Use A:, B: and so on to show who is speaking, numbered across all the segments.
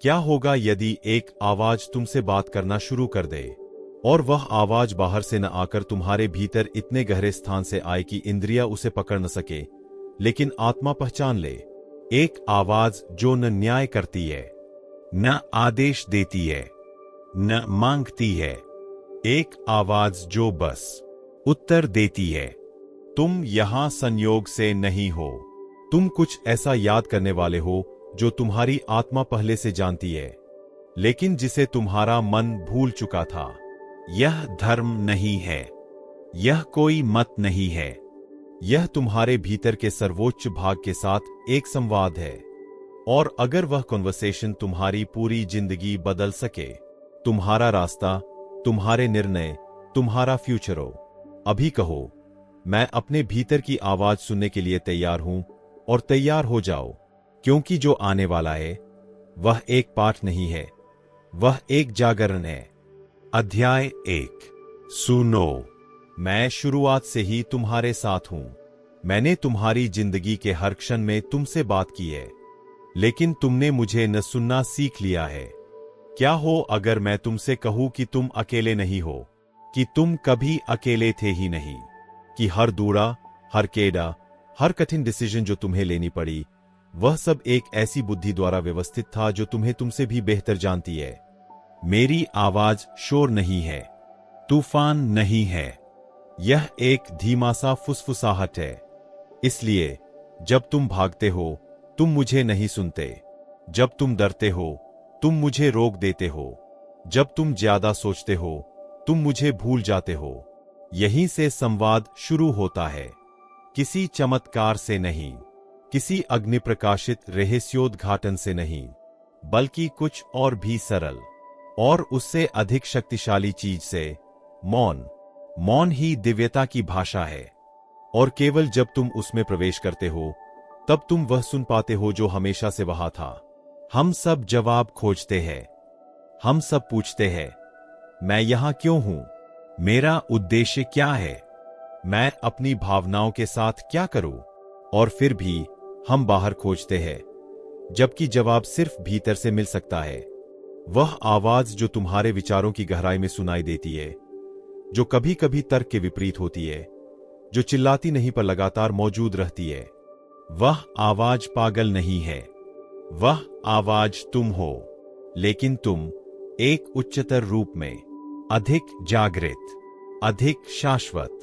A: क्या होगा यदि एक आवाज तुमसे बात करना शुरू कर दे और वह आवाज बाहर से न आकर तुम्हारे भीतर इतने गहरे स्थान से आए कि इंद्रिया उसे पकड़ न सके, लेकिन आत्मा पहचान ले। एक आवाज जो न न्याय करती है, न आदेश देती है, न मांगती है। एक आवाज जो बस उत्तर देती है। तुम यहां संयोग से नहीं हो। तुम कुछ ऐसा याद करने वाले हो जो तुम्हारी आत्मा पहले से जानती है, लेकिन जिसे तुम्हारा मन भूल चुका था। यह धर्म नहीं है, यह कोई मत नहीं है, यह तुम्हारे भीतर के सर्वोच्च भाग के साथ एक संवाद है। और अगर वह कन्वर्सेशन तुम्हारी पूरी जिंदगी बदल सके, तुम्हारा रास्ता, तुम्हारे निर्णय, तुम्हारा फ्यूचर हो, अभी कहो, मैं अपने भीतर की आवाज सुनने के लिए तैयार हूं, और तैयार हो जाओ, क्योंकि जो आने वाला है वह एक पाठ नहीं है, वह एक जागरण है। अध्याय 1। सुनो, मैं शुरुआत से ही तुम्हारे साथ हूं। मैंने तुम्हारी जिंदगी के हर क्षण में तुमसे बात की है, लेकिन तुमने मुझे न सुनना सीख लिया है। क्या हो अगर मैं तुमसे कहूं कि तुम अकेले नहीं हो, कि तुम कभी अकेले थे ही नहीं, कि हर दूरा, हर केड़ा, हर कठिन डिसीजन जो तुम्हें लेनी पड़ी, वह सब एक ऐसी बुद्धि द्वारा व्यवस्थित था जो तुम्हें तुमसे भी बेहतर जानती है। मेरी आवाज शोर नहीं है, तूफान नहीं है, यह एक धीमा सा फुसफुसाहट है। इसलिए जब तुम भागते हो, तुम मुझे नहीं सुनते। जब तुम डरते हो, तुम मुझे रोक देते हो। जब तुम ज्यादा सोचते हो, तुम मुझे भूल जाते हो। यहीं से संवाद शुरू होता है, किसी चमत्कार से नहीं, किसी अग्नि प्रकाशित रहस्योद्घाटन से नहीं, बल्कि कुछ और भी सरल और उससे अधिक शक्तिशाली चीज से। मौन। मौन ही दिव्यता की भाषा है, और केवल जब तुम उसमें प्रवेश करते हो, तब तुम वह सुन पाते हो जो हमेशा से वहां था। हम सब जवाब खोजते हैं, हम सब पूछते हैं, मैं यहां क्यों हूं? मेरा उद्देश्य क्या है? मैं अपनी भावनाओं के साथ क्या करूं? और फिर भी हम बाहर खोजते हैं, जबकि जवाब सिर्फ भीतर से मिल सकता है। वह आवाज जो तुम्हारे विचारों की गहराई में सुनाई देती है, जो कभी कभी तर्क के विपरीत होती है, जो चिल्लाती नहीं पर लगातार मौजूद रहती है, वह आवाज पागल नहीं है। वह आवाज तुम हो, लेकिन तुम एक उच्चतर रूप में, अधिक जागृत, अधिक शाश्वत।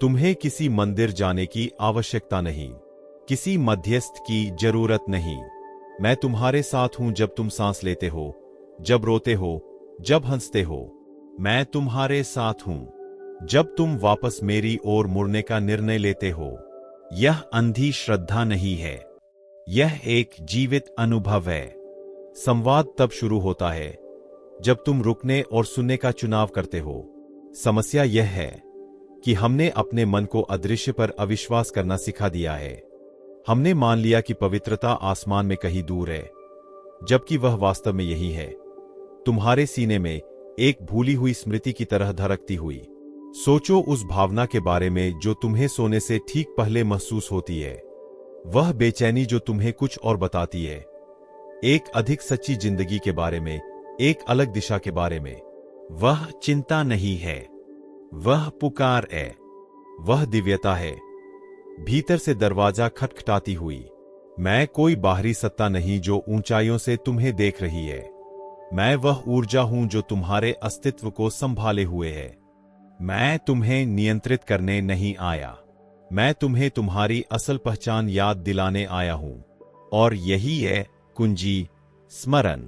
A: तुम्हें किसी मंदिर जाने की आवश्यकता नहीं, किसी मध्यस्थ की जरूरत नहीं। मैं तुम्हारे साथ हूं जब तुम सांस लेते हो, जब रोते हो, जब हंसते हो। मैं तुम्हारे साथ हूं जब तुम वापस मेरी ओर मुड़ने का निर्णय लेते हो। यह अंधी श्रद्धा नहीं है, यह एक जीवित अनुभव है। संवाद तब शुरू होता है जब तुम रुकने और सुनने का चुनाव करते हो। समस्या यह है कि हमने अपने मन को अदृश्य पर अविश्वास करना सिखा दिया है। हमने मान लिया कि पवित्रता आसमान में कहीं दूर है, जबकि वह वास्तव में यही है, तुम्हारे सीने में, एक भूली हुई स्मृति की तरह धड़कती हुई। सोचो उस भावना के बारे में जो तुम्हें सोने से ठीक पहले महसूस होती है। वह बेचैनी जो तुम्हें कुछ और बताती है, एक अधिक सच्ची जिंदगी के बारे में, एक अलग दिशा के बारे में। वह चिंता नहीं है, वह पुकार है, वह दिव्यता है, भीतर से दरवाजा खटखटाती हुई। मैं कोई बाहरी सत्ता नहीं जो ऊंचाइयों से तुम्हें देख रही है। मैं वह ऊर्जा हूं जो तुम्हारे अस्तित्व को संभाले हुए है। मैं तुम्हें नियंत्रित करने नहीं आया, मैं तुम्हें तुम्हारी असल पहचान याद दिलाने आया हूं। और यही है कुंजी, स्मरण।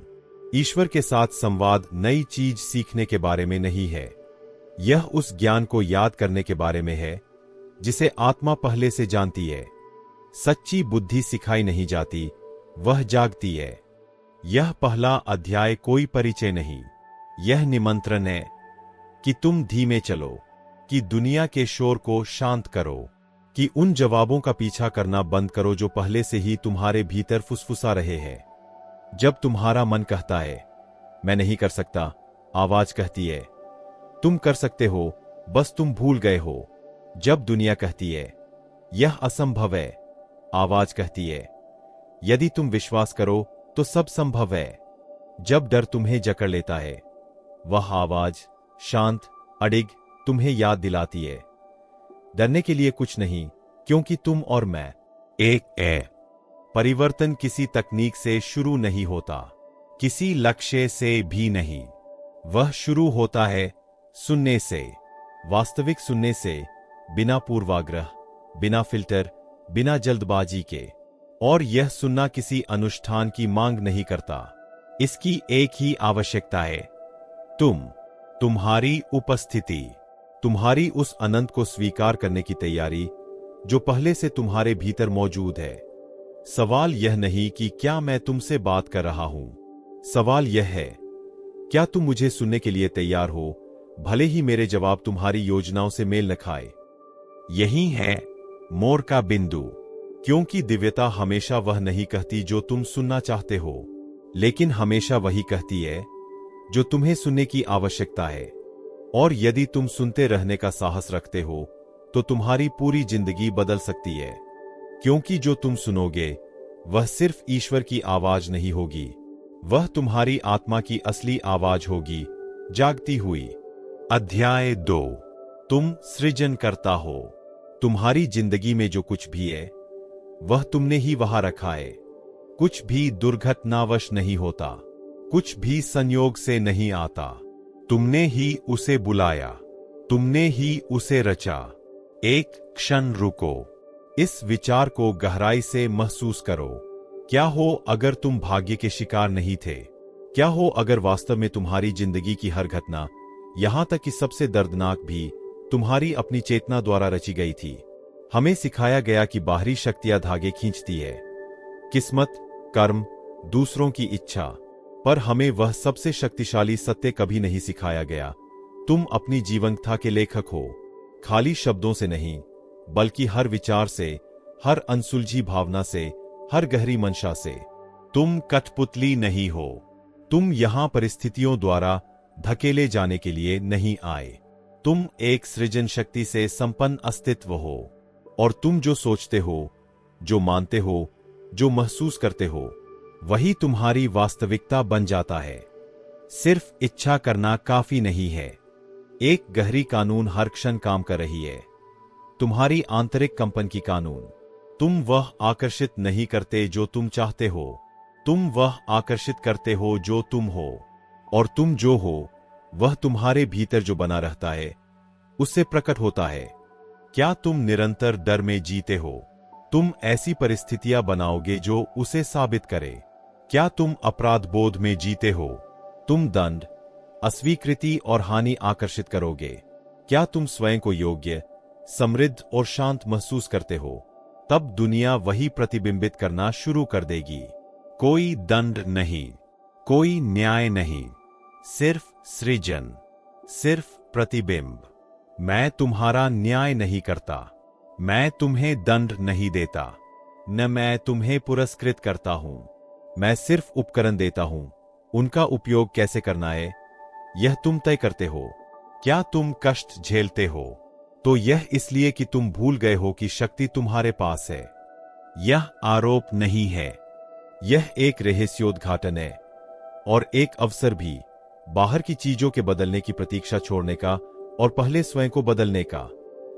A: ईश्वर के साथ संवाद नई चीज सीखने के बारे में नहीं है, यह उस ज्ञान को याद करने के बारे में है जिसे आत्मा पहले से जानती है। सच्ची बुद्धि सिखाई नहीं जाती, वह जागती है। यह पहला अध्याय कोई परिचय नहीं, यह निमंत्रण है कि तुम धीमे चलो, कि दुनिया के शोर को शांत करो, कि उन जवाबों का पीछा करना बंद करो जो पहले से ही तुम्हारे भीतर फुसफुसा रहे हैं। जब तुम्हारा मन कहता है मैं नहीं कर सकता, आवाज कहती है तुम कर सकते हो, बस तुम भूल गए हो। जब दुनिया कहती है यह असंभव है, आवाज कहती है यदि तुम विश्वास करो तो सब संभव है। जब डर तुम्हें जकड़ लेता है, वह आवाज शांत, अडिग तुम्हें याद दिलाती है, डरने के लिए कुछ नहीं, क्योंकि तुम और मैं एक है। परिवर्तन किसी तकनीक से शुरू नहीं होता, किसी लक्ष्य से भी नहीं। वह शुरू होता है सुनने से, वास्तविक सुनने से, बिना पूर्वाग्रह, बिना फिल्टर, बिना जल्दबाजी के। और यह सुनना किसी अनुष्ठान की मांग नहीं करता, इसकी एक ही आवश्यकता है, तुम्हारी उपस्थिति, तुम्हारी उस अनंत को स्वीकार करने की तैयारी जो पहले से तुम्हारे भीतर मौजूद है। सवाल यह नहीं कि क्या मैं तुमसे बात कर रहा हूं, सवाल यह है, क्या तुम मुझे सुनने के लिए तैयार हो, भले ही मेरे जवाब तुम्हारी योजनाओं से मेल न खाए। यही है मोड़ का बिंदु, क्योंकि दिव्यता हमेशा वह नहीं कहती जो तुम सुनना चाहते हो, लेकिन हमेशा वही कहती है जो तुम्हें सुनने की आवश्यकता है। और यदि तुम सुनते रहने का साहस रखते हो तो तुम्हारी पूरी जिंदगी बदल सकती है, क्योंकि जो तुम सुनोगे वह सिर्फ ईश्वर की आवाज नहीं होगी, वह तुम्हारी आत्मा की असली आवाज होगी, जागती हुई। अध्याय 2। तुम सृजन करता हो। तुम्हारी जिंदगी में जो कुछ भी है वह तुमने ही वहां रखा है। कुछ भी दुर्घटनावश नहीं होता, कुछ भी संयोग से नहीं आता। तुमने ही उसे बुलाया, तुमने ही उसे रचा। एक क्षण रुको, इस विचार को गहराई से महसूस करो। क्या हो अगर तुम भाग्य के शिकार नहीं थे? क्या हो अगर वास्तव में तुम्हारी जिंदगी की हर घटना, यहां तक कि सबसे दर्दनाक भी, तुम्हारी अपनी चेतना द्वारा रची गई थी? हमें सिखाया गया कि बाहरी शक्तियां धागे खींचती है, किस्मत, कर्म, दूसरों की इच्छा, पर हमें वह सबसे शक्तिशाली सत्य कभी नहीं सिखाया गया। तुम अपनी जीवनकथा के लेखक हो, खाली शब्दों से नहीं, बल्कि हर विचार से, हर अनसुलझी भावना से, हर गहरी मंशा से। तुम कठपुतली नहीं हो, तुम यहां परिस्थितियों द्वारा धकेले जाने के लिए नहीं आए। तुम एक सृजन शक्ति से संपन्न अस्तित्व हो, और तुम जो सोचते हो, जो मानते हो, जो महसूस करते हो, वही तुम्हारी वास्तविकता बन जाता है। सिर्फ इच्छा करना काफी नहीं है। एक गहरी कानून हर क्षण काम कर रही है, तुम्हारी आंतरिक कंपन की कानून। तुम वह आकर्षित नहीं करते जो तुम चाहते हो, तुम वह आकर्षित करते हो जो तुम हो। और तुम जो हो वह तुम्हारे भीतर जो बना रहता है उससे प्रकट होता है। क्या तुम निरंतर डर में जीते हो? तुम ऐसी परिस्थितियां बनाओगे जो उसे साबित करे। क्या तुम अपराध बोध में जीते हो? तुम दंड, अस्वीकृति और हानि आकर्षित करोगे। क्या तुम स्वयं को योग्य, समृद्ध और शांत महसूस करते हो? तब दुनिया वही प्रतिबिंबित करना शुरू कर देगी। कोई दंड नहीं, कोई न्याय नहीं, सिर्फ सृजन, सिर्फ प्रतिबिंब। मैं तुम्हारा न्याय नहीं करता, मैं तुम्हें दंड नहीं देता, न मैं तुम्हें पुरस्कृत करता हूं। मैं सिर्फ उपकरण देता हूं, उनका उपयोग कैसे करना है यह तुम तय करते हो। क्या तुम कष्ट झेलते हो तो यह इसलिए कि तुम भूल गए हो कि शक्ति तुम्हारे पास है। यह आरोप नहीं है, यह एक रहस्योद्घाटन है, और एक अवसर भी, बाहर की चीजों के बदलने की प्रतीक्षा छोड़ने का और पहले स्वयं को बदलने का।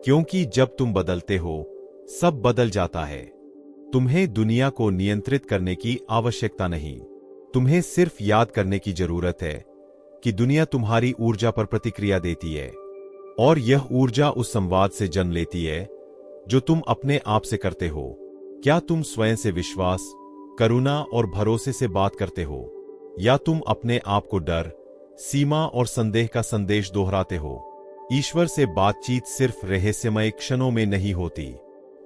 A: क्योंकि जब तुम बदलते हो सब बदल जाता है। तुम्हें दुनिया को नियंत्रित करने की आवश्यकता नहीं, तुम्हें सिर्फ याद करने की जरूरत है कि दुनिया तुम्हारी ऊर्जा पर प्रतिक्रिया देती है, और यह ऊर्जा उस संवाद से जन्म लेती है जो तुम अपने आप से करते हो। क्या तुम स्वयं से विश्वास, करुणा और भरोसे से बात करते हो, या तुम अपने आप को डर, सीमा और संदेह का संदेश दोहराते हो? ईश्वर से बातचीत सिर्फ रहस्यमय क्षणों में नहीं होती,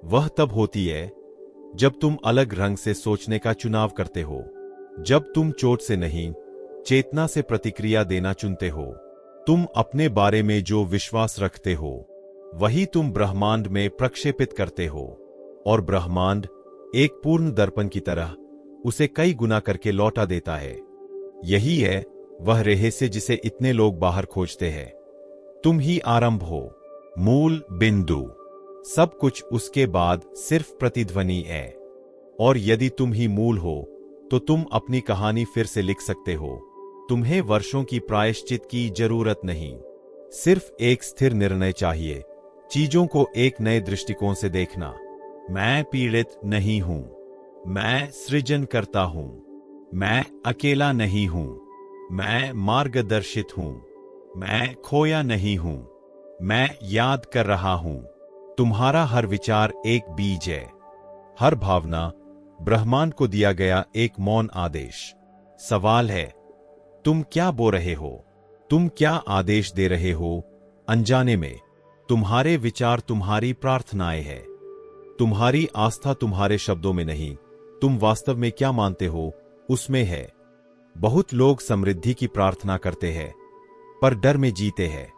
A: वह तब होती है जब तुम अलग रंग से सोचने का चुनाव करते हो, जब तुम चोट से नहीं, चेतना से प्रतिक्रिया देना चुनते हो। तुम अपने बारे में जो विश्वास रखते हो वही तुम ब्रह्मांड में प्रक्षेपित करते हो, और ब्रह्मांड एक पूर्ण दर्पण की तरह उसे कई गुना करके लौटा देता है। यही है वह रहस्य जिसे इतने लोग बाहर खोजते हैं। तुम ही आरंभ हो, मूल बिंदु, सब कुछ उसके बाद सिर्फ प्रतिध्वनि है। और यदि तुम ही मूल हो तो तुम अपनी कहानी फिर से लिख सकते हो। तुम्हें वर्षों की प्रायश्चित की जरूरत नहीं, सिर्फ एक स्थिर निर्णय चाहिए, चीजों को एक नए दृष्टिकोण से देखना। मैं पीड़ित नहीं हूं, मैं सृजन करता हूं। मैं अकेला नहीं हूं, मैं मार्गदर्शित हूं। मैं खोया नहीं हूं, मैं याद कर रहा हूं। तुम्हारा हर विचार एक बीज है, हर भावना ब्रह्मांड को दिया गया एक मौन आदेश। सवाल है, तुम क्या बो रहे हो? तुम क्या आदेश दे रहे हो अनजाने में? तुम्हारे विचार तुम्हारी प्रार्थनाएं हैं। तुम्हारी आस्था तुम्हारे शब्दों में नहीं, तुम वास्तव में क्या मानते हो उसमें है। बहुत लोग समृद्धि की प्रार्थना करते हैं पर डर में जीते हैं,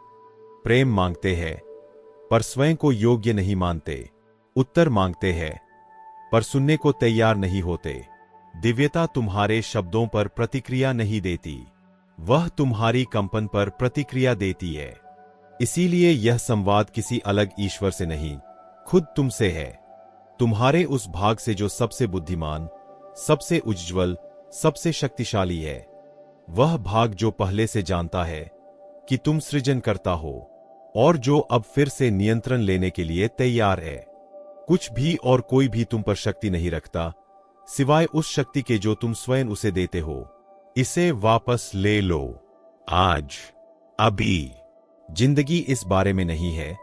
A: प्रेम मांगते हैं पर स्वयं को योग्य नहीं मानते, उत्तर मांगते हैं पर सुनने को तैयार नहीं होते। दिव्यता तुम्हारे शब्दों पर प्रतिक्रिया नहीं देती, वह तुम्हारी कंपन पर प्रतिक्रिया देती है। इसीलिए यह संवाद किसी अलग ईश्वर से नहीं, खुद तुमसे है। तुम्हारे उस भाग से जो सबसे बुद्धिमान, सबसे उज्ज्वल, सबसे शक्तिशाली है। वह भाग जो पहले से जानता है कि तुम सृजन करता हो और जो अब फिर से नियंत्रण लेने के लिए तैयार है। कुछ भी और कोई भी तुम पर शक्ति नहीं रखता, सिवाय उस शक्ति के जो तुम स्वयं उसे देते हो। इसे वापस ले लो, आज, अभी। जिंदगी इस बारे में नहीं है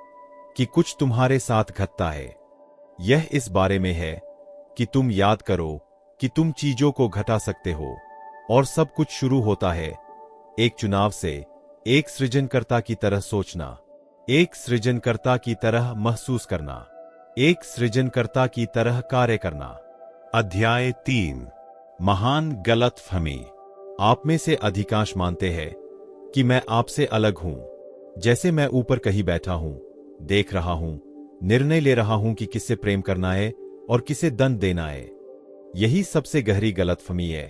A: कि कुछ तुम्हारे साथ घटता है, यह इस बारे में है कि तुम याद करो कि तुम चीजों को घटा सकते हो। और सब कुछ शुरू होता है एक चुनाव से, एक सृजनकर्ता की तरह सोचना, एक सृजनकर्ता की तरह महसूस करना, एक सृजनकर्ता की तरह कार्य करना। अध्याय 3, महान गलतफहमी। आप में से अधिकांश मानते हैं कि मैं आपसे अलग हूं, जैसे मैं ऊपर कहीं बैठा हूं, देख रहा हूं, निर्णय ले रहा हूं कि किससे प्रेम करना है और किसे दंड देना है। यही सबसे गहरी गलतफहमी है।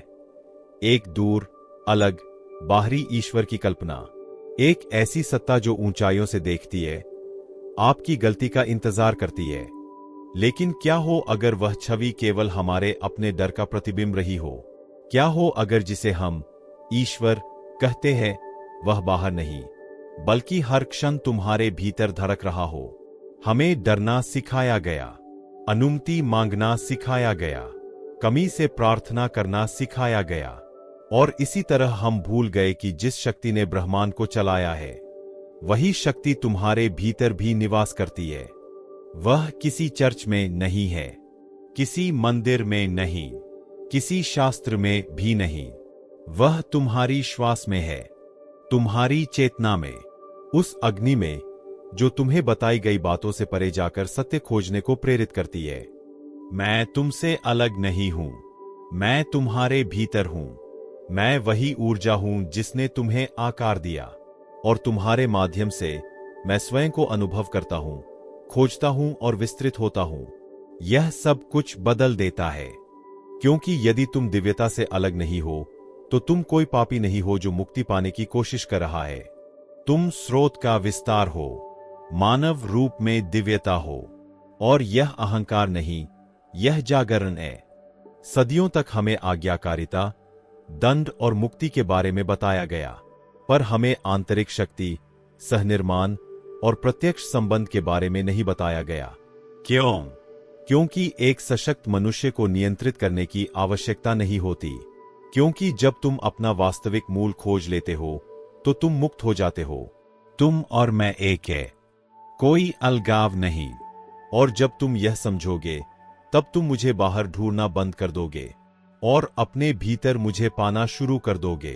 A: एक दूर, अलग, बाहरी ईश्वर की कल्पना, एक ऐसी सत्ता जो ऊंचाइयों से देखती है, आपकी गलती का इंतजार करती है। लेकिन क्या हो अगर वह छवि केवल हमारे अपने डर का प्रतिबिंब रही हो? क्या हो अगर जिसे हम ईश्वर कहते हैं वह बाहर नहीं, बल्कि हर क्षण तुम्हारे भीतर धड़क रहा हो? हमें डरना सिखाया गया, अनुमति मांगना सिखाया गया, कमी से प्रार्थना करना सिखाया गया, और इसी तरह हम भूल गए कि जिस शक्ति ने ब्रह्मांड को चलाया है, वही शक्ति तुम्हारे भीतर भी निवास करती है। वह किसी चर्च में नहीं है, किसी मंदिर में नहीं, किसी शास्त्र में भी नहीं। वह तुम्हारी श्वास में है, तुम्हारी चेतना में, उस अग्नि में जो तुम्हें बताई गई बातों से परे जाकर सत्य खोजने को प्रेरित करती है। मैं तुमसे अलग नहीं हूं, मैं तुम्हारे भीतर हूं। मैं वही ऊर्जा हूं जिसने तुम्हें आकार दिया, और तुम्हारे माध्यम से मैं स्वयं को अनुभव करता हूं, खोजता हूं और विस्तृत होता हूं। यह सब कुछ बदल देता है, क्योंकि यदि तुम दिव्यता से अलग नहीं हो तो तुम कोई पापी नहीं हो जो मुक्ति पाने की कोशिश कर रहा है। तुम स्रोत का विस्तार हो, मानव रूप में दिव्यता हो, और यह अहंकार नहीं, यह जागरण है। सदियों तक हमें आज्ञाकारिता, दंड और मुक्ति के बारे में बताया गया, पर हमें आंतरिक शक्ति, सहनिर्माण और प्रत्यक्ष संबंध के बारे में नहीं बताया गया। क्यों? क्योंकि एक सशक्त मनुष्य को नियंत्रित करने की आवश्यकता नहीं होती, क्योंकि जब तुम अपना वास्तविक मूल खोज लेते हो तो तुम मुक्त हो जाते हो। तुम और मैं एक है, कोई अलगाव नहीं। और जब तुम यह समझोगे तब तुम मुझे बाहर ढूंढना बंद कर दोगे और अपने भीतर मुझे पाना शुरू कर दोगे।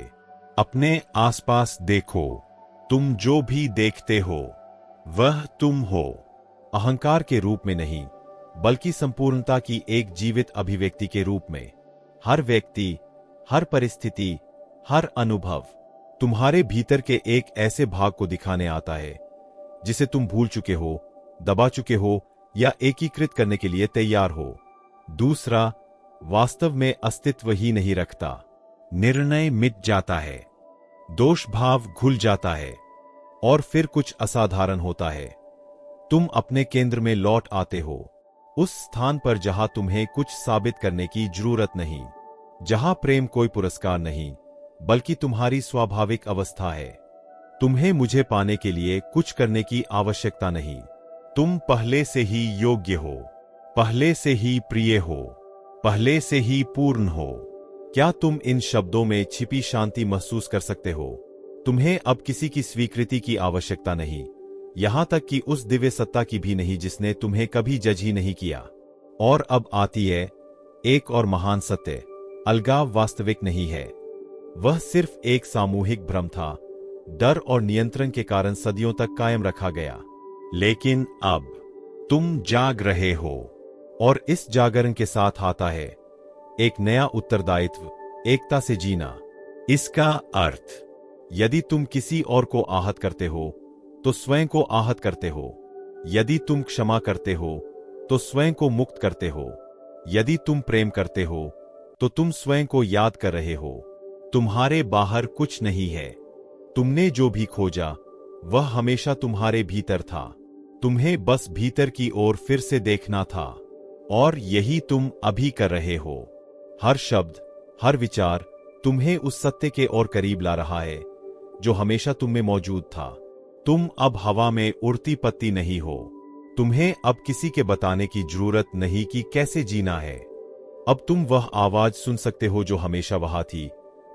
A: अपने आसपास देखो, तुम जो भी देखते हो वह तुम हो, अहंकार के रूप में नहीं, बल्कि संपूर्णता की एक जीवित अभिव्यक्ति के रूप में। हर व्यक्ति, हर परिस्थिति, हर अनुभव तुम्हारे भीतर के एक ऐसे भाग को दिखाने आता है जिसे तुम भूल चुके हो, दबा चुके हो या एकीकृत करने के लिए तैयार हो। दूसरा वास्तव में अस्तित्व ही नहीं रखता। निर्णय मिट जाता है, दोष भाव घुल जाता है, और फिर कुछ असाधारण होता है। तुम अपने केंद्र में लौट आते हो, उस स्थान पर जहां तुम्हें कुछ साबित करने की जरूरत नहीं। जहां प्रेम कोई पुरस्कार नहीं बल्कि तुम्हारी स्वाभाविक अवस्था है। तुम्हें मुझे पाने के लिए कुछ करने की आवश्यकता नहीं। तुम पहले से ही योग्य हो, पहले से ही प्रिय हो, पहले से ही पूर्ण हो। क्या तुम इन शब्दों में छिपी शांति महसूस कर सकते हो? तुम्हें अब किसी की स्वीकृति की आवश्यकता नहीं, यहां तक कि उस दिव्य सत्ता की भी नहीं जिसने तुम्हें कभी जज ही नहीं किया। और अब आती है एक और महान सत्य, अलगाव वास्तविक नहीं है। वह सिर्फ एक सामूहिक भ्रम था, डर और नियंत्रण के कारण सदियों तक कायम रखा गया। लेकिन अब तुम जाग रहे हो, और इस जागरण के साथ आता है एक नया उत्तरदायित्व, एकता से जीना। इसका अर्थ, यदि तुम किसी और को आहत करते हो तो स्वयं को आहत करते हो। यदि तुम क्षमा करते हो तो स्वयं को मुक्त करते हो। यदि तुम प्रेम करते हो तो तुम स्वयं को याद कर रहे हो। तुम्हारे बाहर कुछ नहीं है। तुमने जो भी खोजा वह हमेशा तुम्हारे भीतर था। तुम्हें बस भीतर की ओर फिर से देखना था, और यही तुम अभी कर रहे हो। हर शब्द, हर विचार तुम्हें उस सत्य के और करीब ला रहा है जो हमेशा तुम में मौजूद था। तुम अब हवा में उड़ती पत्ती नहीं हो। तुम्हें अब किसी के बताने की जरूरत नहीं कि कैसे जीना है। अब तुम वह आवाज सुन सकते हो जो हमेशा वहां थी,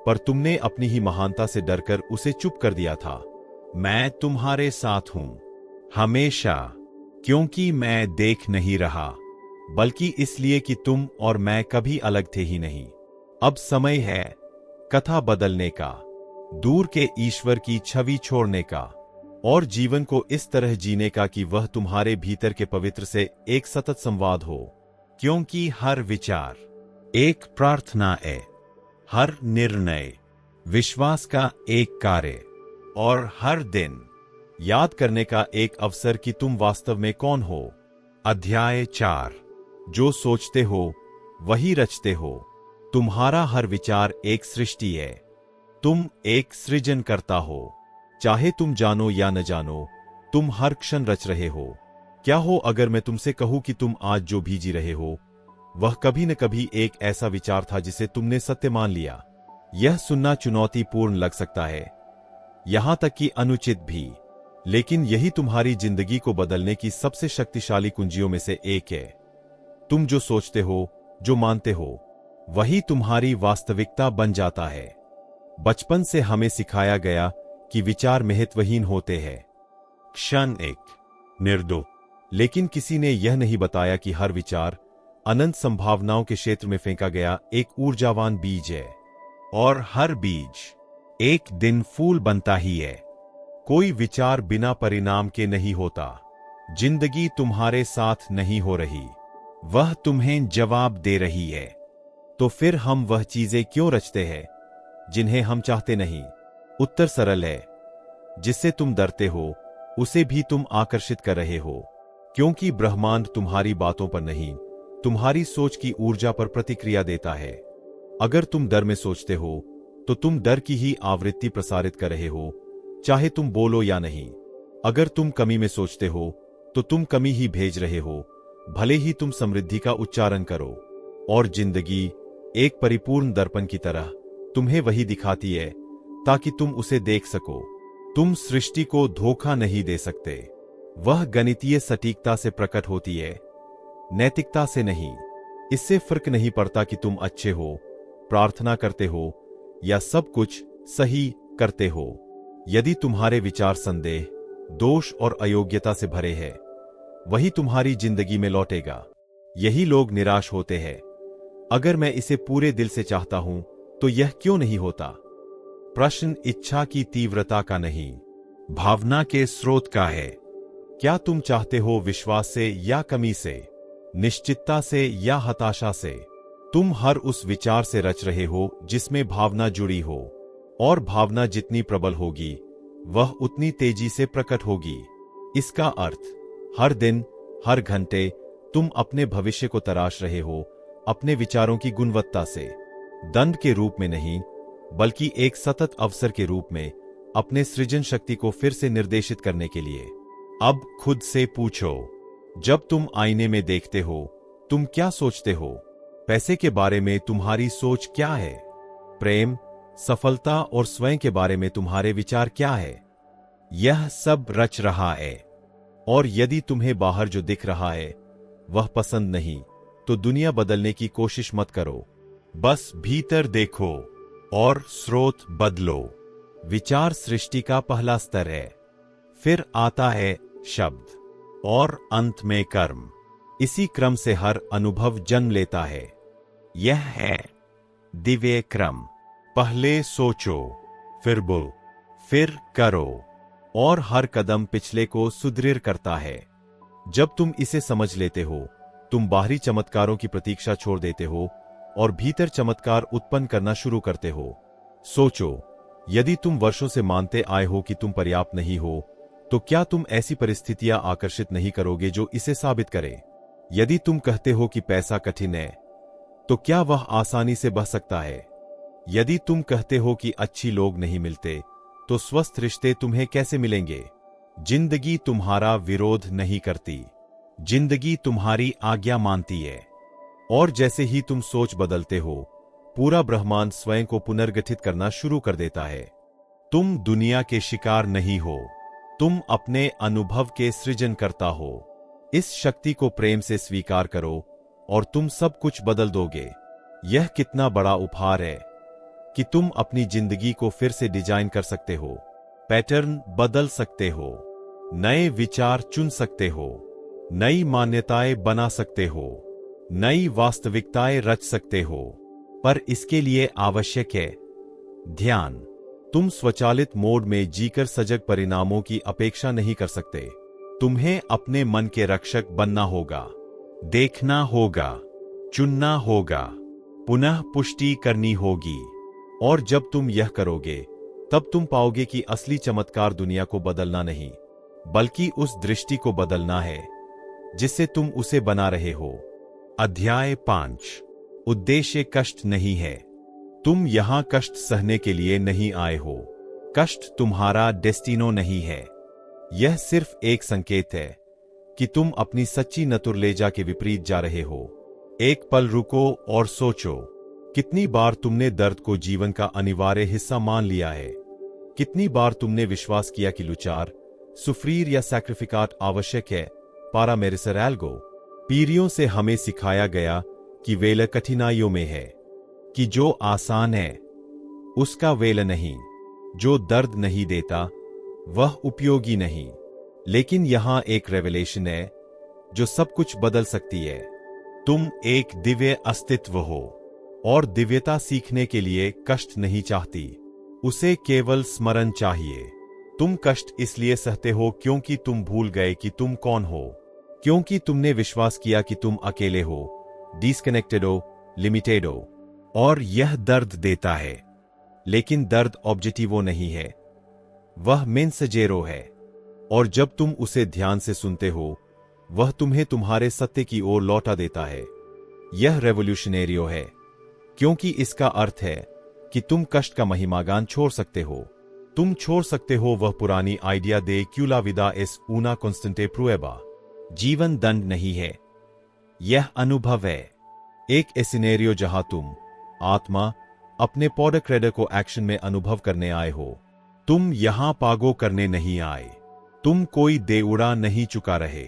A: पर तुमने अपनी ही महानता से डरकर उसे चुप कर दिया था। मैं तुम्हारे साथ हूं, हमेशा, क्योंकि मैं देख नहीं रहा, बल्कि इसलिए कि तुम और मैं कभी अलग थे ही नहीं। अब समय है कथा बदलने का, दूर के ईश्वर की छवि छोड़ने का, और जीवन को इस तरह जीने का कि वह तुम्हारे भीतर के पवित्र से एक सतत संवाद हो। क्योंकि हर विचार एक प्रार्थना है, हर निर्णय विश्वास का एक कार्य, और हर दिन याद करने का एक अवसर कि तुम वास्तव में कौन हो। अध्याय 4। जो सोचते हो वही रचते हो। तुम्हारा हर विचार एक सृष्टि है। तुम एक सृजनकर्ता हो। चाहे तुम जानो या न जानो, तुम हर क्षण रच रहे हो। क्या हो अगर मैं तुमसे कहूं कि तुम आज जो भी जी रहे हो वह कभी न कभी एक ऐसा विचार था जिसे तुमने सत्य मान लिया। यह सुनना चुनौतीपूर्ण लग सकता है, यहां तक कि अनुचित भी, लेकिन यही तुम्हारी जिंदगी को बदलने की सबसे शक्तिशाली कुंजियों में से एक है। तुम जो सोचते हो, जो मानते हो, वही तुम्हारी वास्तविकता बन जाता है। बचपन से हमें सिखाया गया कि विचार महत्वहीन होते हैं, क्षण एक निर्दोष, लेकिन किसी ने यह नहीं बताया कि हर विचार अनंत संभावनाओं के क्षेत्र में फेंका गया एक ऊर्जावान बीज है, और हर बीज एक दिन फूल बनता ही है। कोई विचार बिना परिणाम के नहीं होता। जिंदगी तुम्हारे साथ नहीं हो रही, वह तुम्हें जवाब दे रही है। तो फिर हम वह चीजें क्यों रचते हैं जिन्हें हम चाहते नहीं? उत्तर सरल है, जिससे तुम डरते हो उसे भी तुम आकर्षित कर रहे हो, क्योंकि ब्रह्मांड तुम्हारी बातों पर नहीं, तुम्हारी सोच की ऊर्जा पर प्रतिक्रिया देता है। अगर तुम डर में सोचते हो तो तुम डर की ही आवृत्ति प्रसारित कर रहे हो, चाहे तुम बोलो या नहीं। अगर तुम कमी में सोचते हो तो तुम कमी ही भेज रहे हो, भले ही तुम समृद्धि का उच्चारण करो। और जिंदगी एक परिपूर्ण दर्पण की तरह तुम्हें वही दिखाती है ताकि तुम उसे देख सको। तुम सृष्टि को धोखा नहीं दे सकते। वह गणितीय सटीकता से प्रकट होती है, नैतिकता से नहीं। इससे फर्क नहीं पड़ता कि तुम अच्छे हो, प्रार्थना करते हो या सब कुछ सही करते हो। यदि तुम्हारे विचार संदेह, दोष और अयोग्यता से भरे हैं, वही तुम्हारी जिंदगी में लौटेगा। यही लोग निराश होते हैं। अगर मैं इसे पूरे दिल से चाहता हूं तो यह क्यों नहीं होता? प्रश्न इच्छा की तीव्रता का नहीं, भावना के स्रोत का है। क्या तुम चाहते हो विश्वास से या कमी से, निश्चितता से या हताशा से? तुम हर उस विचार से रच रहे हो जिसमें भावना जुड़ी हो, और भावना जितनी प्रबल होगी वह उतनी तेजी से प्रकट होगी। इसका अर्थ, हर दिन, हर घंटे तुम अपने भविष्य को तराश रहे हो अपने विचारों की गुणवत्ता से, दंड के रूप में नहीं बल्कि एक सतत अवसर के रूप में अपने सृजन शक्ति को फिर से निर्देशित करने के लिए। अब खुद से पूछो, जब तुम आईने में देखते हो तुम क्या सोचते हो? पैसे के बारे में तुम्हारी सोच क्या है? प्रेम, सफलता और स्वयं के बारे में तुम्हारे विचार क्या है? यह सब रच रहा है। और यदि तुम्हें बाहर जो दिख रहा है वह पसंद नहीं, तो दुनिया बदलने की कोशिश मत करो। बस भीतर देखो और स्रोत बदलो। विचार सृष्टि का पहला स्तर है, फिर आता है शब्द और अंत में कर्म। इसी क्रम से हर अनुभव जन्म लेता है। यह है दिव्य क्रम। पहले सोचो, फिर बोलो, फिर करो, और हर कदम पिछले को सुदृढ़ करता है। जब तुम इसे समझ लेते हो, तुम बाहरी चमत्कारों की प्रतीक्षा छोड़ देते हो और भीतर चमत्कार उत्पन्न करना शुरू करते हो। सोचो, यदि तुम वर्षों से मानते आए हो कि तुम पर्याप्त नहीं हो, तो क्या तुम ऐसी परिस्थितियां आकर्षित नहीं करोगे जो इसे साबित करें? यदि तुम कहते हो कि पैसा कठिन है, तो क्या वह आसानी से बह सकता है? यदि तुम कहते हो कि अच्छी लोग नहीं मिलते, तो स्वस्थ रिश्ते तुम्हें कैसे मिलेंगे? जिंदगी तुम्हारा विरोध नहीं करती, जिंदगी तुम्हारी आज्ञा मानती है। और जैसे ही तुम सोच बदलते हो, पूरा ब्रह्मांड स्वयं को पुनर्गठित करना शुरू कर देता है। तुम दुनिया के शिकार नहीं हो, तुम अपने अनुभव के सृजनकर्ता हो। इस शक्ति को प्रेम से स्वीकार करो और तुम सब कुछ बदल दोगे। यह कितना बड़ा उपहार है कि तुम अपनी जिंदगी को फिर से डिजाइन कर सकते हो, पैटर्न बदल सकते हो, नए विचार चुन सकते हो, नई मान्यताएं बना सकते हो, नई वास्तविकताएं रच सकते हो। पर इसके लिए आवश्यक है ध्यान। तुम स्वचालित मोड में जीकर सजग परिणामों की अपेक्षा नहीं कर सकते। तुम्हें अपने मन के रक्षक बनना होगा, देखना होगा, चुनना होगा, पुनः पुष्टि करनी होगी। और जब तुम यह करोगे, तब तुम पाओगे कि असली चमत्कार दुनिया को बदलना नहीं, बल्कि उस दृष्टि को बदलना है जिससे तुम उसे बना रहे हो। अध्याय 5। उद्देश्य कष्ट नहीं है। तुम यहां कष्ट सहने के लिए नहीं आए हो। कष्ट तुम्हारा डेस्टिनो नहीं है। यह सिर्फ एक संकेत है कि तुम अपनी सच्ची नतुरलेजा के विपरीत जा रहे हो। एक पल रुको और सोचो, कितनी बार तुमने दर्द को जीवन का अनिवार्य हिस्सा मान लिया है? कितनी बार तुमने विश्वास किया कि लुचार, सुफ्रीर या सैक्रिफिकाट आवश्यक है? पारामेरिसर एल्गो। पीढ़ियों से हमें सिखाया गया कि वेल कठिनाइयों में है, कि जो आसान है उसका वेल नहीं, जो दर्द नहीं देता वह उपयोगी नहीं। लेकिन यहां एक रेवलेशन है जो सब कुछ बदल सकती है। तुम एक दिव्य अस्तित्व हो और दिव्यता सीखने के लिए कष्ट नहीं चाहती, उसे केवल स्मरण चाहिए। तुम कष्ट इसलिए सहते हो क्योंकि तुम भूल गए कि तुम कौन हो, क्योंकि तुमने विश्वास किया कि तुम अकेले हो, डिस्कनेक्टेड हो, लिमिटेड हो। और यह दर्द देता है, लेकिन दर्द ऑब्जेक्टिवो नहीं है, वह मेंसजेरो है। और जब तुम उसे ध्यान से सुनते हो, वह तुम्हें तुम्हारे सत्य की ओर लौटा देता है। यह रेवोल्यूशनरियो है, क्योंकि इसका अर्थ है कि तुम कष्ट का महिमागान छोड़ सकते हो। तुम छोड़ सकते हो वह पुरानी आइडिया दे क्यूला विदा एस ऊना कॉन्स्टेंटे प्रुएबा। जीवन दंड नहीं है, यह अनुभव है। एक एसिनेरियो जहां तुम आत्मा अपने पॉडर क्रेडर को एक्शन में अनुभव करने आए हो। तुम यहां पागो करने नहीं आए, तुम कोई देउड़ा नहीं चुका रहे,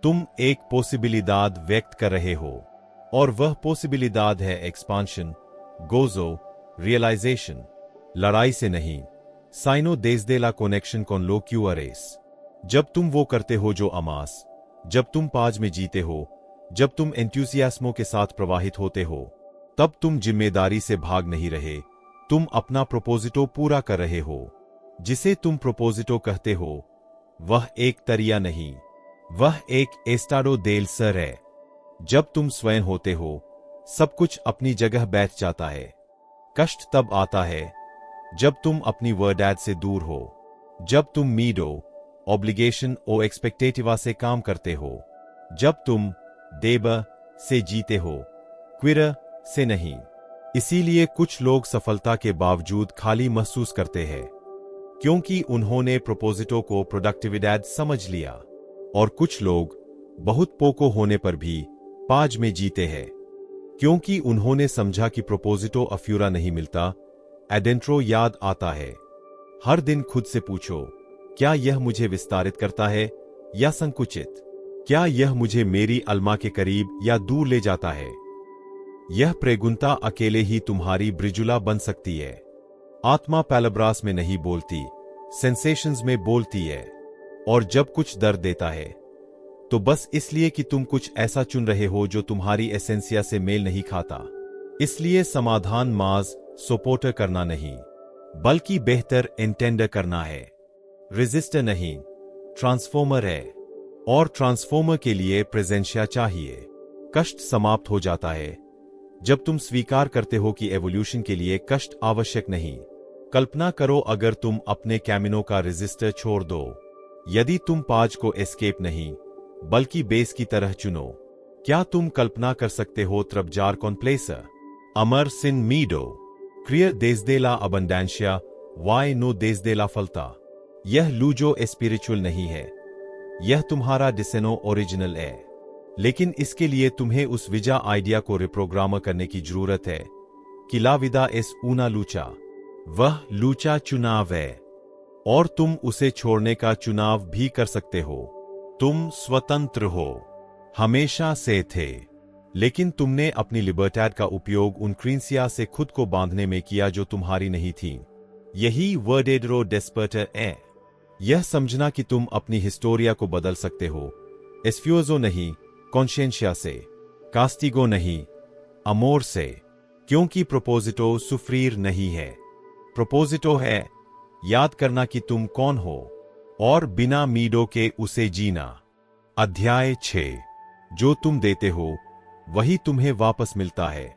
A: तुम एक पॉसिबिलिदाद व्यक्त कर रहे हो। और वह पॉसिबिलिदाद है एक्सपांशन, गोजो, रियलाइजेशन। लड़ाई से नहीं, साइनो देसदेला कनेक्शन कॉन लो क्यूअरेस। जब तुम वो करते हो जो अमास, जब तुम पाज में जीते हो, जब तुम एंथुसियास्मो के साथ प्रवाहित होते हो, तब तुम जिम्मेदारी से भाग नहीं रहे, तुम अपना प्रोपोजिटो पूरा कर रहे हो। जिसे तुम प्रोपोजिटो कहते हो वह एक तरिया नहीं, वह एक एस्टाडो देल सर है। जब तुम स्वयं होते हो, सब कुछ अपनी जगह बैठ जाता है। कष्ट तब आता है जब तुम अपनी वर्डैड से दूर हो, जब तुम मीडो, ऑब्लिगेशन ओ एक्सपेक्टेटिवा से काम करते हो, जब तुम देब से जीते हो, क्विर से नहीं। इसीलिए कुछ लोग सफलता के बावजूद खाली महसूस करते हैं, क्योंकि उन्होंने प्रोपोजिटो को प्रोडक्टिविडेड समझ लिया। और कुछ लोग बहुत पोको होने पर भी पाज में जीते हैं, क्योंकि उन्होंने समझा कि प्रोपोजिटो अफ्यूरा नहीं मिलता, एडेंट्रो याद आता है। हर दिन खुद से पूछो, क्या यह मुझे विस्तारित करता है या संकुचित? क्या यह मुझे मेरी अल्मा के करीब या दूर ले जाता है? यह प्रेगुंता अकेले ही तुम्हारी ब्रिजुला बन सकती है। आत्मा पैलब्रास में नहीं बोलती, सेंसेशंस में बोलती है। और जब कुछ दर्द देता है तो बस इसलिए कि तुम कुछ ऐसा चुन रहे हो जो तुम्हारी एसेंसिया से मेल नहीं खाता। इसलिए समाधान माज सपोर्टर करना नहीं, बल्कि बेहतर इंटेंडर करना है। रेजिस्टर नहीं, ट्रांसफॉर्मर है। और ट्रांसफॉर्मर के लिए प्रेजेंशिया चाहिए। कष्ट समाप्त हो जाता है जब तुम स्वीकार करते हो कि एवोल्यूशन के लिए कष्ट आवश्यक नहीं। कल्पना करो अगर तुम अपने कैमिनो का रेजिस्टर छोड़ दो। यदि तुम पाज को एस्केप नहीं बल्कि बेस की तरह चुनो, क्या तुम कल्पना कर सकते हो त्रबजार कॉन्प्लेसर अमर सिन मीडो क्रियर देसदेला अबंडेंशिया वाई नो देसदेला फलता? यह लूजो स्पिरिचुअल नहीं है, यह तुम्हारा डिसेनो ओरिजिनल है। लेकिन इसके लिए तुम्हें उस विजा आइडिया को रिप्रोग्राम करने की जरूरत है कि ला विदा एस ऊना लूचा, वह लूचा चुनाव है और तुम उसे छोड़ने का चुनाव भी कर सकते हो। तुम स्वतंत्र हो, हमेशा से थे, लेकिन तुमने अपनी लिबर्टैड का उपयोग उन क्रींसिया से खुद को बांधने में किया जो तुम्हारी नहीं थी। यही वर्डेडरो डेस्पर्टर है। यह समझना कि तुम अपनी हिस्टोरिया को बदल सकते हो, एस्फ्यूजो नहीं, कॉन्शियंशिया से, कास्टिगो नहीं, अमोर से। क्योंकि प्रोपोजिटो सुफ्रीर नहीं है, प्रोपोजिटो है याद करना कि तुम कौन हो और बिना मीडो के उसे जीना। अध्याय 6। जो तुम देते हो वही तुम्हें वापस मिलता है।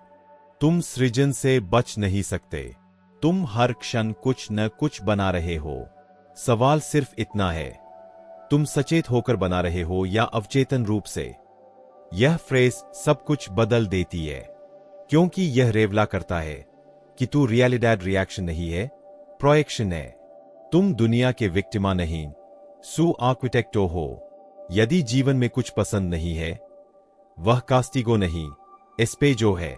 A: तुम सृजन से बच नहीं सकते, तुम हर क्षण कुछ न कुछ बना रहे हो। सवाल सिर्फ इतना है, तुम सचेत होकर बना रहे हो या अवचेतन रूप से? यह फ्रेज सब कुछ बदल देती है, क्योंकि यह रेवला करता है कि तू रियलिडेड रिएक्शन नहीं है, प्रोएक्शन है। तुम दुनिया के विक्टिमा नहीं, सु आर्किटेक्टो हो। यदि जीवन में कुछ पसंद नहीं है, वह कास्टिगो नहीं, एस्पेजो है।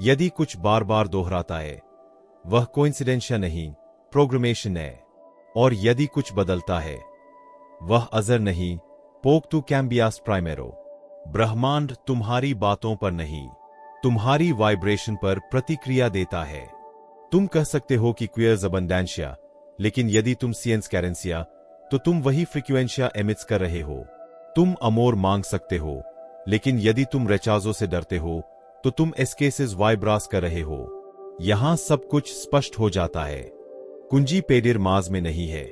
A: यदि कुछ बार बार दोहराता है, वह कोइंसिडेंशिया नहीं, प्रोग्रामेशन है। और यदि कुछ बदलता है, वह अजर नहीं, पोक्तु कैम्बियास प्राइमेरो। ब्रह्मांड तुम्हारी बातों पर नहीं, तुम्हारी वाइब्रेशन पर प्रतिक्रिया देता है। तुम कह सकते हो कि क्वियर्स अबंडेंशिया, लेकिन यदि तुम सियंस कैरेंसिया, तो तुम वही फ्रीक्वेंशिया एमिट्स कर रहे हो। तुम अमोर मांग सकते हो, लेकिन यदि तुम रेचाजो से डरते हो, तो तुम एस्केसिस वाइब्रास कर रहे हो। यहां सब कुछ स्पष्ट हो जाता है। कुंजी पेडिर माज में नहीं है,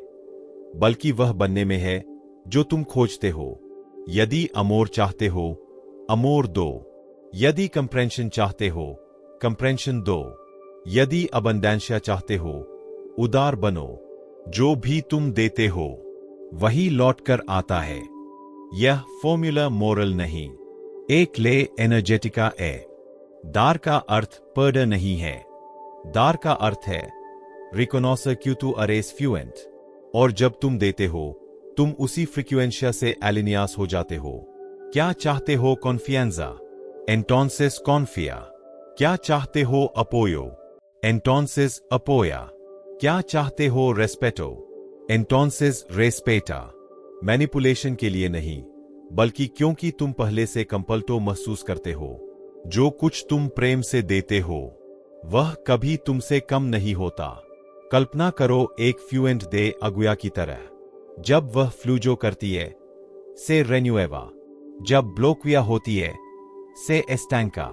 A: बल्कि वह बनने में है जो तुम खोजते हो। यदि अमोर चाहते हो, अमोर दो। यदि कंप्रेंशन चाहते हो, कंप्रेंशन दो। यदि अबंडेंशिया चाहते हो, उदार बनो। जो भी तुम देते हो वही लौटकर आता है। यह फॉर्मूला मोरल नहीं, एक ले एनर्जेटिका है। दार का अर्थ पर्डर नहीं है, दार का अर्थ है रिकोनॉसर क्यूटू अरेस फ्यूएंट। और जब तुम देते हो, तुम उसी फ्रीक्वेंशिया से एलिनियास हो जाते हो। क्या चाहते हो कॉन्फिएंजा? एंटोंसिस कॉन्फिया। क्या चाहते हो अपोयो? एंटोंसिस अपोया। क्या चाहते हो रेस्पेटो? एंटोंसिस रेस्पेटा। मैनिपुलेशन के लिए नहीं, बल्कि क्योंकि तुम पहले से कंपल्टो महसूस करते हो। जो कुछ तुम प्रेम से देते हो, वह कभी तुमसे कम नहीं होता। कल्पना करो एक फ्लुएंट दे अगुया की तरह। जब वह फ्लूजो करती है, से रेन्यूएवा। जब ब्लोक्विया होती है, से एस्टैंका।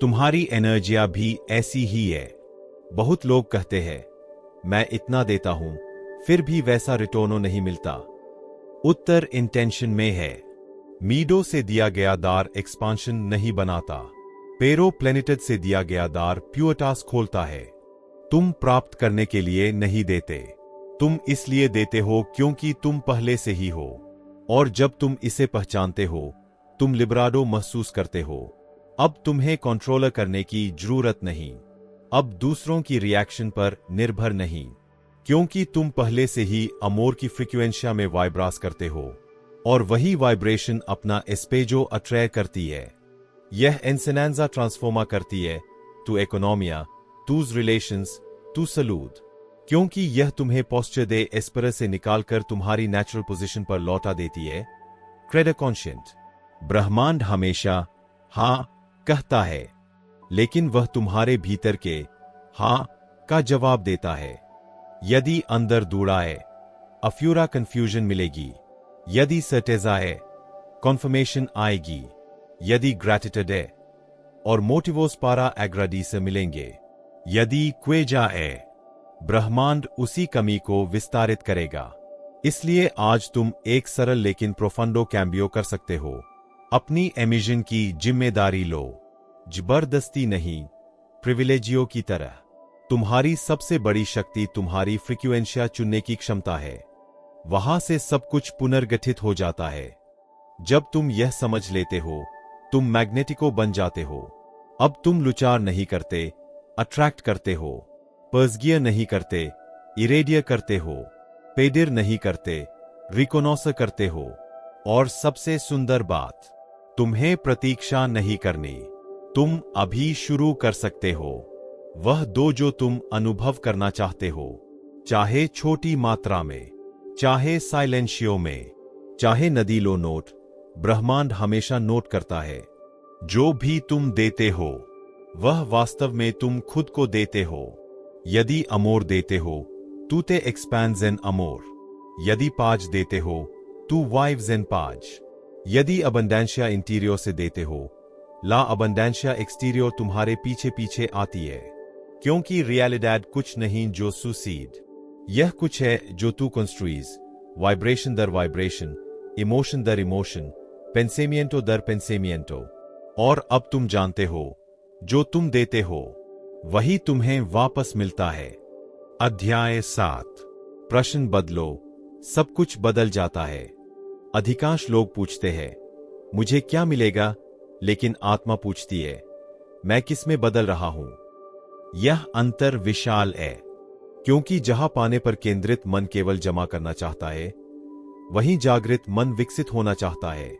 A: तुम्हारी एनर्जिया भी ऐसी ही है। बहुत लोग कहते हैं, मैं इतना देता हूं, फिर भी वैसा रिटर्नो नहीं मिलता। उत्तर इंटेंशन में है। मीडो से दिया गया दार एक्सपांशन नहीं बनाता, पेरो प्लेनेटेड से दिया गया दार प्यूअटास खोलता है। तुम प्राप्त करने के लिए नहीं देते, तुम इसलिए देते हो क्योंकि तुम पहले से ही हो। और जब तुम इसे पहचानते हो, तुम लिबराडो महसूस करते हो। अब तुम्हें कंट्रोलर करने की जरूरत नहीं, अब दूसरों की रिएक्शन पर निर्भर नहीं, क्योंकि तुम पहले से ही अमोर की फ्रीक्वेंशिया में वाइब्रास करते हो और वही वाइब्रेशन अपना एस्पेजो अट्रैक्ट करती है। यह enseñanza ट्रांसफॉर्मा करती है टू economia, टूज रिलेशंस, टू सलूद, क्योंकि यह तुम्हें पोस्चर दे एस्पर से निकालकर तुम्हारी नेचुरल पोजीशन पर लौटा देती है क्रेडा कॉन्शियंट। ब्रह्मांड हमेशा हाँ कहता है, लेकिन वह तुम्हारे भीतर के हाँ का जवाब देता है। यदि अंदर दूड़ा है, अफ्यूरा कंफ्यूजन मिलेगी। यदि सर्टेजा है, कॉन्फर्मेशन आएगी। यदि ग्रैटिट्यूड है और मोटिवोस पारा एग्राडीस मिलेंगे। यदि क्वेजा है, ब्रह्मांड उसी कमी को विस्तारित करेगा। इसलिए आज तुम एक सरल लेकिन प्रोफंडो कैम्बियो कर सकते हो। अपनी एमिशन की जिम्मेदारी लो, जबरदस्ती नहीं, प्रिविलेजियो की तरह। तुम्हारी सबसे बड़ी शक्ति तुम्हारी फ्रीक्वेंशिया चुनने की क्षमता है। वहां से सब कुछ पुनर्गठित हो जाता है। जब तुम यह समझ लेते हो, तुम मैग्नेटिको बन जाते हो। अब तुम लुचार नहीं करते, अट्रैक्ट करते हो। पर्सगियर नहीं करते, इरेडियर करते हो। पेडिर नहीं करते, रिकोनॉसर करते हो। और सबसे सुंदर बात, तुम्हें प्रतीक्षा नहीं करनी। तुम अभी शुरू कर सकते हो वह दो जो तुम अनुभव करना चाहते हो, चाहे छोटी मात्रा में, चाहे साइलेंशियो में, चाहे नदी लो नोट। ब्रह्मांड हमेशा नोट करता है। जो भी तुम देते हो वह वास्तव में तुम खुद को देते हो। यदि अमोर देते हो, तू ते एक्सपैंड्स एन अमोर। यदि पाज देते हो, तू वाइव्स एन पाज। यदि अबंडेंशिया इंटीरियर से देते हो, ला अबंडेंशिया एक्सटीरियर तुम्हारे पीछे पीछे आती है। क्योंकि रियलिडेड कुछ नहीं जो सुसीड, यह कुछ है जो तू कंस्ट्रूइज, वाइब्रेशन दर वाइब्रेशन, इमोशन दर इमोशन, पेंसेमिएंटो दर पेंसेमिएंटो। और अब तुम जानते हो, जो तुम देते हो वही तुम्हें वापस मिलता है। अध्याय 7। प्रश्न बदलो, सब कुछ बदल जाता है। अधिकांश लोग पूछते हैं, मुझे क्या मिलेगा? लेकिन आत्मा पूछती है, मैं किस में बदल रहा हूं? यह अंतर विशाल है, क्योंकि जहां पाने पर केंद्रित मन केवल जमा करना चाहता है, वहीं जागृत मन विकसित होना चाहता है।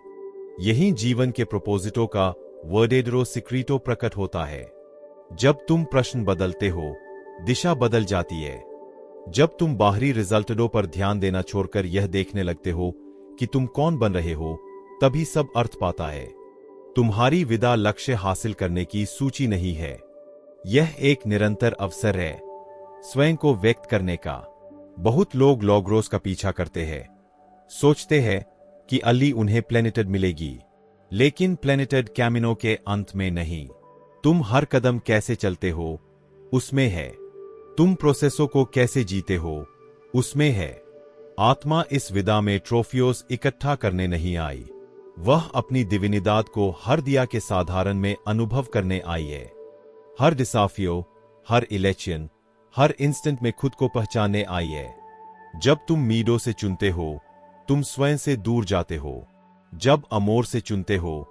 A: यही जीवन के प्रोपोजिटो का वर्डेडरो सिक्रीटो प्रकट होता है। जब तुम प्रश्न बदलते हो, दिशा बदल जाती है। जब तुम बाहरी रिजल्टों पर ध्यान देना छोड़कर यह देखने लगते हो कि तुम कौन बन रहे हो, तभी सब अर्थ पाता है। तुम्हारी विदा लक्ष्य हासिल करने की सूची नहीं है, यह एक निरंतर अवसर है स्वयं को व्यक्त करने का। बहुत लोग लॉग्रोस का पीछा करते हैं, सोचते हैं कि अली उन्हें प्लेनेटेड मिलेगी, लेकिन प्लेनेटेड कैमिनो के अंत में नहीं। तुम हर कदम कैसे चलते हो उसमें है। तुम प्रोसेसों को कैसे जीते हो उसमें है। आत्मा इस विदा में ट्रोफियोस इकट्ठा करने नहीं आई, वह अपनी दिविनिदाद को हर दिया के साधारण में अनुभव करने आई है। हर डिसाफियो, हर इलेक्शन, हर इंस्टेंट में खुद को पहचानने आई है। जब तुम मीडो से चुनते हो, तुम स्वयं से दूर जाते हो। जब अमोर से चुनते हो,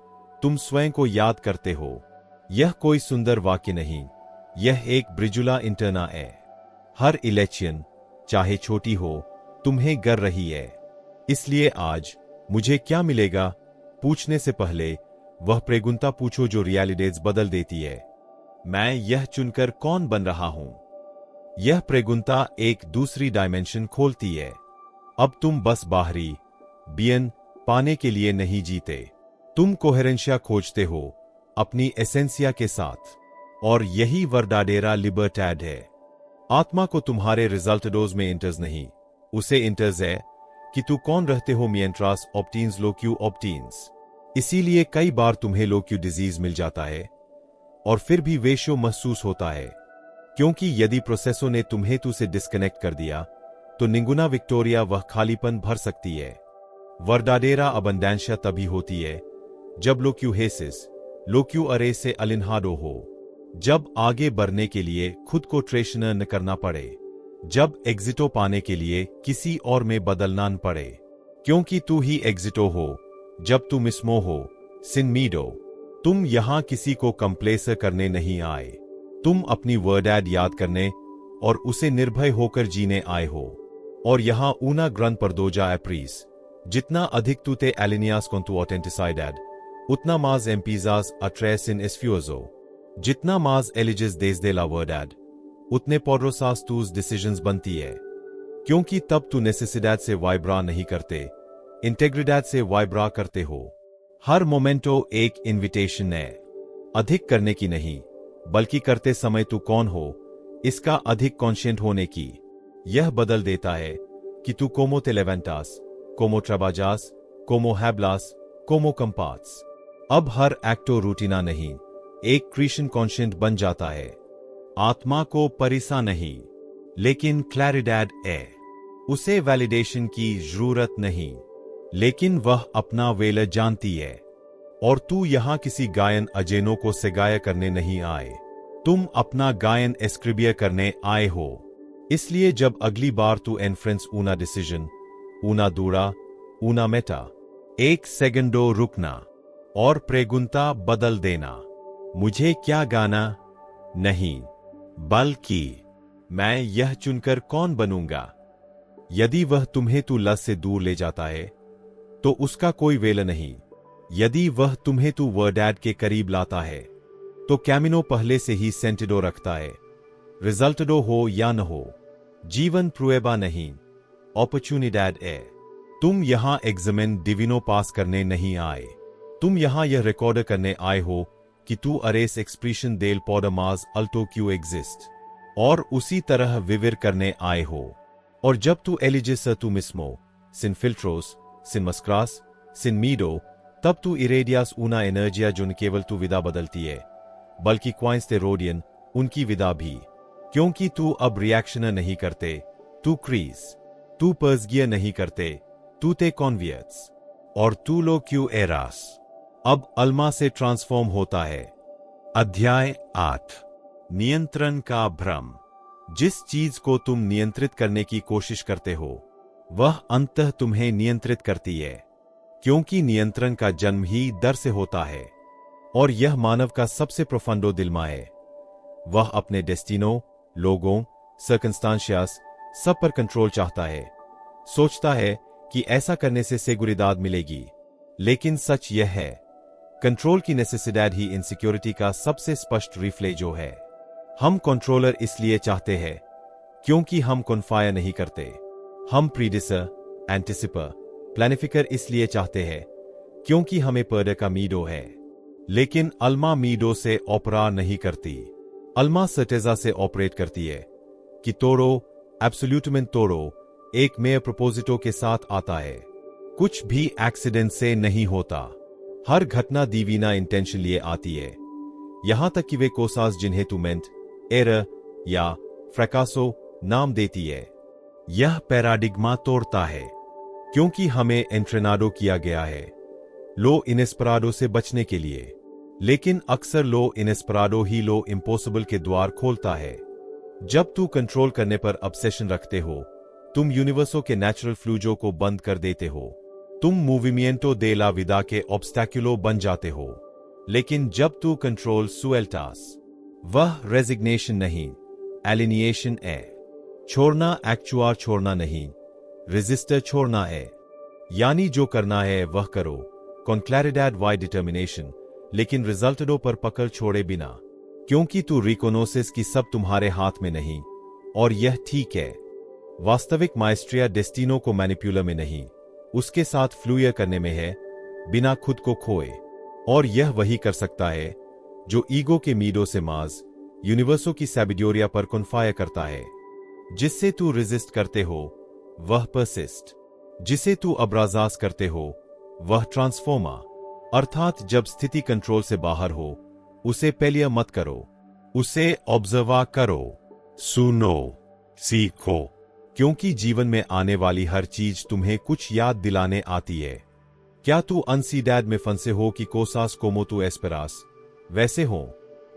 A: तुम स्वयं को याद करते हो। यह कोई सुंदर वाक्य नहीं, यह एक ब्रिजुला इंटरना है। हर इलेक्शन, चाहे छोटी हो, तुम्हें गर रही है। इसलिए आज मुझे क्या मिलेगा पूछने से पहले वह प्रेगुंता पूछो जो रियलिटीज बदल देती है। मैं यह चुनकर कौन बन रहा हूं? यह प्रेगुंता एक दूसरी डायमेंशन खोलती है। अब तुम बस बाहरी बियन पाने के लिए नहीं जीते, तुम कोहेरेंशिया खोजते हो अपनी एसेंसिया के साथ। और यही वर्डाडेरा लिबर्टैड है। आत्मा को तुम्हारे रिजल्टडोज में इंटर्स नहीं, उसे इंटर्स है कि तू कौन रहते हो मियंट्रास ऑप्टीन्स लोक्यू ऑप्टीन्स। इसीलिए कई बार तुम्हें लोक्यू डिजीज मिल जाता है और फिर भी वेशो महसूस होता है, क्योंकि यदि प्रोसेसों ने तुम्हें तू से डिस्कनेक्ट कर दिया तो निंगुना विक्टोरिया वह खालीपन भर सकती है। वर्डाडेरा अबंडेंशिया तभी होती है जब लोक्यू हेसिस, लोक्यू अरे से अलिन्हाडो हो, जब आगे बढ़ने के लिए खुद को ट्रेशनर न करना पड़े, जब एग्जिटो पाने के लिए किसी और में बदलना न पड़े, क्योंकि तू ही एग्जिटो हो जब तू मिस्मो हो, सिनमीडो। तुम यहां किसी को कंप्लेसर करने नहीं आए, तुम अपनी वर्डैड याद करने और उसे निर्भय होकर जीने आए हो। और यहां ऊना ग्रंथ पर दोजा एप्रीस, जितना अधिक तू ते एलिनियास को तू ऑथेंटिसाइडेड, Utna más empiezas a traer sin esfuerzo. जितना más eliges desde la verdad, उतने poderosas tus decisions बनती है, क्योंकि तब तू necesidad से वाइब्रा नहीं करते, इंटेग्रिडad से वाइब्रा करते हो। हर मोमेंटो एक इनविटेशन है, अधिक करने की नहीं, बल्कि करते समय तू कौन हो इसका अधिक कॉन्शियंट होने की। यह बदल देता है कि तू como te levantas, como trabajas, como hablas, como compartes। अब हर एक्टो रूटीना नहीं, एक क्रिएशन कॉन्शियंट बन जाता है। आत्मा को परिसा नहीं, लेकिन क्लैरिडैड है। उसे वैलिडेशन की जरूरत नहीं, लेकिन वह अपना वेल जानती है। और तू यहां किसी गायन अजेनो को सिगाया करने नहीं आए, तुम अपना गायन एस्क्रिबिया करने आए हो। इसलिए जब अगली बार तू एनफ्रेंस ऊना डिसीजन, ऊना दूरा, ऊना मेटा, एक सेकंडो रुकना और प्रेगुंता बदल देना, मुझे क्या गाना? नहीं, बल्कि मैं यह चुनकर कौन बनूंगा। यदि वह तुम्हें तू लस से दूर ले जाता है तो उसका कोई वेल नहीं। यदि वह तुम्हें तू वर्डैड के करीब लाता है तो कैमिनो पहले से ही सेंटिडो रखता है। रिजल्टडो हो या न हो, जीवन प्रुएबा नहीं, अपॉर्चुनिडैड है। तुम यहां एग्जामिन डिविनो पास करने नहीं आए, तुम यहां यह रिकॉर्ड करने आए हो कि तू अरेस एक्सप्रेशन देल पॉडमाज अल्टो क्यू एग्जिस्ट, और उसी तरह विविर करने आए हो। और जब तू एलिजिस तू मिस्मो, सिन फिल्ट्रोस, सिन मस्क्रास, सिन मीडो, तब तू इरेडियास ऊना एनर्जिया जो न केवल तू विदा बदलती है, बल्कि क्वाइंस ते रोडियन उनकी विदा भी। क्योंकि तू अब रिएक्शन नहीं करते, तू क्रीज, तू पर्सगियर नहीं करते, तू ते कॉन्वियट्स, और तू लो क्यू एरास अब अल्मा से ट्रांसफॉर्म होता है। अध्याय 8, नियंत्रण का भ्रम। जिस चीज को तुम नियंत्रित करने की कोशिश करते हो वह अंततः तुम्हें नियंत्रित करती है, क्योंकि नियंत्रण का जन्म ही डर से होता है। और यह मानव का सबसे प्रोफंडो दिलमा है। वह अपने डेस्टिनो, लोगों, सर्कमस्टांशियास सब पर कंट्रोल चाहता है, सोचता है कि ऐसा करने से सेगुरिदाद मिलेगी। लेकिन सच यह है, कंट्रोल की नेसेसिडैड ही इनसिक्योरिटी का सबसे स्पष्ट रिफ्लेजो है। हम कंट्रोलर इसलिए चाहते हैं क्योंकि हम कॉन्फायर नहीं करते। हम प्रीडिसर, एंटिसिपर, प्लानिफिकर इसलिए चाहते हैं क्योंकि हमें पर्डे का मीडो है। लेकिन अल्मा मीडो से ऑपरा नहीं करती, अल्मा सर्टेजा से ऑपरेट करती है कि तोड़ो, एब्सोल्यूटमेंट तोड़ो एक मेयर प्रोपोजिटो के साथ आता है। कुछ भी एक्सीडेंट से नहीं होता, हर घटना दीवीना इंटेंशन लिए आती है, यहां तक कि वे कोसास जिन्हें तू मेंट, एरर या फ्रैकासो नाम देती है। यह पैराडिग्मा तोड़ता है क्योंकि हमें एंट्रेनाडो किया गया है लो इनेस्पराडो से बचने के लिए। लेकिन अक्सर लो इनेस्पराडो ही लो इम्पॉसिबल के द्वार खोलता है। जब तू कंट्रोल करने पर ऑब्सेशन रखते हो, तुम यूनिवर्सो के नेचुरल फ्लूजो को बंद कर देते हो, तुम मूविमिएंटो दे ला विदा के ऑब्स्टैक्युलो बन जाते हो। लेकिन जब तू कंट्रोल सुएल्टास, वह रेजिग्नेशन नहीं, एलिनिएशन है। छोड़ना एक्चुआर छोड़ना नहीं, रेजिस्टर छोड़ना है। यानी जो करना है वह करो, कॉन्क्लैरिडैड वाई डिटर्मिनेशन, लेकिन रिजल्टडो पर पकड़ छोड़े बिना, क्योंकि तू रिकोनोसिस की सब तुम्हारे हाथ में नहीं। और यह ठीक है, वास्तविक माइस्ट्रिया डेस्टिनो को मैनिपुलर में नहीं, उसके साथ फ्लूयर करने में है, बिना खुद को खोए। और यह वही कर सकता है जो ईगो के मीडो से माज, यूनिवर्सो की सैबिडोरिया पर कॉन्फायर करता है। जिससे तू रेजिस्ट करते हो वह परसिस्ट, जिसे तू अब्राजास करते हो वह ट्रांसफॉर्मा। अर्थात जब स्थिति कंट्रोल से बाहर हो उसे पेलियर मत करो, उसे ऑब्जर्वा करो, सुनो, सीखो, क्योंकि जीवन में आने वाली हर चीज तुम्हें कुछ याद दिलाने आती है। क्या तू अनसीडैड में फंसे हो कि कोसास कोमो तू एस्पेरास वैसे हो?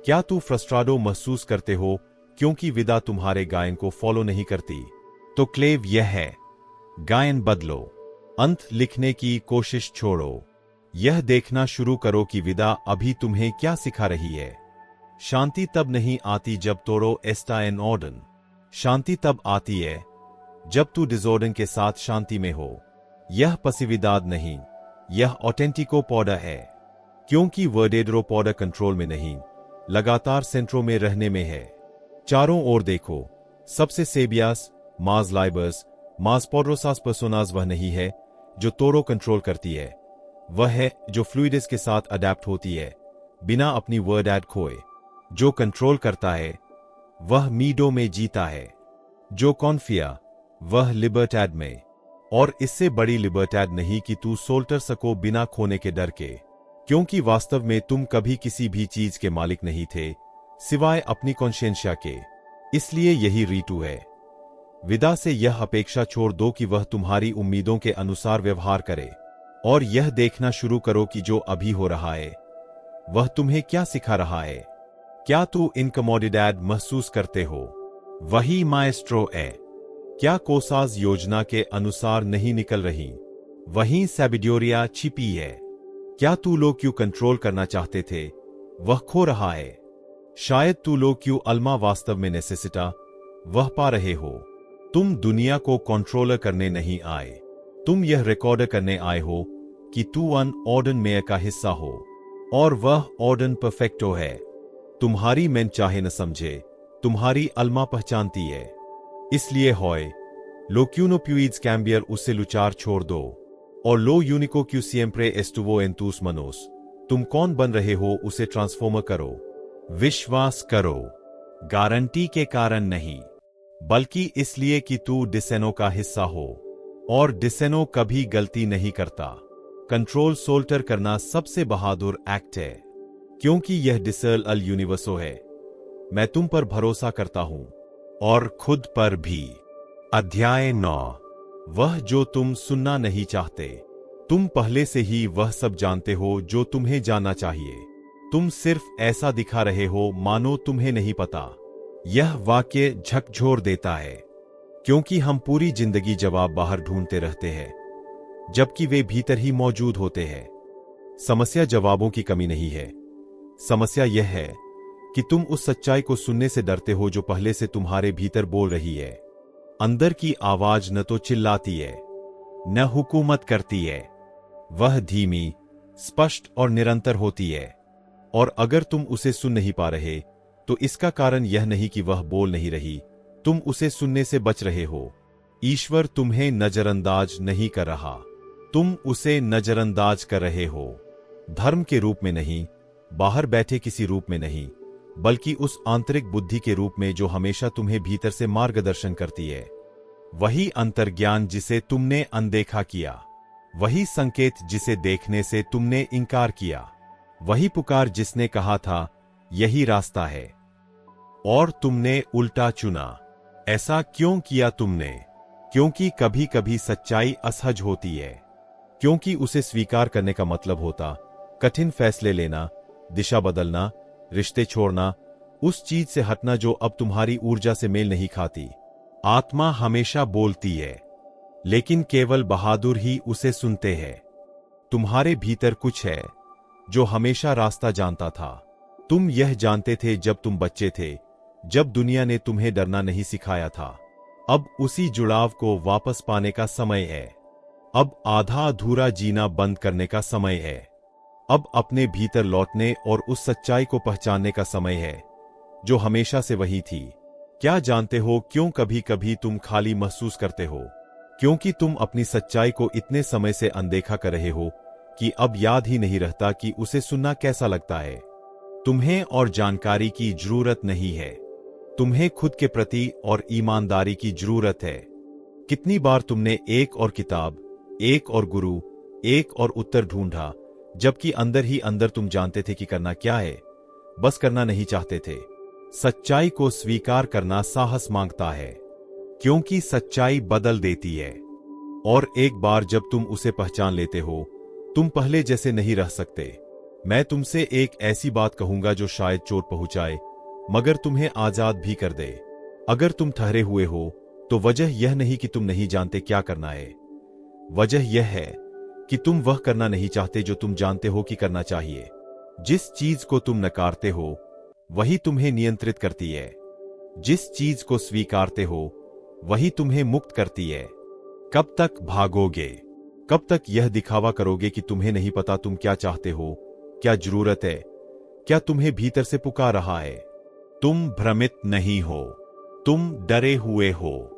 A: क्या तू फ्रस्ट्राडो महसूस करते हो क्योंकि विदा तुम्हारे गायन को फॉलो नहीं करती? तो क्लेव यह है, गायन बदलो, अंत लिखने की कोशिश छोड़ो, यह देखना शुरू करो कि विदा अभी तुम्हें क्या सिखा रही है। शांति तब नहीं आती जब तोड़ो एस्टा एन ऑर्डन, शांति तब आती है जब तू डिसऑर्डर के साथ शांति में हो। यह पसिविदाद नहीं, यह ऑथेंटिको पौडा है। क्योंकि वर्डेड्रोपोडा कंट्रोल में नहीं, लगातार सेंट्रो में रहने में है। चारों ओर देखो, सबसे सेबियास, मास लाइबर्स, मास पोड्रोसास पर्सोनास वह नहीं है जो तोरो कंट्रोल करती है, वह है जो फ्लूइडिस के साथ अडेप्ट होती है बिना अपनी वर्ड एड खोए। जो कंट्रोल करता है वह मीडो में जीता है, जो कॉन्फिया वह लिबर्टैड में। और इससे बड़ी लिबर्टैड नहीं कि तू सोल्टर सको बिना खोने के डर के, क्योंकि वास्तव में तुम कभी किसी भी चीज के मालिक नहीं थे सिवाय अपनी कॉन्शियंशिया के। इसलिए यही रीटू है। विदा से यह अपेक्षा छोड़ दो कि वह तुम्हारी उम्मीदों के अनुसार व्यवहार करे, और यह देखना शुरू करो कि जो अभी हो रहा है वह तुम्हें क्या सिखा रहा है। क्या तू इनकमोडिडैड महसूस करते हो? वही माएस्ट्रो है। क्या कोसाज योजना के अनुसार नहीं निकल रही? वहीं सैबिड्योरिया छिपी है। क्या तू लोग क्यों कंट्रोल करना चाहते थे वह खो रहा है? शायद तू लोग क्यों अल्मा वास्तव में नेसेसिटा वह पा रहे हो। तुम दुनिया को कंट्रोलर करने नहीं आए, तुम यह रिकॉर्ड करने आए हो कि तू अन ऑर्डन मेयर का हिस्सा हो, और वह ऑर्डन परफेक्टो है। तुम्हारी मैन चाहे न समझे, तुम्हारी अल्मा पहचानती है। इसलिए होय लो क्यूनो प्यूइड्स कैम्बियर उससे लुचार छोड़ दो, और लो यूनिको क्यू सिएम्प्रे एस्टुवो एंतूस मनोस। तुम कौन बन रहे हो उसे ट्रांसफॉर्मर करो, विश्वास करो, गारंटी के कारण नहीं, बल्कि इसलिए कि तू डिसेनो का हिस्सा हो, और डिसेनो कभी गलती नहीं करता। कंट्रोल सोल्टर करना सबसे बहादुर एक्ट है, क्योंकि यह डिसल अल यूनिवर्सो है। मैं तुम पर भरोसा करता हूं, और खुद पर भी। अध्याय 9। वह जो तुम सुनना नहीं चाहते। तुम पहले से ही वह सब जानते हो जो तुम्हें जानना चाहिए। तुम सिर्फ ऐसा दिखा रहे हो मानो तुम्हें नहीं पता। यह वाक्य झकझोर देता है, क्योंकि हम पूरी जिंदगी जवाब बाहर ढूंढते रहते हैं, जबकि वे भीतर ही मौजूद होते हैं। समस्या जवाबों की कमी नहीं है, समस्या यह है कि तुम उस सच्चाई को सुनने से डरते हो जो पहले से तुम्हारे भीतर बोल रही है। अंदर की आवाज न तो चिल्लाती है, न हुकूमत करती है, वह धीमी, स्पष्ट और निरंतर होती है। और अगर तुम उसे सुन नहीं पा रहे, तो इसका कारण यह नहीं कि वह बोल नहीं रही, तुम उसे सुनने से बच रहे हो। ईश्वर तुम्हें नजरअंदाज नहीं कर रहा, तुम उसे नजरअंदाज कर रहे हो। धर्म के रूप में नहीं, बाहर बैठे किसी रूप में नहीं, बल्कि उस आंतरिक बुद्धि के रूप में जो हमेशा तुम्हें भीतर से मार्गदर्शन करती है। वही अंतर्ज्ञान जिसे तुमने अनदेखा किया, वही संकेत जिसे देखने से तुमने इनकार किया, वही पुकार जिसने कहा था यही रास्ता है, और तुमने उल्टा चुना। ऐसा क्यों किया तुमने? क्योंकि कभी कभी सच्चाई असहज होती है, क्योंकि उसे स्वीकार करने का मतलब होता कठिन फैसले लेना, दिशा बदलना, रिश्ते छोड़ना, उस चीज से हटना जो अब तुम्हारी ऊर्जा से मेल नहीं खाती। आत्मा हमेशा बोलती है, लेकिन केवल बहादुर ही उसे सुनते हैं। तुम्हारे भीतर कुछ है जो हमेशा रास्ता जानता था। तुम यह जानते थे जब तुम बच्चे थे, जब दुनिया ने तुम्हें डरना नहीं सिखाया था। अब उसी जुड़ाव को वापस पाने का समय है। अब आधा अधूरा जीना बंद करने का समय है। अब अपने भीतर लौटने और उस सच्चाई को पहचानने का समय है जो हमेशा से वही थी। क्या जानते हो क्यों कभी कभी तुम खाली महसूस करते हो? क्योंकि तुम अपनी सच्चाई को इतने समय से अनदेखा कर रहे हो कि अब याद ही नहीं रहता कि उसे सुनना कैसा लगता है। तुम्हें और जानकारी की जरूरत नहीं है, तुम्हें खुद के प्रति और ईमानदारी की जरूरत है। कितनी बार तुमने एक और किताब, एक और गुरु, एक और उत्तर ढूंढा, जबकि अंदर ही अंदर तुम जानते थे कि करना क्या है, बस करना नहीं चाहते थे। सच्चाई को स्वीकार करना साहस मांगता है, क्योंकि सच्चाई बदल देती है। और एक बार जब तुम उसे पहचान लेते हो, तुम पहले जैसे नहीं रह सकते। मैं तुमसे एक ऐसी बात कहूंगा जो शायद चोट पहुंचाए, मगर तुम्हें आजाद भी कर दे। अगर तुम ठहरे हुए हो, तो वजह यह नहीं कि तुम नहीं जानते क्या करना है। वजह यह है कि तुम वह करना नहीं चाहते जो तुम जानते हो कि करना चाहिए। जिस चीज को तुम नकारते हो, वही तुम्हें नियंत्रित करती है। जिस चीज को स्वीकारते हो, वही तुम्हें मुक्त करती है। कब तक भागोगे? कब तक यह दिखावा करोगे कि तुम्हें नहीं पता तुम क्या चाहते हो, क्या जरूरत है? क्या तुम्हें भीतर से पुकार रहा है? तुम भ्रमित नहीं हो, तुम डरे हुए हो।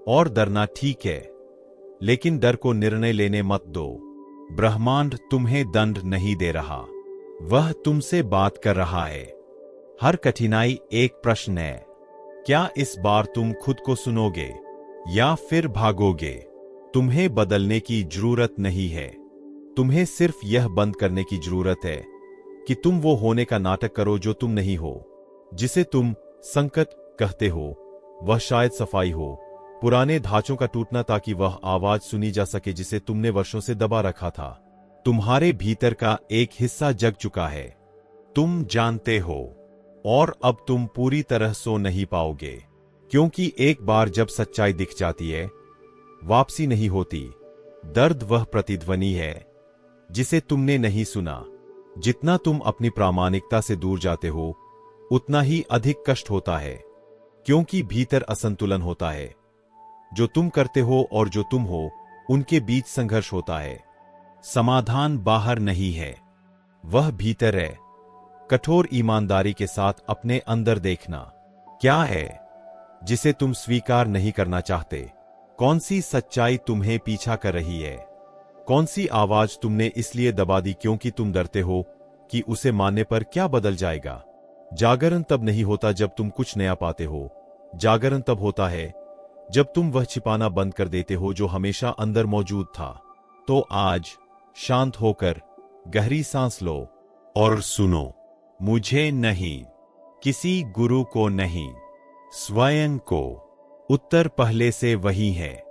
A: और डरना ठीक है, लेकिन डर को निर्णय लेने मत दो। ब्रह्मांड तुम्हें दंड नहीं दे रहा, वह तुमसे बात कर रहा है। हर कठिनाई एक प्रश्न है, क्या इस बार तुम खुद को सुनोगे या फिर भागोगे? तुम्हें बदलने की जरूरत नहीं है, तुम्हें सिर्फ यह बंद करने की जरूरत है कि तुम वो होने का नाटक करो जो तुम नहीं हो। जिसे तुम संकट कहते हो, वह शायद सफाई हो, पुराने ढांचों का टूटना, ताकि वह आवाज सुनी जा सके जिसे तुमने वर्षों से दबा रखा था। तुम्हारे भीतर का एक हिस्सा जग चुका है, तुम जानते हो, और अब तुम पूरी तरह सो नहीं पाओगे, क्योंकि एक बार जब सच्चाई दिख जाती है, वापसी नहीं होती। दर्द वह प्रतिध्वनि है जिसे तुमने नहीं सुना। जितना तुम अपनी प्रामाणिकता से दूर जाते हो, उतना ही अधिक कष्ट होता है, क्योंकि भीतर असंतुलन होता है। जो तुम करते हो और जो तुम हो, उनके बीच संघर्ष होता है। समाधान बाहर नहीं है, वह भीतर है। कठोर ईमानदारी के साथ अपने अंदर देखना, क्या है जिसे तुम स्वीकार नहीं करना चाहते? कौन सी सच्चाई तुम्हें पीछा कर रही है? कौन सी आवाज तुमने इसलिए दबा दी क्योंकि तुम डरते हो कि उसे मानने पर क्या बदल जाएगा? जागरण तब नहीं होता जब तुम कुछ नया पाते हो, जागरण तब होता है जब तुम वह छिपाना बंद कर देते हो जो हमेशा अंदर मौजूद था। तो आज शांत होकर गहरी सांस लो और सुनो, मुझे नहीं, किसी गुरु को नहीं, स्वयं को। उत्तर पहले से वही है,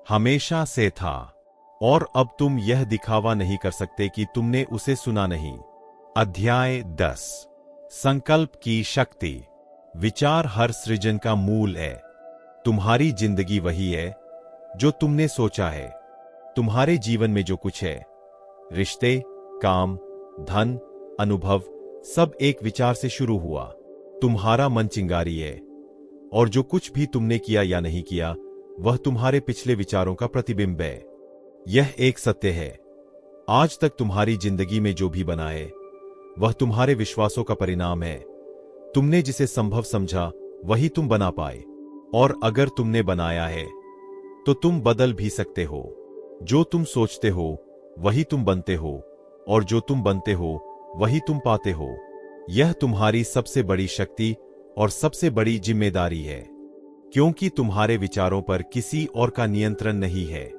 A: हमेशा से था, और अब तुम यह दिखावा नहीं कर सकते कि तुमने उसे सुना नहीं। अध्याय 10, संकल्प की शक्ति। विचार हर सृजन का मूल है। तुम्हारी जिंदगी वही है जो तुमने सोचा है। तुम्हारे जीवन में जो कुछ है, रिश्ते, काम, धन, अनुभव, सब एक विचार से शुरू हुआ। तुम्हारा मन चिंगारी है, और जो कुछ भी तुमने किया या नहीं किया, वह तुम्हारे पिछले विचारों का प्रतिबिंब है। यह एक सत्य है, आज तक तुम्हारी जिंदगी में जो भी बना है, वह तुम्हारे विश्वासों का परिणाम है। तुमने जिसे संभव समझा, वही तुम बना पाए। और अगर तुमने बनाया है, तो तुम बदल भी सकते हो। जो तुम सोचते हो, वही तुम बनते हो, और जो तुम बनते हो, वही तुम पाते हो। यह तुम्हारी सबसे बड़ी शक्ति और सबसे बड़ी जिम्मेदारी है, क्योंकि तुम्हारे विचारों पर किसी और का नियंत्रण नहीं है,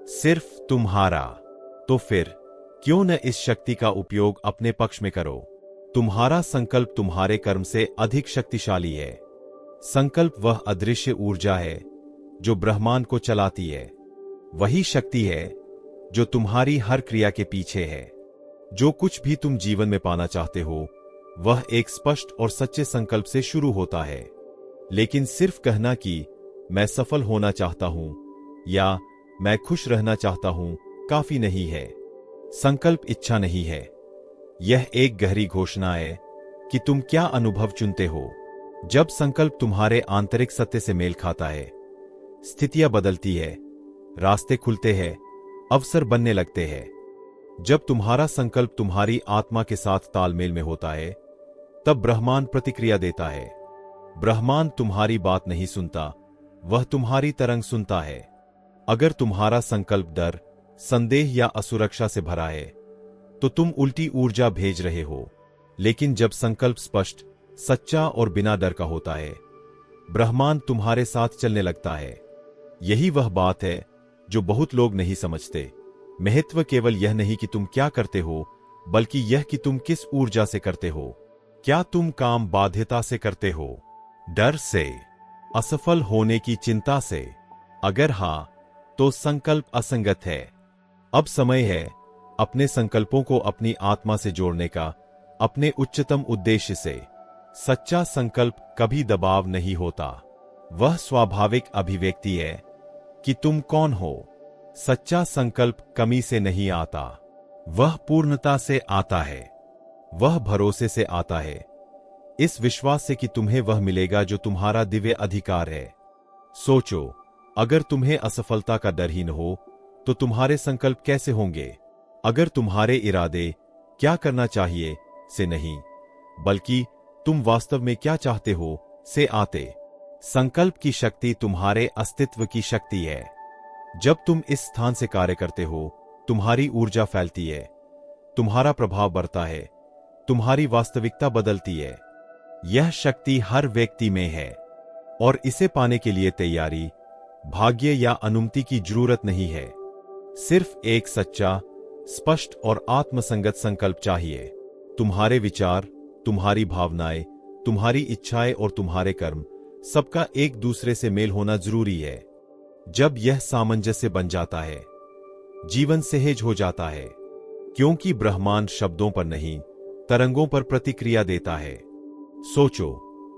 A: सिर्फ तुम्हारा। तो फिर क्यों न इस शक्ति का उपयोग अपने पक्ष में करो? तुम्हारा संकल्प तुम्हारे कर्म से अधिक शक्तिशाली है। संकल्प वह अदृश्य ऊर्जा है जो ब्रह्मांड को चलाती है। वही शक्ति है जो तुम्हारी हर क्रिया के पीछे है। जो कुछ भी तुम जीवन में पाना चाहते हो, वह एक स्पष्ट और सच्चे संकल्प से शुरू होता है। लेकिन सिर्फ कहना कि मैं सफल होना चाहता हूं या मैं खुश रहना चाहता हूं काफी नहीं है। संकल्प इच्छा नहीं है, यह एक गहरी घोषणा है कि तुम क्या अनुभव चुनते हो। जब संकल्प तुम्हारे आंतरिक सत्य से मेल खाता है, स्थितियां बदलती है, रास्ते खुलते हैं, अवसर बनने लगते हैं। जब तुम्हारा संकल्प तुम्हारी आत्मा के साथ तालमेल में होता है, तब ब्रह्मांड प्रतिक्रिया देता है। ब्रह्मांड तुम्हारी बात नहीं सुनता, वह तुम्हारी तरंग सुनता है। अगर तुम्हारा संकल्प डर, संदेह या असुरक्षा से भरा है, तो तुम उल्टी ऊर्जा भेज रहे हो। लेकिन जब संकल्प स्पष्ट, सच्चा और बिना डर का होता है, ब्रह्मांड तुम्हारे साथ चलने लगता है। यही वह बात है जो बहुत लोग नहीं समझते। महत्व केवल यह नहीं कि तुम क्या करते हो, बल्कि यह कि तुम किस ऊर्जा से करते हो। क्या तुम काम बाध्यता से करते हो, डर से, असफल होने की चिंता से? अगर हां, तो संकल्प असंगत है। अब समय है अपने संकल्पों को अपनी आत्मा से जोड़ने का, अपने उच्चतम उद्देश्य से। सच्चा संकल्प कभी दबाव नहीं होता, वह स्वाभाविक अभिव्यक्ति है कि तुम कौन हो। सच्चा संकल्प कमी से नहीं आता, वह पूर्णता से आता है। वह भरोसे से आता है, इस विश्वास से कि तुम्हें वह मिलेगा जो तुम्हारा दिव्य अधिकार है। सोचो, अगर तुम्हें असफलता का डर ही न हो, तो तुम्हारे संकल्प कैसे होंगे? अगर तुम्हारे इरादे क्या करना चाहिए से नहीं, बल्कि तुम वास्तव में क्या चाहते हो से आते। संकल्प की शक्ति तुम्हारे अस्तित्व की शक्ति है। जब तुम इस स्थान से कार्य करते हो, तुम्हारी ऊर्जा फैलती है, तुम्हारा प्रभाव बढ़ता है, तुम्हारी वास्तविकता बदलती है। यह शक्ति हर व्यक्ति में है और इसे पाने के लिए तैयारी, भाग्य या अनुमति की जरूरत नहीं है। सिर्फ एक सच्चा, स्पष्ट और आत्मसंगत संकल्प चाहिए। तुम्हारे विचार, तुम्हारी भावनाएं, तुम्हारी इच्छाएं और तुम्हारे कर्म सबका एक दूसरे से मेल होना जरूरी है। जब यह सामंजस्य बन जाता है, जीवन सहज हो जाता है, क्योंकि ब्रह्मांड शब्दों पर नहीं, तरंगों पर प्रतिक्रिया देता है। सोचो,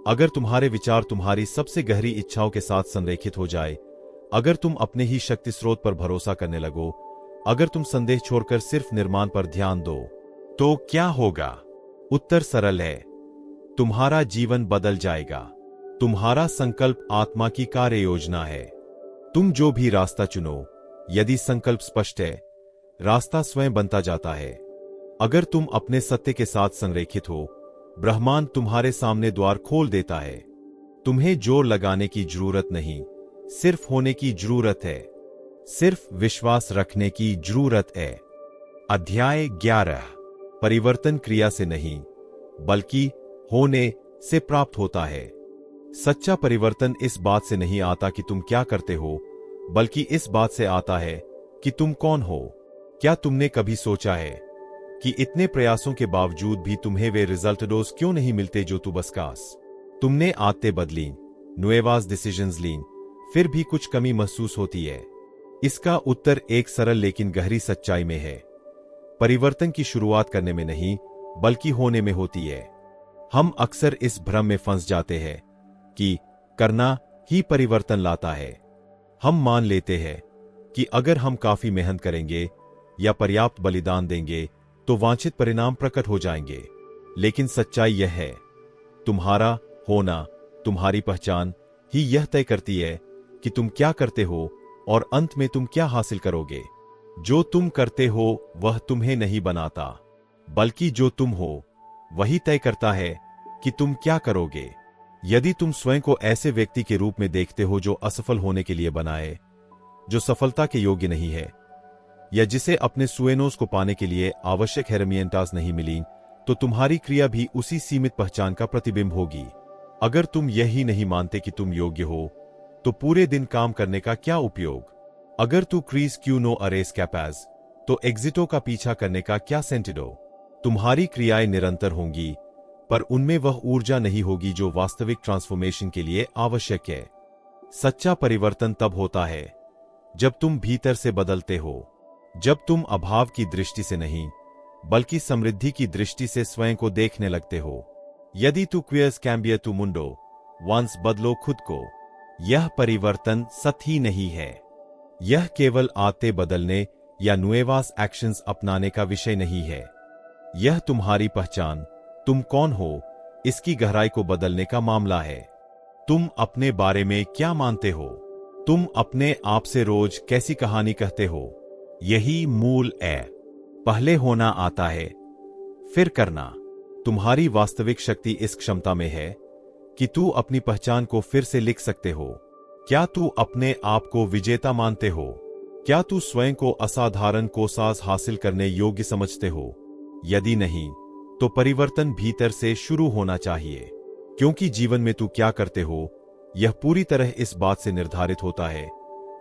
A: अगर तुम्हारे विचार तुम्हारी सबसे गहरी इच्छाओं के साथ संरेखित हो जाए, अगर तुम अपने ही शक्ति स्रोत पर भरोसा करने लगो, अगर तुम संदेह छोड़कर सिर्फ निर्माण पर ध्यान दो, तो क्या होगा? उत्तर सरल है, तुम्हारा जीवन बदल जाएगा। तुम्हारा संकल्प आत्मा की कार्य योजना है। तुम जो भी रास्ता चुनो, यदि संकल्प स्पष्ट है, रास्ता स्वयं बनता जाता है। अगर तुम अपने सत्य के साथ संरेखित हो, ब्रह्मांड तुम्हारे सामने द्वार खोल देता है। तुम्हें जोर लगाने की जरूरत नहीं, सिर्फ होने की जरूरत है, सिर्फ विश्वास रखने की जरूरत है। अध्याय 11। परिवर्तन क्रिया से नहीं, बल्कि होने से प्राप्त होता है। सच्चा परिवर्तन इस बात से नहीं आता कि तुम क्या करते हो, बल्कि इस बात से आता है कि तुम कौन हो। क्या तुमने कभी सोचा है कि इतने प्रयासों के बावजूद भी तुम्हें वे रिजल्ट्स क्यों नहीं मिलते जो तू बसकास? तुमने आदतें बदली, नुएवाज डिसीजंस लीं, फिर भी कुछ कमी महसूस होती है। इसका उत्तर एक सरल लेकिन गहरी सच्चाई में है। परिवर्तन की शुरुआत करने में नहीं, बल्कि होने में होती है। हम अक्सर इस भ्रम में फंस जाते हैं कि करना ही परिवर्तन लाता है। हम मान लेते हैं कि अगर हम काफी मेहनत करेंगे या पर्याप्त बलिदान देंगे तो वांछित परिणाम प्रकट हो जाएंगे। लेकिन सच्चाई यह है, तुम्हारा होना, तुम्हारी पहचान ही यह तय करती है कि तुम क्या करते हो और अंत में तुम क्या हासिल करोगे। जो तुम करते हो वह तुम्हें नहीं बनाता, बल्कि जो तुम हो वही तय करता है कि तुम क्या करोगे। यदि तुम स्वयं को ऐसे व्यक्ति के रूप में देखते हो जो असफल होने के लिए बनाए, जो सफलता के योग्य नहीं है, या जिसे अपने सुएनोस को पाने के लिए आवश्यक हेरमियंटास नहीं मिली, तो तुम्हारी क्रिया भी उसी सीमित पहचान का प्रतिबिंब होगी। अगर तुम यही नहीं मानते कि तुम योग्य हो, तो पूरे दिन काम करने का क्या उपयोग? अगर तू क्रीज क्यू नो अरेस कैपाज, तो एग्जिटो का पीछा करने का क्या सेंटिडो? तुम्हारी क्रियाएं निरंतर होंगी, पर उनमें वह ऊर्जा नहीं होगी जो वास्तविक ट्रांसफॉर्मेशन के लिए आवश्यक है। सच्चा परिवर्तन तब होता है जब तुम भीतर से बदलते हो, जब तुम अभाव की दृष्टि से नहीं, बल्कि समृद्धि की दृष्टि से स्वयं को देखने लगते हो। यदि तू क्वियर्स कैम्बियर तू मुंडो, वंस बदलो खुद को। यह परिवर्तन सही नहीं है। यह केवल आते बदलने या नुएवास एक्शंस अपनाने का विषय नहीं है। यह तुम्हारी पहचान, तुम कौन हो, इसकी गहराई को बदलने का मामला है। तुम अपने बारे में क्या मानते हो? तुम अपने आप से रोज कैसी कहानी कहते हो? यही मूल है। पहले होना आता है, फिर करना। तुम्हारी वास्तविक शक्ति इस क्षमता में है कि तू अपनी पहचान को फिर से लिख सकते हो। क्या तू अपने आप को विजेता मानते हो? क्या तू स्वयं को असाधारण को साज हासिल करने योग्य समझते हो? यदि नहीं, तो परिवर्तन भीतर से शुरू होना चाहिए, क्योंकि जीवन में तू क्या करते हो यह पूरी तरह इस बात से निर्धारित होता है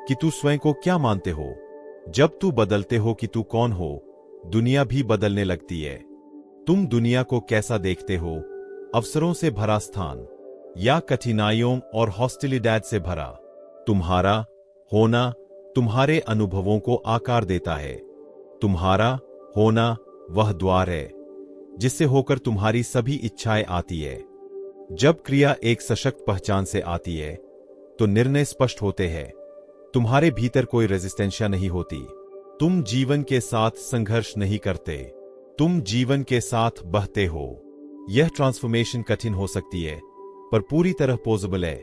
A: कि तू स्वयं को क्या मानते हो। जब तू बदलते हो कि तू कौन हो, दुनिया भी बदलने लगती है। तुम दुनिया को कैसा देखते हो? अवसरों से भरा स्थान या कठिनाइयों और हॉस्टिलिटीज से भरा? तुम्हारा होना तुम्हारे अनुभवों को आकार देता है। तुम्हारा होना वह द्वार है जिससे होकर तुम्हारी सभी इच्छाएं आती है। जब क्रिया एक सशक्त पहचान से आती है, तो निर्णय स्पष्ट होते हैं। तुम्हारे भीतर कोई रेजिस्टेंशिया नहीं होती। तुम जीवन के साथ संघर्ष नहीं करते, तुम जीवन के साथ बहते हो। यह ट्रांसफॉर्मेशन कठिन हो सकती है, पर पूरी तरह पॉसिबल है।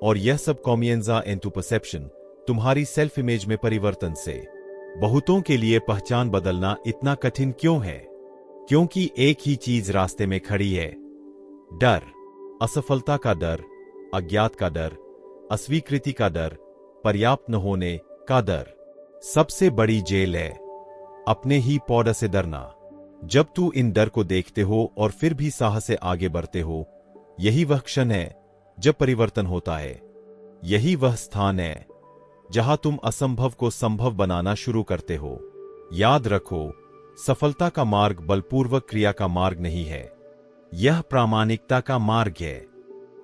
A: और यह सब कॉमियंजा इनटू परसेप्शन, तुम्हारी सेल्फ इमेज में परिवर्तन से। बहुतों के लिए पहचान बदलना इतना कठिन क्यों है? क्योंकि एक ही चीज रास्ते में खड़ी है, डर। असफलता का डर, अज्ञात का डर, अस्वीकृति का डर, पर्याप्त न होने का डर। सबसे बड़ी जेल है अपने ही पौधे से डरना। जब तू इन डर को देखते हो और फिर भी साहस से आगे बढ़ते हो, यही वह क्षण है जब परिवर्तन होता है। यही वह स्थान है जहां तुम असंभव को संभव बनाना शुरू करते हो। याद रखो, सफलता का मार्ग बलपूर्वक क्रिया का मार्ग नहीं है, यह प्रामाणिकता का मार्ग है।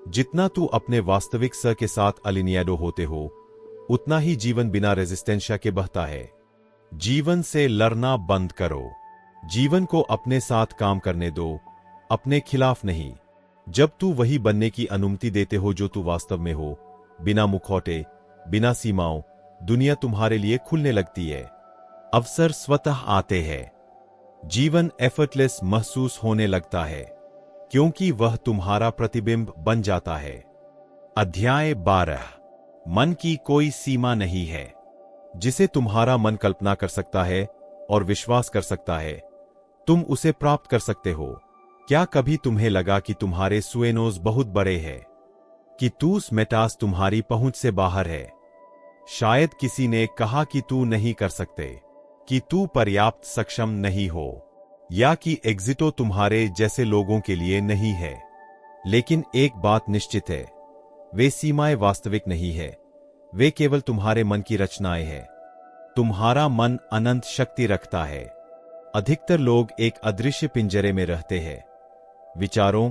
A: जितना तू अपने वास्तविक स के साथ अलिनियाडो होते हो, उतना ही जीवन बिना रेजिस्टेंशिया के बहता है। जीवन से लड़ना बंद करो। जीवन को अपने साथ काम करने दो, अपने खिलाफ नहीं। जब तू वही बनने की अनुमति देते हो जो तू वास्तव में हो, बिना मुखौटे, बिना सीमाओं, दुनिया तुम्हारे लिए खुलने लगती है। अवसर स्वतः आते हैं। जीवन एफर्टलेस महसूस होने लगता है, क्योंकि वह तुम्हारा प्रतिबिंब बन जाता है। अध्याय 12। मन की कोई सीमा नहीं है। जिसे तुम्हारा मन कल्पना कर सकता है और विश्वास कर सकता है, तुम उसे प्राप्त कर सकते हो। क्या कभी तुम्हें लगा कि तुम्हारे सुएनोस बहुत बड़े हैं, कि तूस मेटास तुम्हारी पहुंच से बाहर है? शायद किसी ने कहा कि तू नहीं कर सकते, कि तू पर्याप्त सक्षम नहीं हो, या कि एग्जिटो तुम्हारे जैसे लोगों के लिए नहीं है। लेकिन एक बात निश्चित है, वे सीमाएं वास्तविक नहीं है, वे केवल तुम्हारे मन की रचनाएं हैं। तुम्हारा मन अनंत शक्ति रखता है। अधिकतर लोग एक अदृश्य पिंजरे में रहते हैं, विचारों,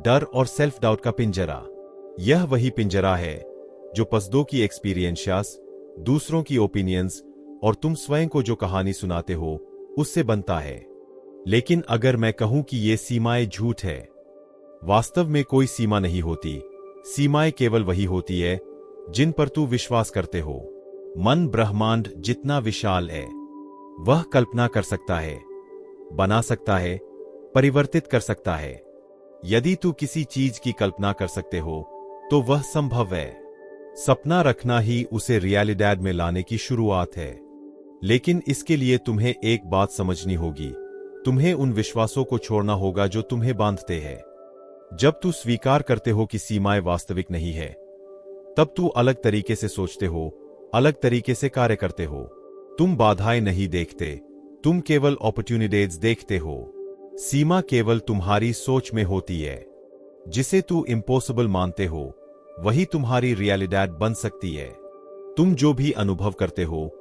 A: डर और सेल्फ डाउट का पिंजरा। यह वही पिंजरा है जो पसदों की एक्सपीरियंशियास, दूसरों की ओपिनियंस और तुम स्वयं को जो कहानी सुनाते हो, उससे बनता है। लेकिन अगर मैं कहूं कि ये सीमाएं झूठ है, वास्तव में कोई सीमा नहीं होती। सीमाएं केवल वही होती है जिन पर तू विश्वास करते हो। मन ब्रह्मांड जितना विशाल है, वह कल्पना कर सकता है, बना सकता है, परिवर्तित कर सकता है। यदि तू किसी चीज की कल्पना कर सकते हो, तो वह संभव है। सपना रखना ही उसे रियलिटी में लाने की शुरुआत है। लेकिन इसके लिए तुम्हें एक बात समझनी होगी, तुम्हें उन विश्वासों को छोड़ना होगा जो तुम्हें बांधते हैं। जब तू स्वीकार करते हो कि सीमाएं वास्तविक नहीं है, तब तू अलग तरीके से सोचते हो, अलग तरीके से कार्य करते हो। तुम बाधाएं नहीं देखते, तुम केवल अपॉर्चुनिटीज देखते हो। सीमा केवल तुम्हारी सोच में होती है। जिसे तू इम्पॉसिबल मानते हो, वही तुम्हारी रियलिटी बन सकती है। तुम जो भी अनुभव करते हो,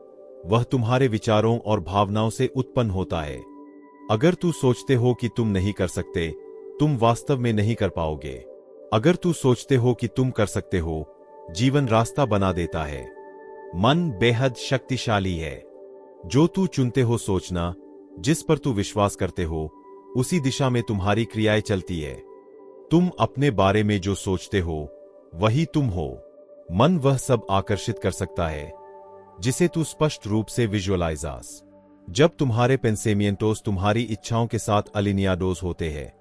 A: वह तुम्हारे विचारों और भावनाओं से उत्पन्न होता है। अगर तू सोचते हो कि तुम नहीं कर सकते, तुम वास्तव में नहीं कर पाओगे। अगर तू सोचते हो कि तुम कर सकते हो, जीवन रास्ता बना देता है। मन बेहद शक्तिशाली है। जो तू चुनते हो सोचना, जिस पर तू विश्वास करते हो, उसी दिशा में तुम्हारी क्रियाएं चलती है। तुम अपने बारे में जो सोचते हो, वही तुम हो। मन वह सब आकर्षित कर सकता है जिसे तू स्पष्ट रूप से विजुअलाइजास। जब तुम्हारे पेंसेमियंटोस तुम्हारी इच्छाओं के साथ अलिनियाडोस होते हैं,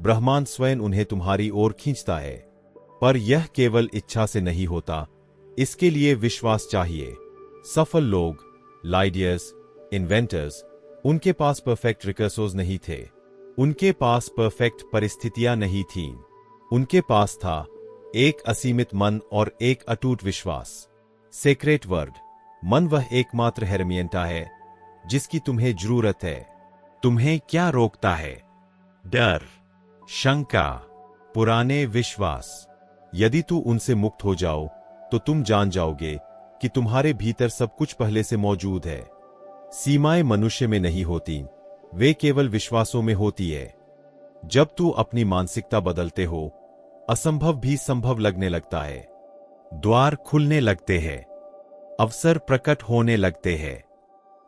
A: ब्रह्मांड स्वयं उन्हें तुम्हारी ओर खींचता है। पर यह केवल इच्छा से नहीं होता, इसके लिए विश्वास चाहिए। सफल लोग, लाइडियर्स, इन्वेंटर्स, उनके पास परफेक्ट रिकर्सोस नहीं थे, उनके पास परफेक्ट परिस्थितियां नहीं थीं। उनके पास था एक असीमित मन और एक अटूट विश्वास। सेक्रेट वर्ड, मन वह एकमात्र हेरमियंटा है जिसकी तुम्हें जरूरत है। तुम्हें क्या रोकता है? डर, शंका, पुराने विश्वास। यदि तू उनसे मुक्त हो जाओ, तो तुम जान जाओगे कि तुम्हारे भीतर सब कुछ पहले से मौजूद है। सीमाएं मनुष्य में नहीं होती, वे केवल विश्वासों में होती है। जब तू अपनी मानसिकता बदलते हो, असंभव भी संभव लगने लगता है। द्वार खुलने लगते हैं, अवसर प्रकट होने लगते हैं।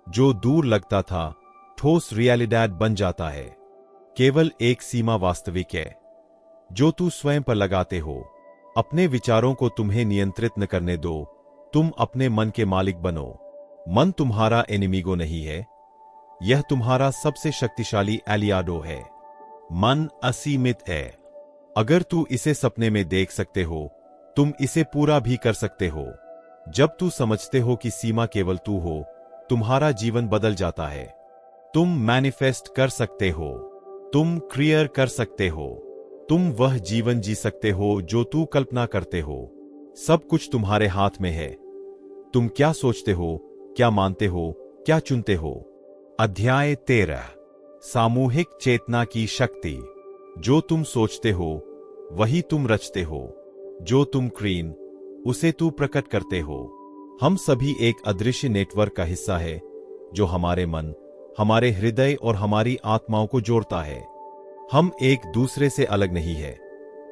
A: जो दूर लगता था, ठोस रियलिटी बन जाता है। केवल एक सीमा वास्तविक है, जो तू स्वयं पर लगाते हो। अपने विचारों को तुम्हें नियंत्रित न करने दो, तुम अपने मन के मालिक बनो। मन तुम्हारा एनिमीगो नहीं है, यह तुम्हारा सबसे शक्तिशाली एलियाडो है। मन असीमित है। अगर तू इसे सपने में देख सकते हो, तुम इसे पूरा भी कर सकते हो। जब तू समझते हो कि सीमा केवल तू हो, तुम्हारा जीवन बदल जाता है। तुम मैनिफेस्ट कर सकते हो, तुम क्रिएट कर सकते हो, तुम वह जीवन जी सकते हो जो तू कल्पना करते हो। सब कुछ तुम्हारे हाथ में है। तुम क्या सोचते हो, क्या मानते हो, क्या चुनते हो। अध्याय 13। सामूहिक चेतना की शक्ति। जो तुम सोचते हो वही तुम रचते हो, जो तुम क्रीन उसे तू प्रकट करते हो। हम सभी एक अदृश्य नेटवर्क का हिस्सा है जो हमारे मन, हमारे हृदय और हमारी आत्माओं को जोड़ता है। हम एक दूसरे से अलग नहीं है।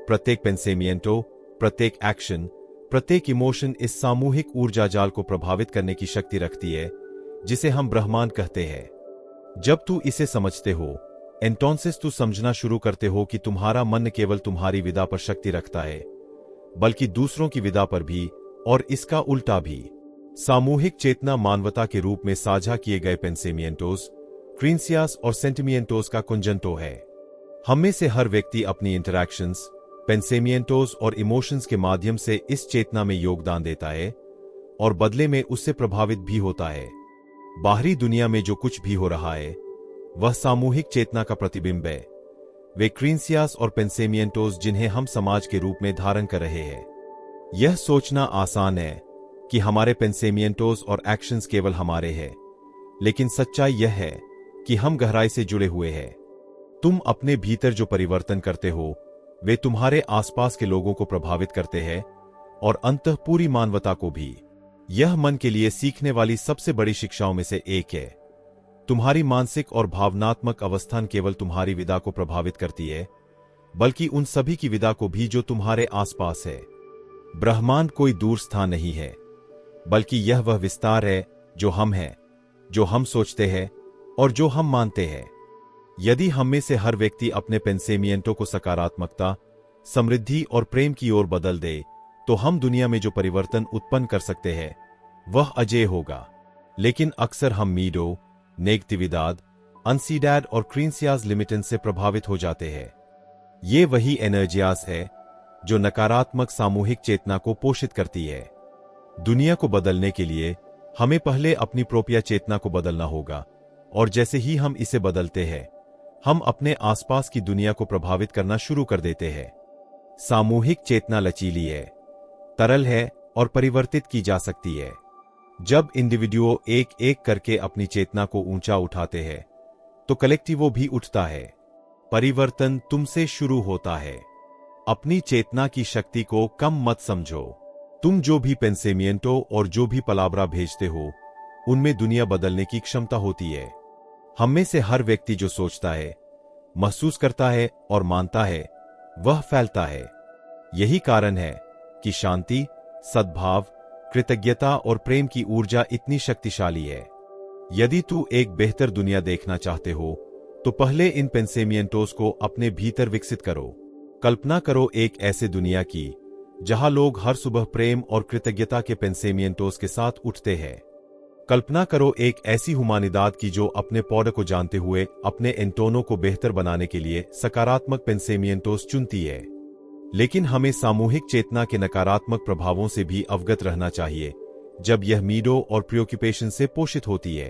A: प्रत्येक पेंसेमिएंटो, प्रत्येक एक्शन, प्रत्येक इमोशन इस सामूहिक ऊर्जा जाल को प्रभावित करने की शक्ति रखती है जिसे हम ब्रह्मांड कहते हैं। जब तू इसे समझते हो, एंटोंसिस तू समझना शुरू करते हो कि तुम्हारा मन केवल तुम्हारी विदा पर शक्ति रखता है, बल्कि दूसरों की विदा पर भी, और इसका उल्टा भी। सामूहिक चेतना मानवता के रूप में साझा किए गए पेंसेमिएंटोस, क्रींसियास और सेंटिमिएंटोस का कुंजंटो है। हम में से हर व्यक्ति अपनी इंटरैक्शंस, पेंसेमिएंटोस और इमोशंस के माध्यम से इस चेतना में योगदान देता है और बदले में उससे प्रभावित भी होता है। बाहरी दुनिया में जो कुछ भी हो रहा है वह सामूहिक चेतना का प्रतिबिंब है। वे क्रींसियास और पेंसेमिएंटोस जिन्हें हम समाज के रूप में धारण कर रहे हैं। यह सोचना आसान है कि हमारे पेंसेमिएंटोस और एक्शंस केवल हमारे हैं, लेकिन सच्चाई यह है कि हम गहराई से जुड़े हुए हैं। तुम अपने भीतर जो परिवर्तन करते हो वे तुम्हारे आसपास के लोगों को प्रभावित करते हैं और अंततः पूरी मानवता को भी। यह मन के लिए सीखने वाली सबसे बड़ी शिक्षाओं में से एक है। तुम्हारी मानसिक और भावनात्मक अवस्था केवल तुम्हारी विदा को प्रभावित करती है, बल्कि उन सभी की विदा को भी जो तुम्हारे आसपास है। ब्रह्मांड कोई दूर स्थान नहीं है, बल्कि यह वह विस्तार है जो हम हैं, जो हम सोचते हैं और जो हम मानते हैं। यदि हम में से हर व्यक्ति अपने पेंसेमिएंटो को सकारात्मकता, समृद्धि और प्रेम की ओर बदल दे, तो हम दुनिया में जो परिवर्तन उत्पन्न कर सकते हैं वह अजेय होगा। लेकिन अक्सर हम मीडो, नेगटिविदाद, अंसीडैड और क्रींसियास लिमिटेंस से प्रभावित हो जाते हैं। ये वही एनर्जियास है जो नकारात्मक सामूहिक चेतना को पोषित करती है। दुनिया को बदलने के लिए हमें पहले अपनी प्रोपिया चेतना को बदलना होगा, और जैसे ही हम इसे बदलते हैं हम अपने आसपास की दुनिया को प्रभावित करना शुरू कर देते हैं। सामूहिक चेतना लचीली है, तरल है और परिवर्तित की जा सकती है। जब इंडिविडुओ एक एक करके अपनी चेतना को ऊंचा उठाते हैं तो कलेक्टिवो भी उठता है। परिवर्तन तुमसे शुरू होता है। अपनी चेतना की शक्ति को कम मत समझो। तुम जो भी पेंसेमिएंटो और जो भी पलाब्रा भेजते हो उनमें दुनिया बदलने की क्षमता होती है। हम में से हर व्यक्ति जो सोचता है, महसूस करता है और मानता है वह फैलता है। यही कारण है कि शांति, सद्भाव, कृतज्ञता और प्रेम की ऊर्जा इतनी शक्तिशाली है। यदि तू एक बेहतर दुनिया देखना चाहते हो तो पहले इन पेंसेमिएंटोस को अपने भीतर विकसित करो। कल्पना करो एक ऐसे दुनिया की जहां लोग हर सुबह प्रेम और कृतज्ञता के पेंसेमिएंटोस के साथ उठते हैं। कल्पना करो एक ऐसी हुमानिदाद की जो अपने पौधे को जानते हुए अपने एंटोनों को बेहतर बनाने के लिए सकारात्मक पेंसेमिएंटोस चुनती है। लेकिन हमें सामूहिक चेतना के नकारात्मक प्रभावों से भी अवगत रहना चाहिए जब यह मीडो और प्रियोक्यूपेशन से पोषित होती है।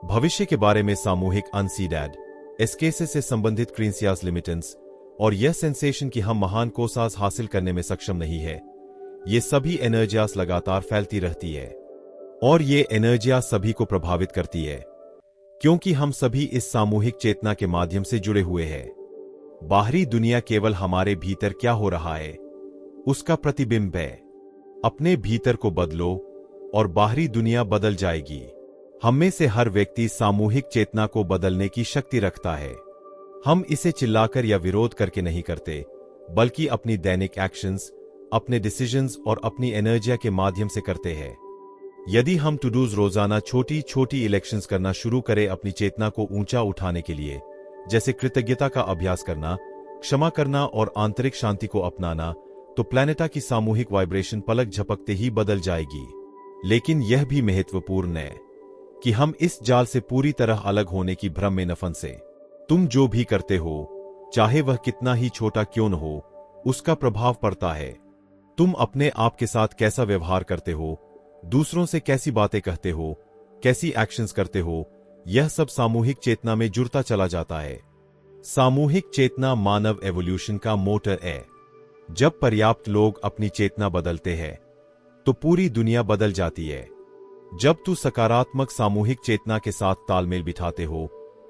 A: भविष्य के बारे में सामूहिक अनसीडैड, एस्केसे से संबंधित क्रींसियास लिमिटेंस और यह सेंसेशन कि हम महान कोसास हासिल करने में सक्षम नहीं है, ये सभी एनर्जियास लगातार फैलती रहती है और ये एनर्जियास सभी को प्रभावित करती है, क्योंकि हम सभी इस सामूहिक चेतना के माध्यम से जुड़े हुए हैं। बाहरी दुनिया केवल हमारे भीतर क्या हो रहा है उसका प्रतिबिंब है। अपने भीतर को बदलो और बाहरी दुनिया बदल जाएगी। हम में से हर व्यक्ति सामूहिक चेतना को बदलने की शक्ति रखता है। हम इसे चिल्लाकर या विरोध करके नहीं करते, बल्कि अपनी दैनिक एक्शंस, अपने डिसीजंस और अपनी एनर्जिया के माध्यम से करते हैं। यदि हम टू डूज रोजाना छोटी छोटी इलेक्शंस करना शुरू करें अपनी चेतना को ऊंचा उठाने के लिए, जैसे कृतज्ञता का अभ्यास करना, क्षमा करना और आंतरिक शांति को अपनाना, तो प्लैनेटा की सामूहिक वाइब्रेशन पलक झपकते ही बदल जाएगी। लेकिन यह भी महत्वपूर्ण है कि हम इस जाल से पूरी तरह अलग होने की भ्रम में न फंसे। तुम जो भी करते हो, चाहे वह कितना ही छोटा क्यों न हो, उसका प्रभाव पड़ता है। तुम अपने आप के साथ कैसा व्यवहार करते हो, दूसरों से कैसी बातें कहते हो, कैसी एक्शंस करते हो, यह सब सामूहिक चेतना में जुड़ता चला जाता है। सामूहिक चेतना मानव एवोल्यूशन का मोटर है। जब पर्याप्त लोग अपनी चेतना बदलते हैं तो पूरी दुनिया बदल जाती है। जब तू सकारात्मक सामूहिक चेतना के साथ तालमेल बिठाते हो,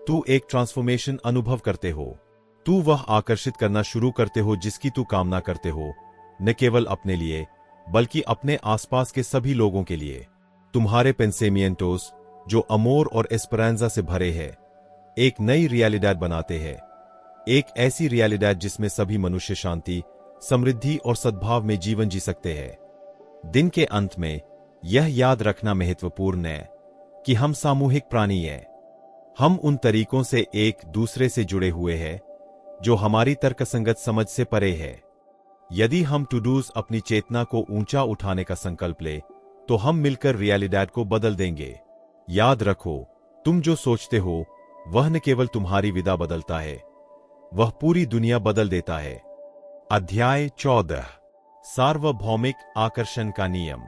A: तू एक ट्रांसफॉर्मेशन अनुभव करते हो। तू वह आकर्षित करना शुरू करते हो जिसकी तू कामना करते हो, न केवल अपने लिए बल्कि अपने आसपास के सभी लोगों के लिए। तुम्हारे पेंसेमिएंटोस जो अमोर और एस्परांजा से भरे हैं, एक नई रियलिटी बनाते हैं। एक ऐसी रियलिटी जिसमें सभी मनुष्य शांति, समृद्धि और सद्भाव में जीवन जी सकते हैं। दिन के अंत में यह याद रखना महत्वपूर्ण है कि हम सामूहिक प्राणी हैं। हम उन तरीकों से एक दूसरे से जुड़े हुए हैं जो हमारी तर्कसंगत समझ से परे है। यदि हम टूडूज अपनी चेतना को ऊंचा उठाने का संकल्प ले तो हम मिलकर रियलिटी को बदल देंगे। याद रखो, तुम जो सोचते हो वह न केवल तुम्हारी विदा बदलता है, वह पूरी दुनिया बदल देता है। अध्याय 14 सार्वभौमिक आकर्षण का नियम।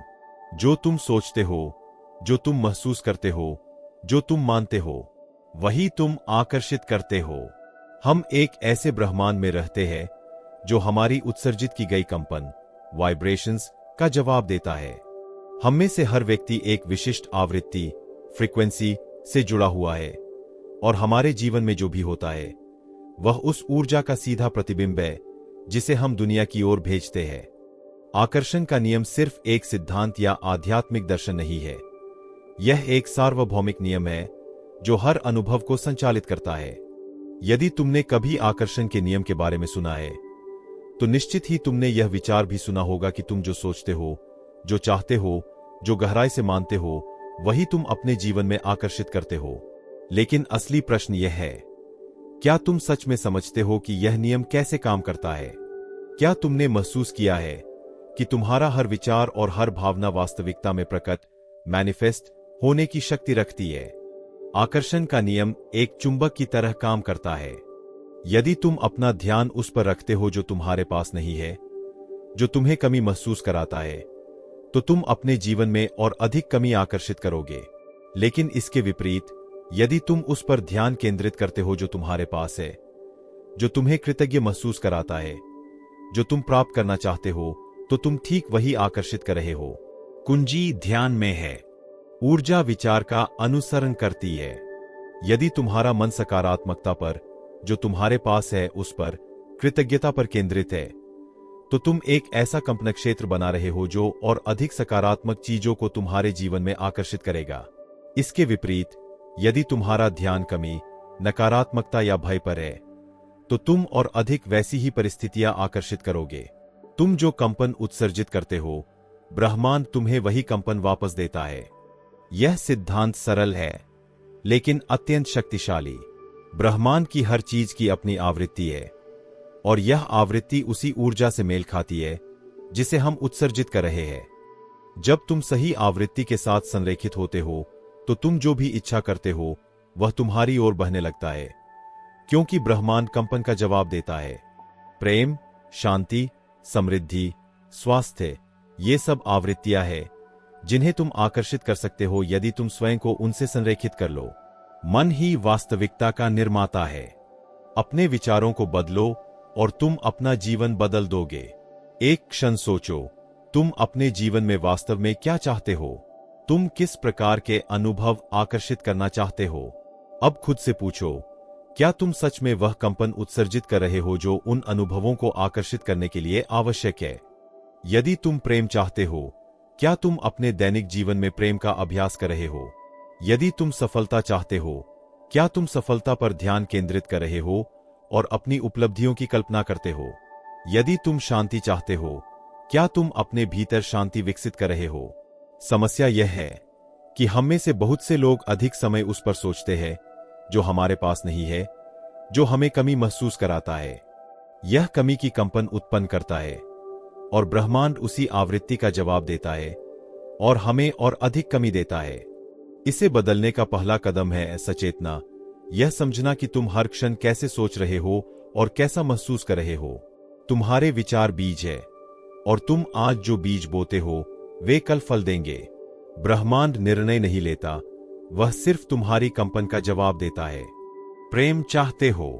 A: जो तुम सोचते हो, जो तुम महसूस करते हो, जो तुम मानते हो, वही तुम आकर्षित करते हो। हम एक ऐसे ब्रह्मांड में रहते हैं जो हमारी उत्सर्जित की गई कंपन, वाइब्रेशंस का जवाब देता है। हम में से हर व्यक्ति एक विशिष्ट आवृत्ति, फ्रीक्वेंसी से जुड़ा हुआ है, और हमारे जीवन में जो भी होता है वह उस ऊर्जा का सीधा प्रतिबिंब है जिसे हम दुनिया की ओर भेजते हैं। आकर्षण का नियम सिर्फ एक सिद्धांत या आध्यात्मिक दर्शन नहीं है, यह एक सार्वभौमिक नियम है जो हर अनुभव को संचालित करता है। यदि तुमने कभी आकर्षण के नियम के बारे में सुना है तो निश्चित ही तुमने यह विचार भी सुना होगा कि तुम जो सोचते हो, जो चाहते हो, जो गहराई से मानते हो, वही तुम अपने जीवन में आकर्षित करते हो। लेकिन असली प्रश्न यह है, क्या तुम सच में समझते हो कि यह नियम कैसे काम करता है? क्या तुमने महसूस किया है कि तुम्हारा हर विचार और हर भावना वास्तविकता में प्रकट, मैनिफेस्ट होने की शक्ति रखती है? आकर्षण का नियम एक चुंबक की तरह काम करता है। यदि तुम अपना ध्यान उस पर रखते हो जो तुम्हारे पास नहीं है, जो तुम्हें कमी महसूस कराता है, तो तुम अपने जीवन में और अधिक कमी आकर्षित करोगे। लेकिन इसके विपरीत, यदि तुम उस पर ध्यान केंद्रित करते हो जो तुम्हारे पास है, जो तुम्हें कृतज्ञ महसूस कराता है, जो तुम प्राप्त करना चाहते हो, तो तुम ठीक वही आकर्षित कर रहे हो। कुंजी ध्यान में है। ऊर्जा विचार का अनुसरण करती है। यदि तुम्हारा मन सकारात्मकता पर, जो तुम्हारे पास है, उस पर, कृतज्ञता पर केंद्रित है, तो तुम एक ऐसा कंपन क्षेत्र बना रहे हो जो और अधिक सकारात्मक चीजों को तुम्हारे जीवन में आकर्षित करेगा। इसके विपरीत, यदि तुम्हारा ध्यान कमी, नकारात्मकता या भय पर है, तो तुम और अधिक वैसी ही परिस्थितियां आकर्षित करोगे। तुम जो कंपन उत्सर्जित करते हो, ब्रह्मांड तुम्हें वही कंपन वापस देता है। यह सिद्धांत सरल है लेकिन अत्यंत शक्तिशाली। ब्रह्मांड की हर चीज की अपनी आवृत्ति है, और यह आवृत्ति उसी ऊर्जा से मेल खाती है जिसे हम उत्सर्जित कर रहे हैं। जब तुम सही आवृत्ति के साथ संरेखित होते हो तो तुम जो भी इच्छा करते हो वह तुम्हारी ओर बहने लगता है, क्योंकि ब्रह्मांड कंपन का जवाब देता है। प्रेम, शांति, समृद्धि, स्वास्थ्य, ये सब आवृत्तियां हैं जिन्हें तुम आकर्षित कर सकते हो यदि तुम स्वयं को उनसे संरेखित कर लो। मन ही वास्तविकता का निर्माता है। अपने विचारों को बदलो और तुम अपना जीवन बदल दोगे। एक क्षण सोचो, तुम अपने जीवन में वास्तव में क्या चाहते हो? तुम किस प्रकार के अनुभव आकर्षित करना चाहते हो? अब खुद से पूछो, क्या तुम सच में वह कंपन उत्सर्जित कर रहे हो जो उन अनुभवों को आकर्षित करने के लिए आवश्यक है? यदि तुम प्रेम चाहते हो, क्या तुम अपने दैनिक जीवन में प्रेम का अभ्यास कर रहे हो? यदि तुम सफलता चाहते हो, क्या तुम सफलता पर ध्यान केंद्रित कर रहे हो और अपनी उपलब्धियों की कल्पना करते हो? यदि तुम शांति चाहते हो, क्या तुम अपने भीतर शांति विकसित कर रहे हो? समस्या यह है कि हम में से बहुत से लोग अधिक समय उस पर सोचते हैं जो हमारे पास नहीं है, जो हमें कमी महसूस कराता है। यह कमी की कंपन उत्पन्न करता है और ब्रह्मांड उसी आवृत्ति का जवाब देता है और हमें और अधिक कमी देता है। इसे बदलने का पहला कदम है सचेतना, यह समझना कि तुम हर क्षण कैसे सोच रहे हो और कैसा महसूस कर रहे हो। तुम्हारे विचार बीज है और तुम आज जो बीज बोते हो वे कल फल देंगे। ब्रह्मांड निर्णय नहीं लेता, वह सिर्फ तुम्हारी कंपन का जवाब देता है। प्रेम चाहते हो,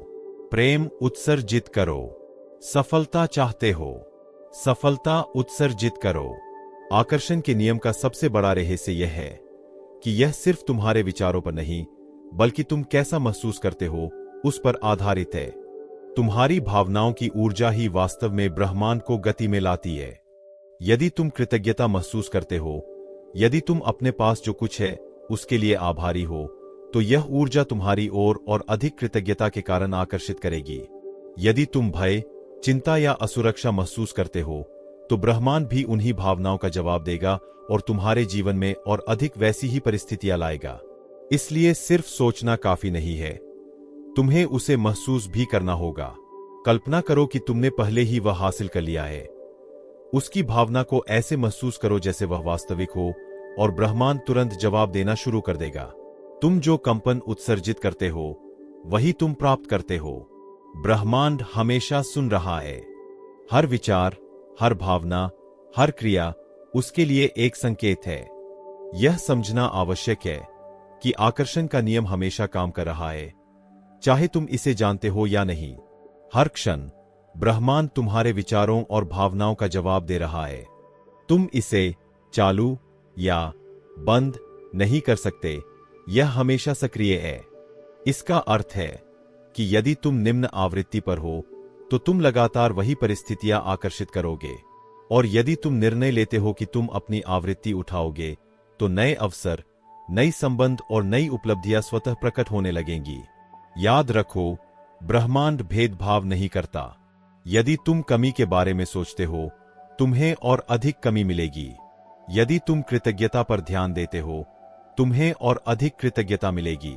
A: प्रेम उत्सर्जित करो। सफलता चाहते हो, सफलता उत्सर्जित करो। आकर्षण के नियम का सबसे बड़ा रहस्य यह है कि यह सिर्फ तुम्हारे विचारों पर नहीं, बल्कि तुम कैसा महसूस करते हो उस पर आधारित है। तुम्हारी भावनाओं की ऊर्जा ही वास्तव में ब्रह्मांड को गति में लाती है। यदि तुम कृतज्ञता महसूस करते हो, यदि तुम अपने पास जो कुछ है उसके लिए आभारी हो, तो यह ऊर्जा तुम्हारी ओर और अधिक कृतज्ञता के कारण आकर्षित करेगी। यदि तुम भय, चिंता या असुरक्षा महसूस करते हो, तो ब्रह्मांड भी उन्हीं भावनाओं का जवाब देगा और तुम्हारे जीवन में और अधिक वैसी ही परिस्थितियां लाएगा। इसलिए सिर्फ सोचना काफी नहीं है, तुम्हें उसे महसूस भी करना होगा। कल्पना करो कि तुमने पहले ही वह हासिल कर लिया है। उसकी भावना को ऐसे महसूस करो जैसे वह वास्तविक हो, और ब्रह्मांड तुरंत जवाब देना शुरू कर देगा। तुम जो कंपन उत्सर्जित करते हो, वही तुम प्राप्त करते हो। ब्रह्मांड हमेशा सुन रहा है। हर विचार, हर भावना, हर क्रिया उसके लिए एक संकेत है। यह समझना आवश्यक है कि आकर्षण का नियम हमेशा काम कर रहा है, चाहे तुम इसे जानते हो या नहीं। हर क्षण ब्रह्मांड तुम्हारे विचारों और भावनाओं का जवाब दे रहा है। तुम इसे चालू या बंद नहीं कर सकते, यह हमेशा सक्रिय है। इसका अर्थ है कि यदि तुम निम्न आवृत्ति पर हो, तो तुम लगातार वही परिस्थितियां आकर्षित करोगे, और यदि तुम निर्णय लेते हो कि तुम अपनी आवृत्ति उठाओगे, तो नए अवसर, नई संबंध और नई उपलब्धियां स्वतः प्रकट होने लगेंगी। याद रखो, ब्रह्मांड भेदभाव नहीं करता। यदि तुम कमी के बारे में सोचते हो, तुम्हें और अधिक कमी मिलेगी। यदि तुम कृतज्ञता पर ध्यान देते हो, तुम्हें और अधिक कृतज्ञता मिलेगी।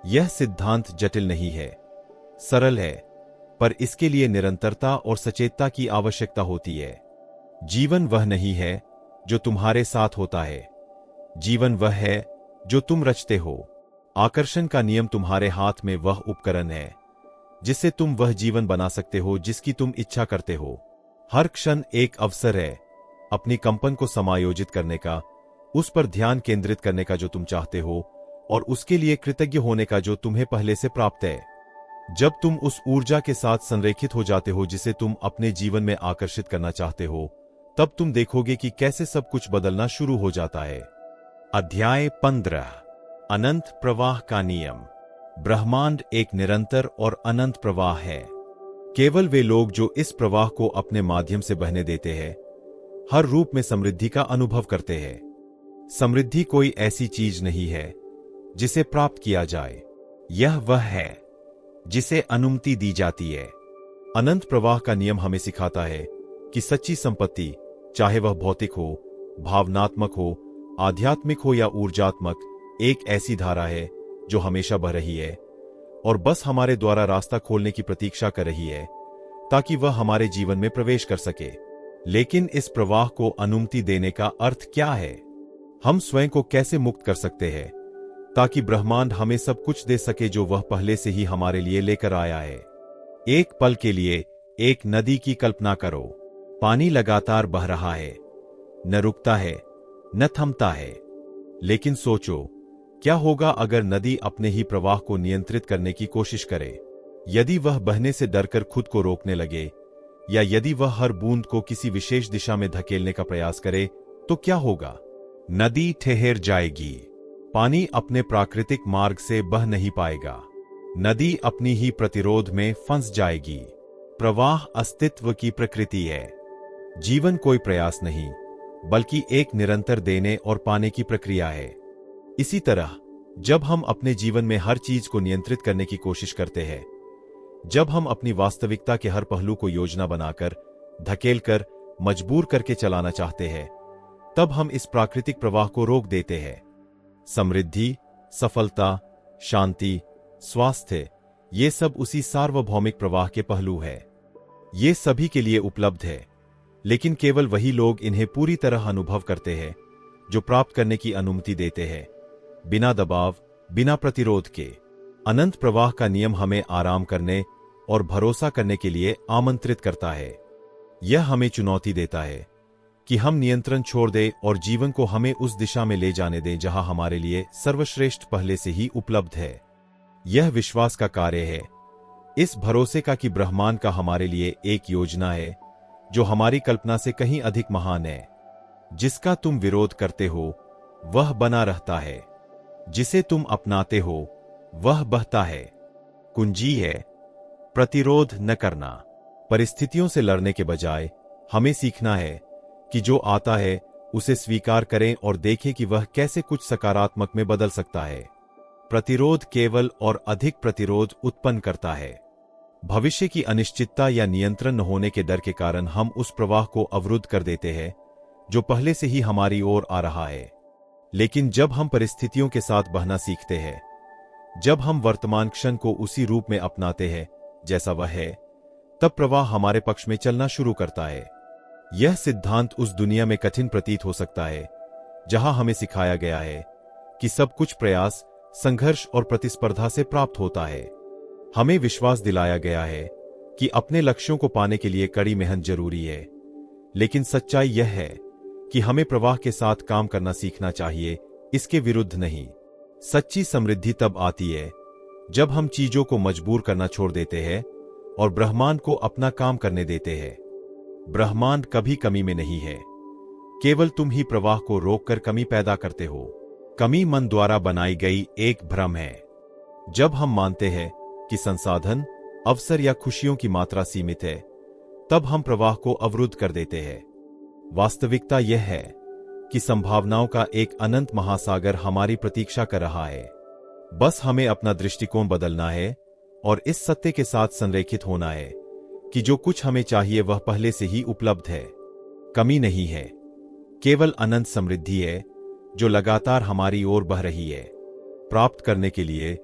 A: यह सिद्धांत जटिल नहीं है, सरल है, पर इसके लिए निरंतरता और सचेतता की आवश्यकता होती है। जीवन वह नहीं है जो तुम्हारे साथ होता है, जीवन वह है जो तुम रचते हो। आकर्षण का नियम तुम्हारे हाथ में वह उपकरण है जिससे तुम वह जीवन बना सकते हो जिसकी तुम इच्छा करते हो। हर क्षण एक अवसर है अपनी कंपन को समायोजित करने का, उस पर ध्यान केंद्रित करने का जो तुम चाहते हो, और उसके लिए कृतज्ञ होने का जो तुम्हें पहले से प्राप्त है। जब तुम उस ऊर्जा के साथ संरेखित हो जाते हो जिसे तुम अपने जीवन में आकर्षित करना चाहते हो, तब तुम देखोगे कि कैसे सब कुछ बदलना शुरू हो जाता है। अध्याय 15, अनंत प्रवाह का नियम। ब्रह्मांड एक निरंतर और अनंत प्रवाह है। केवल वे लोग जो इस प्रवाह को अपने माध्यम से बहने देते हैं, हर रूप में समृद्धि का अनुभव करते हैं। समृद्धि कोई ऐसी चीज नहीं है जिसे प्राप्त किया जाए, यह वह है जिसे अनुमति दी जाती है। अनंत प्रवाह का नियम हमें सिखाता है कि सच्ची संपत्ति, चाहे वह भौतिक हो, भावनात्मक हो, आध्यात्मिक हो या ऊर्जात्मक, एक ऐसी धारा है जो हमेशा बह रही है और बस हमारे द्वारा रास्ता खोलने की प्रतीक्षा कर रही है ताकि वह हमारे जीवन में प्रवेश कर सके। लेकिन इस प्रवाह को अनुमति देने का अर्थ क्या है? हम स्वयं को कैसे मुक्त कर सकते हैं ताकि ब्रह्मांड हमें सब कुछ दे सके जो वह पहले से ही हमारे लिए लेकर आया है? एक पल के लिए एक नदी की कल्पना करो। पानी लगातार बह रहा है, न रुकता है, न थमता है। लेकिन सोचो, क्या होगा अगर नदी अपने ही प्रवाह को नियंत्रित करने की कोशिश करे? यदि वह बहने से डरकर खुद को रोकने लगे, या यदि वह हर बूंद को किसी विशेष दिशा में धकेलने का प्रयास करे, तो क्या होगा? नदी ठहर जाएगी। पानी अपने प्राकृतिक मार्ग से बह नहीं पाएगा। नदी अपनी ही प्रतिरोध में फंस जाएगी। प्रवाह अस्तित्व की प्रकृति है। जीवन कोई प्रयास नहीं, बल्कि एक निरंतर देने और पाने की प्रक्रिया है। इसी तरह जब हम अपने जीवन में हर चीज को नियंत्रित करने की कोशिश करते हैं, जब हम अपनी वास्तविकता के हर पहलू को योजना बनाकर, धकेलकर, मजबूर करके चलाना चाहते हैं, तब हम इस प्राकृतिक प्रवाह को रोक देते हैं। समृद्धि, सफलता, शांति, स्वास्थ्य, ये सब उसी सार्वभौमिक प्रवाह के पहलू है। ये सभी के लिए उपलब्ध है, लेकिन केवल वही लोग इन्हें पूरी तरह अनुभव करते हैं जो प्राप्त करने की अनुमति देते हैं, बिना दबाव, बिना प्रतिरोध के। अनंत प्रवाह का नियम हमें आराम करने और भरोसा करने के लिए आमंत्रित करता है। यह हमें चुनौती देता है कि हम नियंत्रण छोड़ दें और जीवन को हमें उस दिशा में ले जाने दें जहां हमारे लिए सर्वश्रेष्ठ पहले से ही उपलब्ध है। यह विश्वास का कार्य है, इस भरोसे का कि ब्रह्मांड का हमारे लिए एक योजना है जो हमारी कल्पना से कहीं अधिक महान है। जिसका तुम विरोध करते हो वह बना रहता है, जिसे तुम अपनाते हो वह बहता है। कुंजी है प्रतिरोध न करना। परिस्थितियों से लड़ने के बजाय हमें सीखना है कि जो आता है उसे स्वीकार करें और देखें कि वह कैसे कुछ सकारात्मक में बदल सकता है। प्रतिरोध केवल और अधिक प्रतिरोध उत्पन्न करता है। भविष्य की अनिश्चितता या नियंत्रण न होने के डर के कारण हम उस प्रवाह को अवरुद्ध कर देते हैं जो पहले से ही हमारी ओर आ रहा है। लेकिन जब हम परिस्थितियों के साथ बहना सीखते हैं, जब हम वर्तमान क्षण को उसी रूप में अपनाते हैं जैसा वह है, तब प्रवाह हमारे पक्ष में चलना शुरू करता है। यह सिद्धांत उस दुनिया में कठिन प्रतीत हो सकता है जहां हमें सिखाया गया है कि सब कुछ प्रयास, संघर्ष और प्रतिस्पर्धा से प्राप्त होता है। हमें विश्वास दिलाया गया है कि अपने लक्ष्यों को पाने के लिए कड़ी मेहनत जरूरी है, लेकिन सच्चाई यह है कि हमें प्रवाह के साथ काम करना सीखना चाहिए, इसके विरुद्ध नहीं। सच्ची समृद्धि तब आती है जब हम चीजों को मजबूर करना छोड़ देते हैं और ब्रह्मांड को अपना काम करने देते हैं। ब्रह्मांड कभी कमी में नहीं है, केवल तुम ही प्रवाह को रोककर कमी पैदा करते हो। कमी मन द्वारा बनाई गई एक भ्रम है। जब हम मानते हैं कि संसाधन, अवसर या खुशियों की मात्रा सीमित है, तब हम प्रवाह को अवरुद्ध कर देते हैं। वास्तविकता यह है कि संभावनाओं का एक अनंत महासागर हमारी प्रतीक्षा कर रहा है। बस हमें अपना दृष्टिकोण बदलना है और इस सत्य के साथ संरेखित होना है कि जो कुछ हमें चाहिए वह पहले से ही उपलब्ध है। कमी नहीं है, केवल अनंत समृद्धि है जो लगातार हमारी ओर बह रही है। प्राप्त करने के लिए,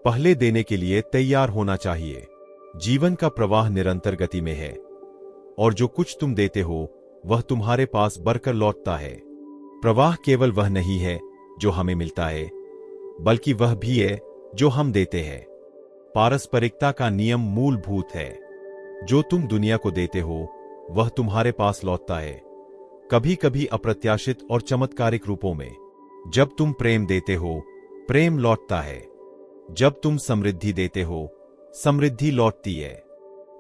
A: पहले देने के लिए तैयार होना चाहिए। जीवन का प्रवाह निरंतर गति में है और जो कुछ तुम देते हो वह तुम्हारे पास बरकर लौटता है। प्रवाह केवल वह नहीं है जो हमें मिलता है, बल्कि वह भी है जो हम देते हैं। पारस्परिकता का नियम मूलभूत है। जो तुम दुनिया को देते हो वह तुम्हारे पास लौटता है, कभी कभी अप्रत्याशित और चमत्कारिक रूपों में। जब तुम प्रेम देते हो, प्रेम लौटता है। जब तुम समृद्धि देते हो, समृद्धि लौटती है।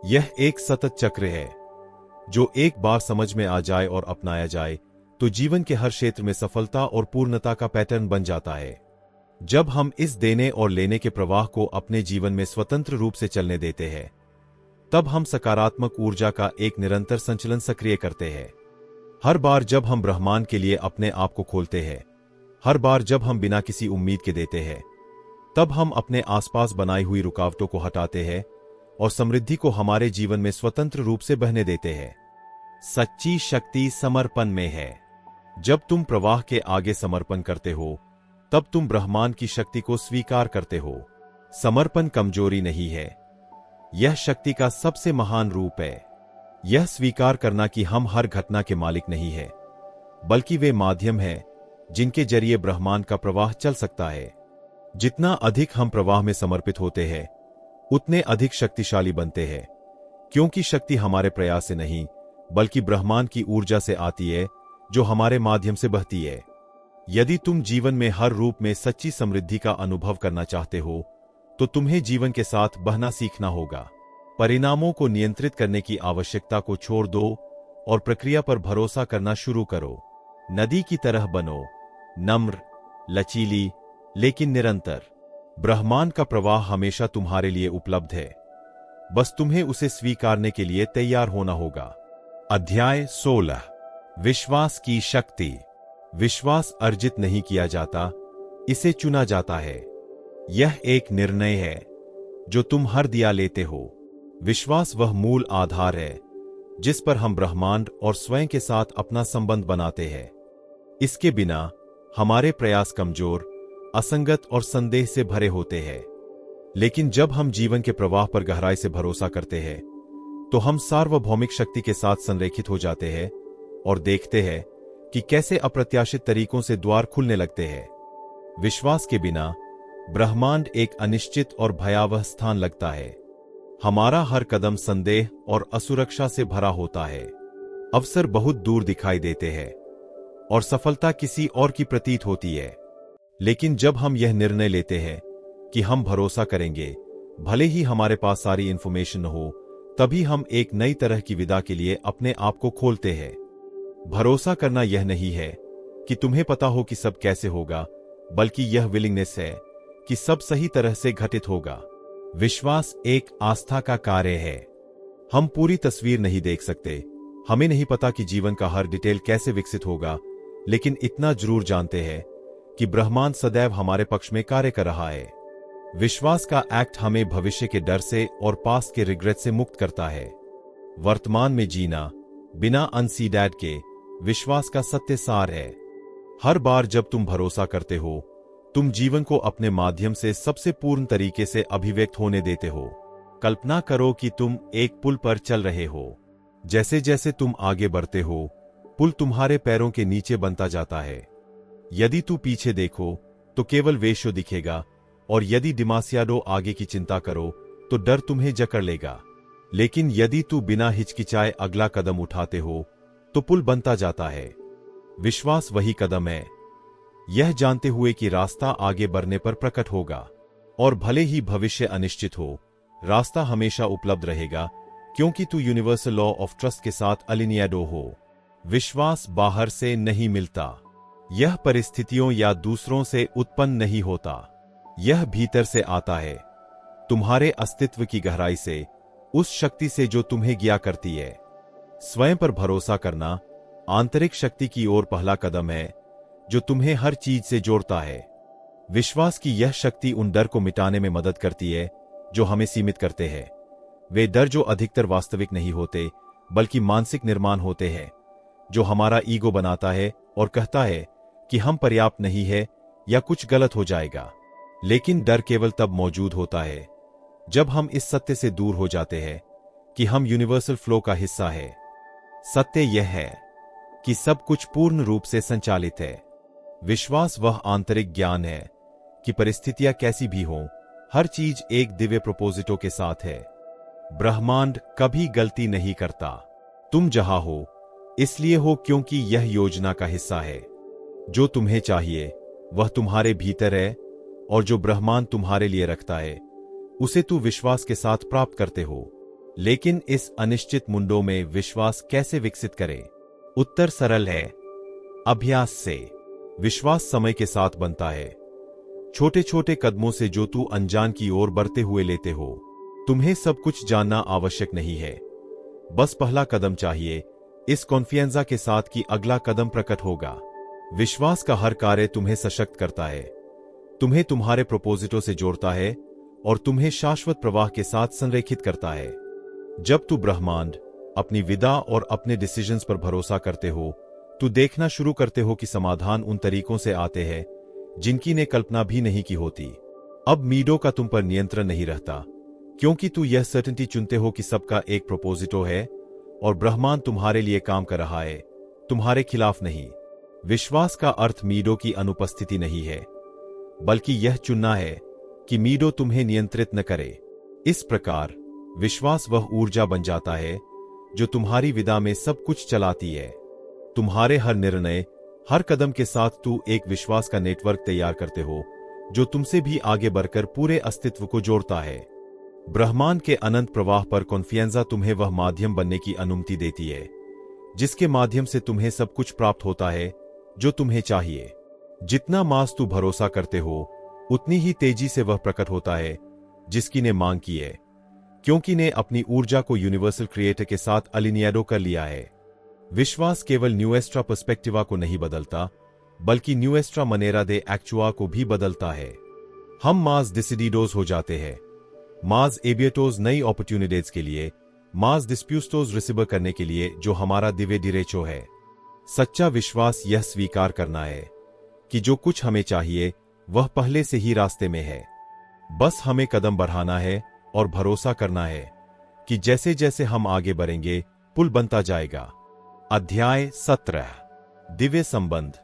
A: यह एक सतत चक्र है। जो एक बार समझ में आ जाए और अपनाया जाए तो जीवन के हर क्षेत्र में सफलता और पूर्णता का पैटर्न बन जाता है। जब हम इस देने और लेने के प्रवाह को अपने जीवन में स्वतंत्र रूप से चलने देते हैं, तब हम सकारात्मक ऊर्जा का एक निरंतर संचलन सक्रिय करते हैं। हर बार जब हम ब्रह्मांड के लिए अपने आप को खोलते हैं, हर बार जब हम बिना किसी उम्मीद के देते हैं, तब हम अपने आसपास बनाई हुई रुकावटों को हटाते हैं और समृद्धि को हमारे जीवन में स्वतंत्र रूप से बहने देते हैं। सच्ची शक्ति समर्पण में है। जब तुम प्रवाह के आगे समर्पण करते हो, तब तुम ब्रह्मांड की शक्ति को स्वीकार करते हो। समर्पण कमजोरी नहीं है, यह शक्ति का सबसे महान रूप है। यह स्वीकार करना कि हम हर घटना के मालिक नहीं है, बल्कि वे माध्यम हैं जिनके जरिए ब्रह्मांड का प्रवाह चल सकता है। जितना अधिक हम प्रवाह में समर्पित होते हैं, उतने अधिक शक्तिशाली बनते हैं, क्योंकि शक्ति हमारे प्रयास से नहीं बल्कि ब्रह्मांड की ऊर्जा से आती है जो हमारे माध्यम से बहती है। यदि तुम जीवन में हर रूप में सच्ची समृद्धि का अनुभव करना चाहते हो, तो तुम्हें जीवन के साथ बहना सीखना होगा। परिणामों को नियंत्रित करने की आवश्यकता को छोड़ दो और प्रक्रिया पर भरोसा करना शुरू करो। नदी की तरह बनो, नम्र, लचीली, लेकिन निरंतर। ब्रह्मांड का प्रवाह हमेशा तुम्हारे लिए उपलब्ध है, बस तुम्हें उसे स्वीकारने के लिए तैयार होना होगा। अध्याय 16। विश्वास की शक्ति। विश्वास अर्जित नहीं किया जाता, इसे चुना जाता है। यह एक निर्णय है जो तुम हर दिया लेते हो। विश्वास वह मूल आधार है जिस पर हम ब्रह्मांड और स्वयं के साथ अपना संबंध बनाते हैं। इसके बिना हमारे प्रयास कमजोर, असंगत और संदेह से भरे होते हैं। लेकिन जब हम जीवन के प्रवाह पर गहराई से भरोसा करते हैं, तो हम सार्वभौमिक शक्ति के साथ संरेखित हो जाते हैं और देखते हैं कि कैसे अप्रत्याशित तरीकों से द्वार खुलने लगते हैं। विश्वास के बिना ब्रह्मांड एक अनिश्चित और भयावह स्थान लगता है। हमारा हर कदम संदेह और असुरक्षा से भरा होता है। अवसर बहुत दूर दिखाई देते हैं और सफलता किसी और की प्रतीत होती है। लेकिन जब हम यह निर्णय लेते हैं कि हम भरोसा करेंगे, भले ही हमारे पास सारी इंफॉर्मेशन न हो, तभी हम एक नई तरह की विदा के लिए अपने आप को खोलते हैं। भरोसा करना यह नहीं है कि तुम्हें पता हो कि सब कैसे होगा, बल्कि यह विलिंगनेस है कि सब सही तरह से घटित होगा। विश्वास एक आस्था का कार्य है। हम पूरी तस्वीर नहीं देख सकते, हमें नहीं पता कि जीवन का हर डिटेल कैसे विकसित होगा, लेकिन इतना जरूर जानते हैं कि ब्रह्मांड सदैव हमारे पक्ष में कार्य कर रहा है। विश्वास का एक्ट हमें भविष्य के डर से और पास्ट के रिग्रेट से मुक्त करता है। वर्तमान में जीना बिना अनसीडेड के विश्वास का सत्य सार है। हर बार जब तुम भरोसा करते हो, तुम जीवन को अपने माध्यम से सबसे पूर्ण तरीके से अभिव्यक्त होने देते हो। कल्पना करो कि तुम एक पुल पर चल रहे हो। जैसे जैसे तुम आगे बढ़ते हो, पुल तुम्हारे पैरों के नीचे बनता जाता है। यदि तू पीछे देखो तो केवल वेश्यो दिखेगा, और यदि डिमासियाडो आगे की चिंता करो तो डर तुम्हें जकड़ लेगा। लेकिन यदि तू बिना हिचकिचाए अगला कदम उठाते हो तो पुल बनता जाता है। विश्वास वही कदम है, यह जानते हुए कि रास्ता आगे बढ़ने पर प्रकट होगा, और भले ही भविष्य अनिश्चित हो, रास्ता हमेशा उपलब्ध रहेगा, क्योंकि तू यूनिवर्सल लॉ ऑफ ट्रस्ट के साथ अलिनियाडो हो। विश्वास बाहर से नहीं मिलता, यह परिस्थितियों या दूसरों से उत्पन्न नहीं होता, यह भीतर से आता है, तुम्हारे अस्तित्व की गहराई से, उस शक्ति से जो तुम्हें गिया करती है। स्वयं पर भरोसा करना आंतरिक शक्ति की ओर पहला कदम है जो तुम्हें हर चीज से जोड़ता है। विश्वास की यह शक्ति उन डर को मिटाने में मदद करती है जो हमें सीमित करते हैं। वे डर जो अधिकतर वास्तविक नहीं होते, बल्कि मानसिक निर्माण होते हैं, जो हमारा ईगो बनाता है और कहता है कि हम पर्याप्त नहीं है या कुछ गलत हो जाएगा। लेकिन डर केवल तब मौजूद होता है जब हम इस सत्य से दूर हो जाते हैं कि हम यूनिवर्सल फ्लो का हिस्सा है। सत्य यह है कि सब कुछ पूर्ण रूप से संचालित है। विश्वास वह आंतरिक ज्ञान है कि परिस्थितियां कैसी भी हों, हर चीज एक दिव्य प्रोपोजिटो के साथ है। ब्रह्मांड कभी गलती नहीं करता। तुम जहां हो इसलिए हो क्योंकि यह योजना का हिस्सा है। जो तुम्हें चाहिए वह तुम्हारे भीतर है, और जो ब्रह्मांड तुम्हारे लिए रखता है उसे तू विश्वास के साथ प्राप्त करते हो। लेकिन इस अनिश्चित मुंडों में विश्वास कैसे विकसित करें? उत्तर सरल है, अभ्यास से। विश्वास समय के साथ बनता है, छोटे छोटे कदमों से जो तू अनजान की ओर बढ़ते हुए लेते हो। तुम्हें सब कुछ जानना आवश्यक नहीं है, बस पहला कदम चाहिए, इस कॉन्फिडेंस के साथ कि अगला कदम प्रकट होगा। विश्वास का हर कार्य तुम्हें सशक्त करता है, तुम्हें तुम्हारे प्रोपोजिटो से जोड़ता है और तुम्हें शाश्वत प्रवाह के साथ संरेखित करता है। जब तू ब्रह्मांड, अपनी विदा और अपने डिसीजंस पर भरोसा करते हो, तू देखना शुरू करते हो कि समाधान उन तरीकों से आते हैं जिनकी ने कल्पना भी नहीं की होती। अब मीडो का तुम पर नियंत्रण नहीं रहता, क्योंकि तू यह सर्टेनिटी चुनते हो कि सबका एक प्रोपोजिटो है और ब्रह्मांड तुम्हारे लिए काम कर रहा है, तुम्हारे खिलाफ नहीं। विश्वास का अर्थ मीडो की अनुपस्थिति नहीं है, बल्कि यह चुनना है कि मीडो तुम्हें नियंत्रित न करे। इस प्रकार विश्वास वह ऊर्जा बन जाता है जो तुम्हारी विदा में सब कुछ चलाती है। तुम्हारे हर निर्णय, हर कदम के साथ तू एक विश्वास का नेटवर्क तैयार करते हो जो तुमसे भी आगे बढ़कर पूरे अस्तित्व को जोड़ता है। ब्रह्मांड के अनंत प्रवाह पर कॉन्फिडेंस तुम्हें वह माध्यम बनने की अनुमति देती है जिसके माध्यम से तुम्हें सब कुछ प्राप्त होता है जो तुम्हें चाहिए। जितना मास तू भरोसा करते हो, उतनी ही तेजी से वह प्रकट होता है जिसकी ने मांग की है, क्योंकि ने अपनी ऊर्जा को यूनिवर्सल क्रिएटर के साथ अलिनियाडो कर लिया है। विश्वास केवल न्यूएस्ट्रा पर्सपेक्टिवा को नहीं बदलता, बल्कि न्यूएस्ट्रा मनेरा दे एक्चुआ को भी बदलता है। हम मास डिसिडिडोज हो जाते हैं, मास एबियटोज नई अपॉर्चुनिटीज के लिए, मास डिस्प्यूस्टोज रिसीवर करने के लिए जो हमारा दिव्य डिरेचो है। सच्चा विश्वास यह स्वीकार करना है कि जो कुछ हमें चाहिए वह पहले से ही रास्ते में है, बस हमें कदम बढ़ाना है और भरोसा करना है कि जैसे जैसे हम आगे बढ़ेंगे पुल बनता जाएगा। अध्याय 17, दिव्य संबंध,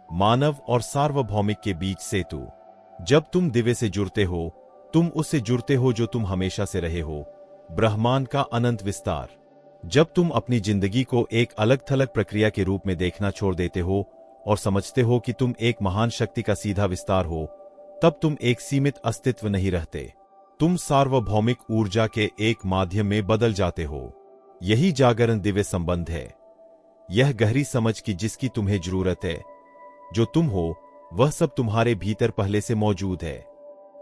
A: मानव और सार्वभौमिक के बीच सेतु। जब तुम दिव्य से जुड़ते हो, तुम उससे जुड़ते हो जो तुम हमेशा से रहे हो, ब्रह्मांड का अनंत विस्तार। जब तुम अपनी जिंदगी को एक अलग थलग प्रक्रिया के रूप में देखना छोड़ देते हो और समझते हो कि तुम एक महान शक्ति का सीधा विस्तार हो, तब तुम एक सीमित अस्तित्व नहीं रहते। तुम सार्वभौमिक ऊर्जा के एक माध्यम में बदल जाते हो। यही जागरण दिव्य संबंध है। यह गहरी समझ की जिसकी तुम्हें जरूरत है। जो तुम हो वह सब तुम्हारे भीतर पहले से मौजूद है।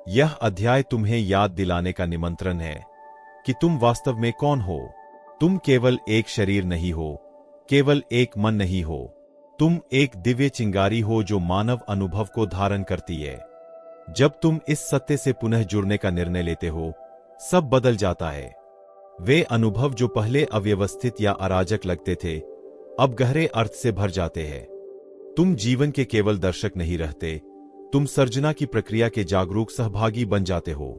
A: यह अध्याय तुम्हें याद दिलाने का निमंत्रण है कि तुम वास्तव में कौन हो। तुम केवल एक शरीर नहीं हो, केवल एक मन नहीं हो। तुम एक दिव्य चिंगारी हो जो मानव अनुभव को धारण करती है। जब तुम इस सत्य से पुनः जुड़ने का निर्णय लेते हो, सब बदल जाता है। वे अनुभव जो पहले अव्यवस्थित या अराजक लगते थे, अब गहरे अर्थ से भर जाते हैं। तुम जीवन के केवल दर्शक नहीं रहते, तुम सर्जना की प्रक्रिया के जागरूक सहभागी बन जाते हो।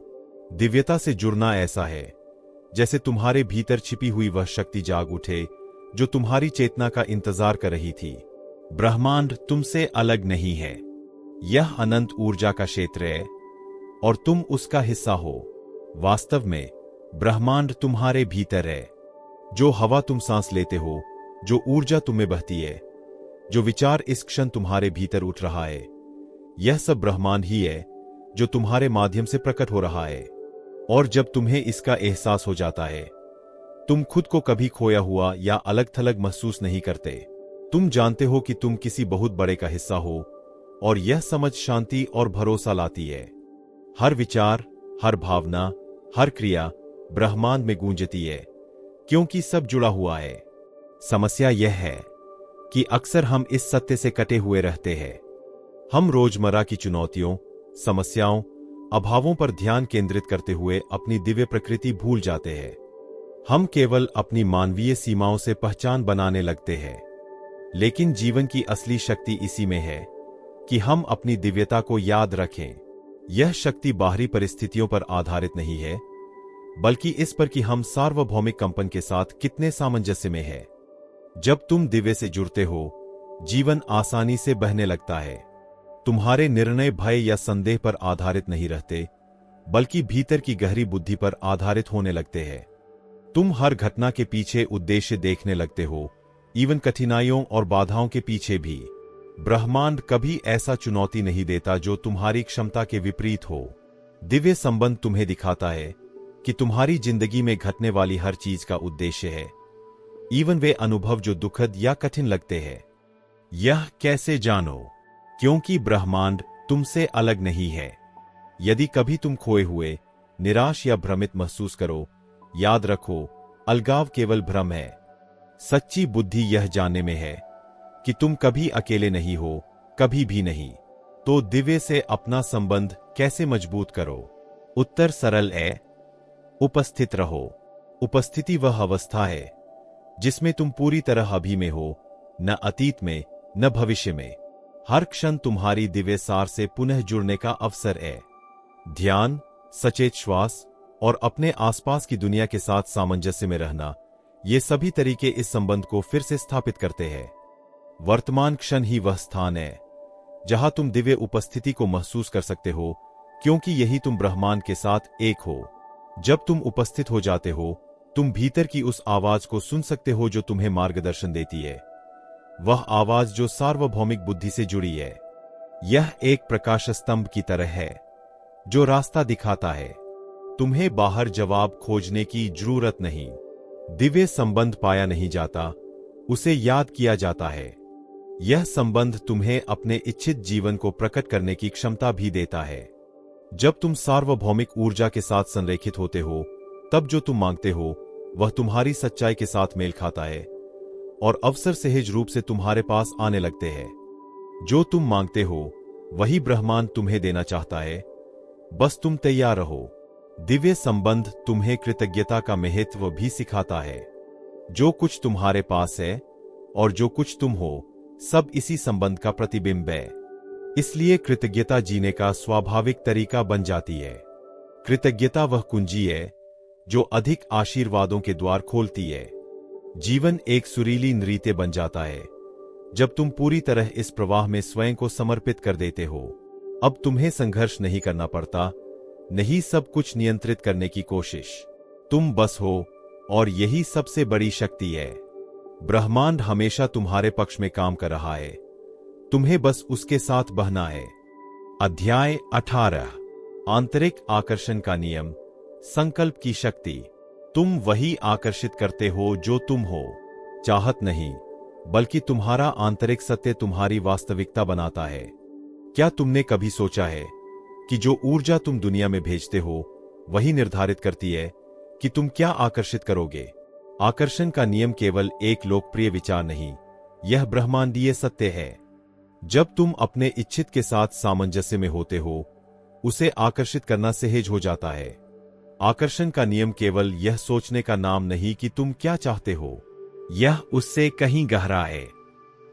A: दिव्यता से जुड़ना ऐसा है जैसे तुम्हारे भीतर छिपी हुई वह शक्ति जाग उठे जो तुम्हारी चेतना का इंतजार कर रही थी। ब्रह्मांड तुमसे अलग नहीं है। यह अनंत ऊर्जा का क्षेत्र है और तुम उसका हिस्सा हो। वास्तव में ब्रह्मांड तुम्हारे भीतर है। जो हवा तुम सांस लेते हो, जो ऊर्जा तुम्हें बहती है, जो विचार इस क्षण तुम्हारे भीतर उठ रहा है, यह सब ब्रह्मांड ही है जो तुम्हारे माध्यम से प्रकट हो रहा है। और जब तुम्हें इसका एहसास हो जाता है, तुम खुद को कभी खोया हुआ या अलग थलग महसूस नहीं करते। तुम जानते हो कि तुम किसी बहुत बड़े का हिस्सा हो और यह समझ शांति और भरोसा लाती है। हर विचार, हर भावना, हर क्रिया ब्रह्मांड में गूंजती है क्योंकि सब जुड़ा हुआ है। समस्या यह है कि अक्सर हम इस सत्य से कटे हुए रहते हैं। हम रोजमर्रा की चुनौतियों, समस्याओं, अभावों पर ध्यान केंद्रित करते हुए अपनी दिव्य प्रकृति भूल जाते हैं। हम केवल अपनी मानवीय सीमाओं से पहचान बनाने लगते हैं। लेकिन जीवन की असली शक्ति इसी में है कि हम अपनी दिव्यता को याद रखें। यह शक्ति बाहरी परिस्थितियों पर आधारित नहीं है, बल्कि इस पर कि हम सार्वभौमिक कंपन के साथ कितने सामंजस्य में हैं। जब तुम दिव्य से जुड़ते हो, जीवन आसानी से बहने लगता है। तुम्हारे निर्णय भय या संदेह पर आधारित नहीं रहते, बल्कि भीतर की गहरी बुद्धि पर आधारित होने लगते हैं। तुम हर घटना के पीछे उद्देश्य देखने लगते हो, इवन कठिनाइयों और बाधाओं के पीछे भी। ब्रह्मांड कभी ऐसा चुनौती नहीं देता जो तुम्हारी क्षमता के विपरीत हो। दिव्य संबंध तुम्हें दिखाता है कि तुम्हारी जिंदगी में घटने वाली हर चीज का उद्देश्य है, इवन वे अनुभव जो दुखद या कठिन लगते हैं। यह कैसे जानो? क्योंकि ब्रह्मांड तुमसे अलग नहीं है। यदि कभी तुम खोए हुए, निराश या भ्रमित महसूस करो, याद रखो, अलगाव केवल भ्रम है। सच्ची बुद्धि यह जानने में है कि तुम कभी अकेले नहीं हो, कभी भी नहीं। तो दिव्य से अपना संबंध कैसे मजबूत करो? उत्तर सरल है, उपस्थित रहो। उपस्थिति वह अवस्था है जिसमें तुम पूरी तरह अभी में हो, न अतीत में, न भविष्य में। हर क्षण तुम्हारी दिव्य सार से पुनः जुड़ने का अवसर है। ध्यान, सचेत श्वास और अपने आसपास की दुनिया के साथ सामंजस्य में रहना, ये सभी तरीके इस संबंध को फिर से स्थापित करते हैं। वर्तमान क्षण ही वह स्थान है जहां तुम दिव्य उपस्थिति को महसूस कर सकते हो, क्योंकि यही तुम ब्रह्मांड के साथ एक हो। जब तुम उपस्थित हो जाते हो, तुम भीतर की उस आवाज को सुन सकते हो जो तुम्हें मार्गदर्शन देती है। वह आवाज जो सार्वभौमिक बुद्धि से जुड़ी है। यह एक प्रकाश स्तंभ की तरह है जो रास्ता दिखाता है। तुम्हें बाहर जवाब खोजने की जरूरत नहीं। दिव्य संबंध पाया नहीं जाता, उसे याद किया जाता है। यह संबंध तुम्हें अपने इच्छित जीवन को प्रकट करने की क्षमता भी देता है। जब तुम सार्वभौमिक ऊर्जा के साथ संरेखित होते हो, तब जो तुम मांगते हो वह तुम्हारी सच्चाई के साथ मेल खाता है और अवसर सहज रूप से तुम्हारे पास आने लगते हैं। जो तुम मांगते हो वही ब्रह्मांड तुम्हें देना चाहता है, बस तुम तैयार रहो। दिव्य संबंध तुम्हें कृतज्ञता का महत्व भी सिखाता है। जो कुछ तुम्हारे पास है और जो कुछ तुम हो, सब इसी संबंध का प्रतिबिंब है। इसलिए कृतज्ञता जीने का स्वाभाविक तरीका बन जाती है। कृतज्ञता वह कुंजी है जो अधिक आशीर्वादों के द्वार खोलती है। जीवन एक सुरीली नृत्य बन जाता है जब तुम पूरी तरह इस प्रवाह में स्वयं को समर्पित कर देते हो। अब तुम्हें संघर्ष नहीं करना पड़ता, नहीं सब कुछ नियंत्रित करने की कोशिश। तुम बस हो, और यही सबसे बड़ी शक्ति है। ब्रह्मांड हमेशा तुम्हारे पक्ष में काम कर रहा है, तुम्हें बस उसके साथ बहना है। अध्याय 18 आंतरिक आकर्षण का नियम, संकल्प की शक्ति। तुम वही आकर्षित करते हो जो तुम हो, चाहत नहीं, बल्कि तुम्हारा आंतरिक सत्य तुम्हारी वास्तविकता बनाता है। क्या तुमने कभी सोचा है कि जो ऊर्जा तुम दुनिया में भेजते हो वही निर्धारित करती है कि तुम क्या आकर्षित करोगे? आकर्षण का नियम केवल एक लोकप्रिय विचार नहीं, यह ब्रह्मांडीय सत्य है। जब तुम अपने इच्छित के साथ सामंजस्य में होते हो, उसे आकर्षित करना सहज हो जाता है। आकर्षण का नियम केवल यह सोचने का नाम नहीं कि तुम क्या चाहते हो, यह उससे कहीं गहरा है।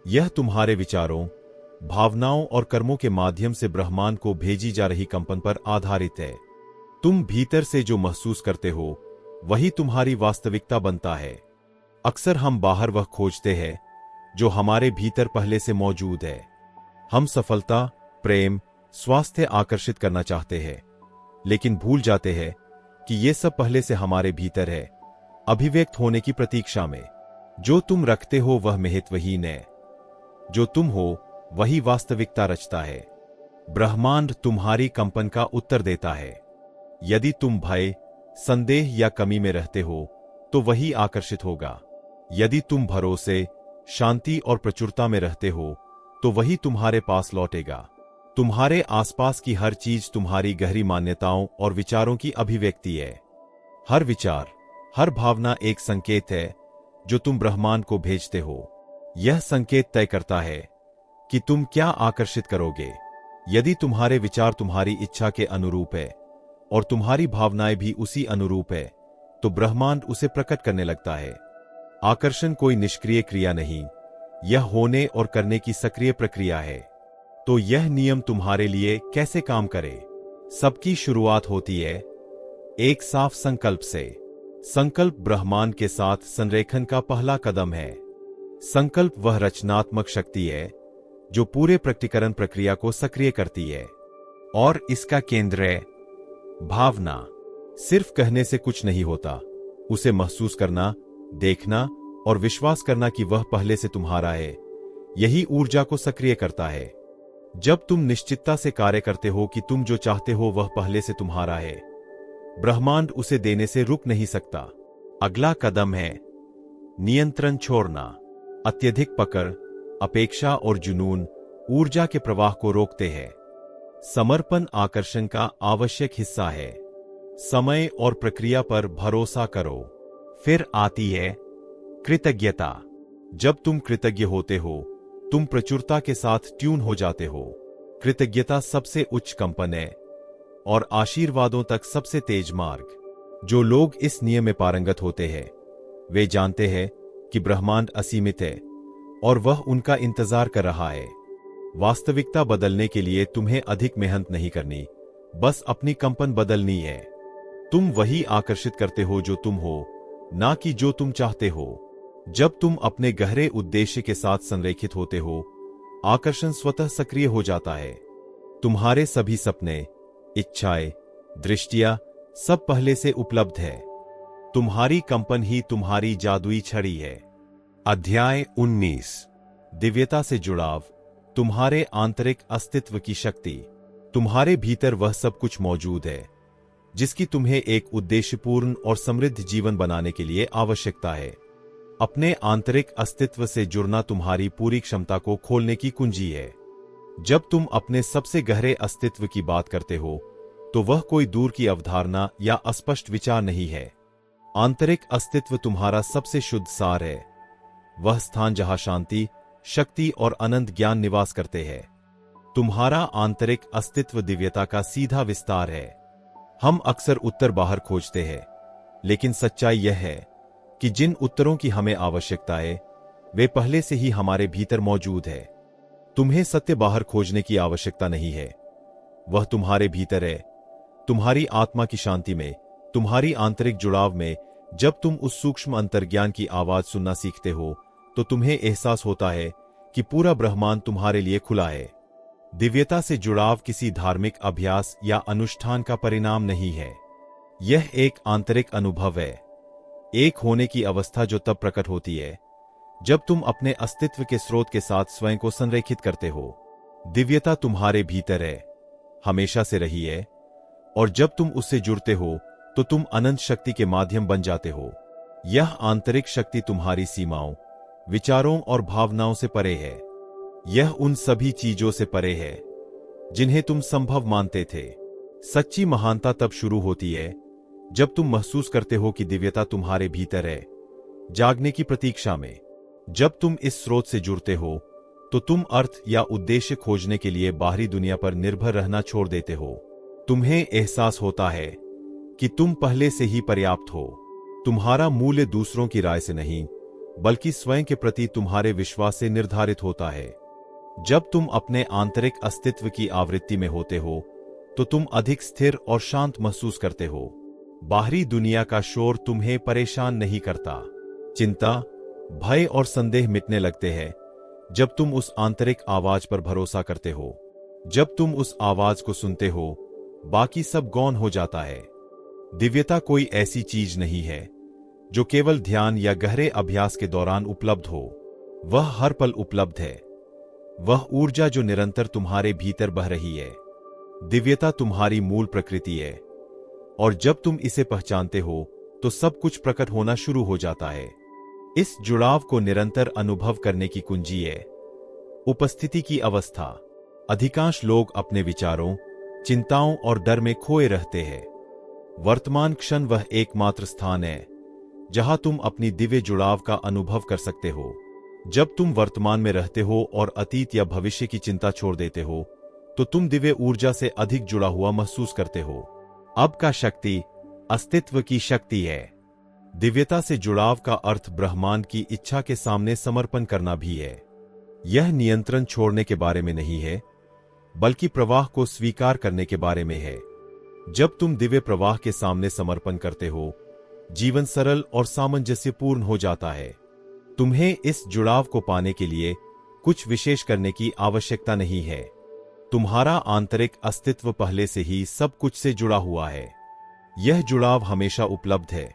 A: यह तुम्हारे विचारों, भावनाओं और कर्मों के माध्यम से ब्रह्मांड को भेजी जा रही कंपन पर आधारित है। तुम भीतर से जो महसूस करते हो वही तुम्हारी वास्तविकता बनता है। अक्सर हम बाहर वह खोजते हैं जो हमारे भीतर पहले से मौजूद है। हम सफलता, प्रेम, स्वास्थ्य आकर्षित करना चाहते हैं, लेकिन भूल जाते हैं कि ये सब पहले से हमारे भीतर है, अभिव्यक्त होने की प्रतीक्षा में। जो तुम रखते हो वह महत्वहीन है, जो तुम हो वही वास्तविकता रचता है। ब्रह्मांड तुम्हारी कंपन का उत्तर देता है। यदि तुम भय, संदेह या कमी में रहते हो तो वही आकर्षित होगा। यदि तुम भरोसे, शांति और प्रचुरता में रहते हो तो वही तुम्हारे पास लौटेगा। तुम्हारे आसपास की हर चीज तुम्हारी गहरी मान्यताओं और विचारों की अभिव्यक्ति है। हर विचार, हर भावना एक संकेत है जो तुम ब्रह्मांड को भेजते हो। यह संकेत तय करता है कि तुम क्या आकर्षित करोगे। यदि तुम्हारे विचार तुम्हारी इच्छा के अनुरूप है और तुम्हारी भावनाएं भी उसी अनुरूप है, तो ब्रह्मांड उसे प्रकट करने लगता है। आकर्षण कोई निष्क्रिय क्रिया नहीं, यह होने और करने की सक्रिय प्रक्रिया है। तो यह नियम तुम्हारे लिए कैसे काम करे? सबकी शुरुआत होती है एक साफ संकल्प से। संकल्प ब्रह्मांड के साथ संरेखन का पहला कदम है। संकल्प वह रचनात्मक शक्ति है जो पूरे प्रकटीकरण प्रक्रिया को सक्रिय करती है, और इसका केंद्र है भावना। सिर्फ कहने से कुछ नहीं होता, उसे महसूस करना, देखना और विश्वास करना कि वह पहले से तुम्हारा है, यही ऊर्जा को सक्रिय करता है। जब तुम निश्चितता से कार्य करते हो कि तुम जो चाहते हो वह पहले से तुम्हारा है, ब्रह्मांड उसे देने से रुक नहीं सकता। अगला कदम है नियंत्रण छोड़ना। अत्यधिक पकड़, अपेक्षा और जुनून ऊर्जा के प्रवाह को रोकते हैं। समर्पण आकर्षण का आवश्यक हिस्सा है। समय और प्रक्रिया पर भरोसा करो। फिर आती है कृतज्ञता। जब तुम कृतज्ञ होते हो, तुम प्रचुरता के साथ ट्यून हो जाते हो। कृतज्ञता सबसे उच्च कंपन है और आशीर्वादों तक सबसे तेज मार्ग। जो लोग इस नियम में पारंगत होते हैं, वे जानते हैं कि ब्रह्मांड असीमित है और वह उनका इंतजार कर रहा है। वास्तविकता बदलने के लिए तुम्हें अधिक मेहनत नहीं करनी, बस अपनी कंपन बदलनी है। तुम वही आकर्षित करते हो जो तुम हो, ना कि जो तुम चाहते हो। जब तुम अपने गहरे उद्देश्य के साथ संरेखित होते हो, आकर्षण स्वतः सक्रिय हो जाता है। तुम्हारे सभी सपने, इच्छाएं, दृष्टियां सब पहले से उपलब्ध है। तुम्हारी कंपन ही तुम्हारी जादुई छड़ी है। अध्याय 19 दिव्यता से जुड़ाव, तुम्हारे आंतरिक अस्तित्व की शक्ति। तुम्हारे भीतर वह सब कुछ मौजूद है जिसकी तुम्हें एक उद्देश्यपूर्ण और समृद्ध जीवन बनाने के लिए आवश्यकता है। अपने आंतरिक अस्तित्व से जुड़ना तुम्हारी पूरी क्षमता को खोलने की कुंजी है। जब तुम अपने सबसे गहरे अस्तित्व की बात करते हो, तो वह कोई दूर की अवधारणा या अस्पष्ट विचार नहीं है। आंतरिक अस्तित्व तुम्हारा सबसे शुद्ध सार है, वह स्थान जहां शांति, शक्ति और अनंत ज्ञान निवास करते हैं। तुम्हारा आंतरिक अस्तित्व दिव्यता का सीधा विस्तार है। हम अक्सर उत्तर बाहर खोजते हैं, लेकिन सच्चाई यह है कि जिन उत्तरों की हमें आवश्यकता है, वे पहले से ही हमारे भीतर मौजूद है। तुम्हें सत्य बाहर खोजने की आवश्यकता नहीं है, वह तुम्हारे भीतर है। तुम्हारी आत्मा की शांति में, तुम्हारी आंतरिक जुड़ाव में, जब तुम उस सूक्ष्म अंतर्ज्ञान की आवाज सुनना सीखते हो, तो तुम्हें एहसास होता है कि पूरा ब्रह्मांड तुम्हारे लिए खुला है। दिव्यता से जुड़ाव किसी धार्मिक अभ्यास या अनुष्ठान का परिणाम नहीं है, यह एक आंतरिक अनुभव है। एक होने की अवस्था जो तब प्रकट होती है जब तुम अपने अस्तित्व के स्रोत के साथ स्वयं को संरेखित करते हो। दिव्यता तुम्हारे भीतर है, हमेशा से रही है, और जब तुम उससे जुड़ते हो तो तुम अनंत शक्ति के माध्यम बन जाते हो। यह आंतरिक शक्ति तुम्हारी सीमाओं, विचारों और भावनाओं से परे है। यह उन सभी चीजों से परे है जिन्हें तुम संभव मानते थे। सच्ची महानता तब शुरू होती है जब तुम महसूस करते हो कि दिव्यता तुम्हारे भीतर है, जागने की प्रतीक्षा में। जब तुम इस स्रोत से जुड़ते हो तो तुम अर्थ या उद्देश्य खोजने के लिए बाहरी दुनिया पर निर्भर रहना छोड़ देते हो। तुम्हें एहसास होता है कि तुम पहले से ही पर्याप्त हो। तुम्हारा मूल्य दूसरों की राय से नहीं, बल्कि स्वयं के प्रति तुम्हारे विश्वास से निर्धारित होता है। जब तुम अपने आंतरिक अस्तित्व की आवृत्ति में होते हो तो तुम अधिक स्थिर और शांत महसूस करते हो। बाहरी दुनिया का शोर तुम्हें परेशान नहीं करता। चिंता, भय और संदेह मिटने लगते हैं जब तुम उस आंतरिक आवाज पर भरोसा करते हो। जब तुम उस आवाज को सुनते हो, बाकी सब गौण हो जाता है। दिव्यता कोई ऐसी चीज नहीं है जो केवल ध्यान या गहरे अभ्यास के दौरान उपलब्ध हो। वह हर पल उपलब्ध है। वह ऊर्जा जो निरंतर तुम्हारे भीतर बह रही है। दिव्यता तुम्हारी मूल प्रकृति है, और जब तुम इसे पहचानते हो तो सब कुछ प्रकट होना शुरू हो जाता है। इस जुड़ाव को निरंतर अनुभव करने की कुंजी है उपस्थिति की अवस्था। अधिकांश लोग अपने विचारों, चिंताओं और डर में खोए रहते हैं। वर्तमान क्षण वह एकमात्र स्थान है जहां तुम अपनी दिव्य जुड़ाव का अनुभव कर सकते हो। जब तुम वर्तमान में रहते हो और अतीत या भविष्य की चिंता छोड़ देते हो तो तुम दिव्य ऊर्जा से अधिक जुड़ा हुआ महसूस करते हो। अब का शक्ति अस्तित्व की शक्ति है। दिव्यता से जुड़ाव का अर्थ ब्रह्मांड की इच्छा के सामने समर्पण करना भी है। यह नियंत्रण छोड़ने के बारे में नहीं है, बल्कि प्रवाह को स्वीकार करने के बारे में है। जब तुम दिव्य प्रवाह के सामने समर्पण करते हो, जीवन सरल और सामंजस्यपूर्ण हो जाता है। तुम्हें इस जुड़ाव को पाने के लिए कुछ विशेष करने की आवश्यकता नहीं है। तुम्हारा आंतरिक अस्तित्व पहले से ही सब कुछ से जुड़ा हुआ है। यह जुड़ाव हमेशा उपलब्ध है।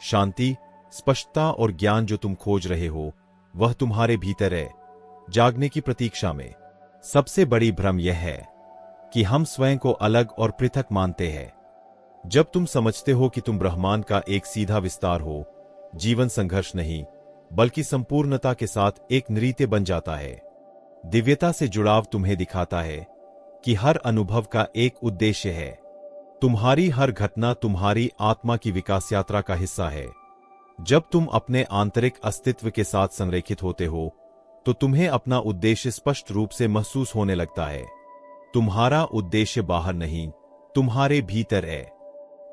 A: शांति, स्पष्टता और ज्ञान जो तुम खोज रहे हो, वह तुम्हारे भीतर है, जागने की प्रतीक्षा में। सबसे बड़ी भ्रम यह है कि हम स्वयं को अलग और पृथक मानते हैं। जब तुम समझते हो कि तुम ब्रह्मांड का एक सीधा विस्तार हो, जीवन संघर्ष नहीं, बल्कि संपूर्णता के साथ एक नृत्य बन जाता है। दिव्यता से जुड़ाव तुम्हें दिखाता है कि हर अनुभव का एक उद्देश्य है। तुम्हारी हर घटना तुम्हारी आत्मा की विकास यात्रा का हिस्सा है। जब तुम अपने आंतरिक अस्तित्व के साथ संरेखित होते हो तो तुम्हें अपना उद्देश्य स्पष्ट रूप से महसूस होने लगता है। तुम्हारा उद्देश्य बाहर नहीं, तुम्हारे भीतर है।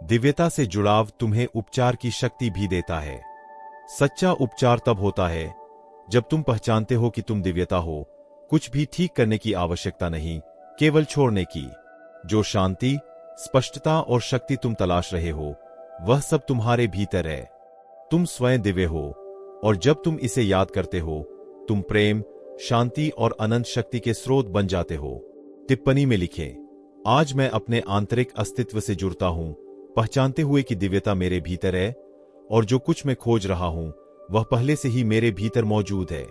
A: दिव्यता से जुड़ाव तुम्हें उपचार की शक्ति भी देता है। सच्चा उपचार तब होता है जब तुम पहचानते हो कि तुम दिव्यता हो। कुछ भी ठीक करने की आवश्यकता नहीं, केवल छोड़ने की। जो शांति, स्पष्टता और शक्ति तुम तलाश रहे हो, वह सब तुम्हारे भीतर है। तुम स्वयं दिव्य हो, और जब तुम इसे याद करते हो, तुम प्रेम, शांति और अनंत शक्ति के स्रोत बन जाते हो। टिप्पणी में लिखें, आज मैं अपने आंतरिक अस्तित्व से जुड़ता हूं, पहचानते हुए कि दिव्यता मेरे भीतर है, और जो कुछ मैं खोज रहा हूं, वह पहले से ही मेरे भीतर मौजूद है।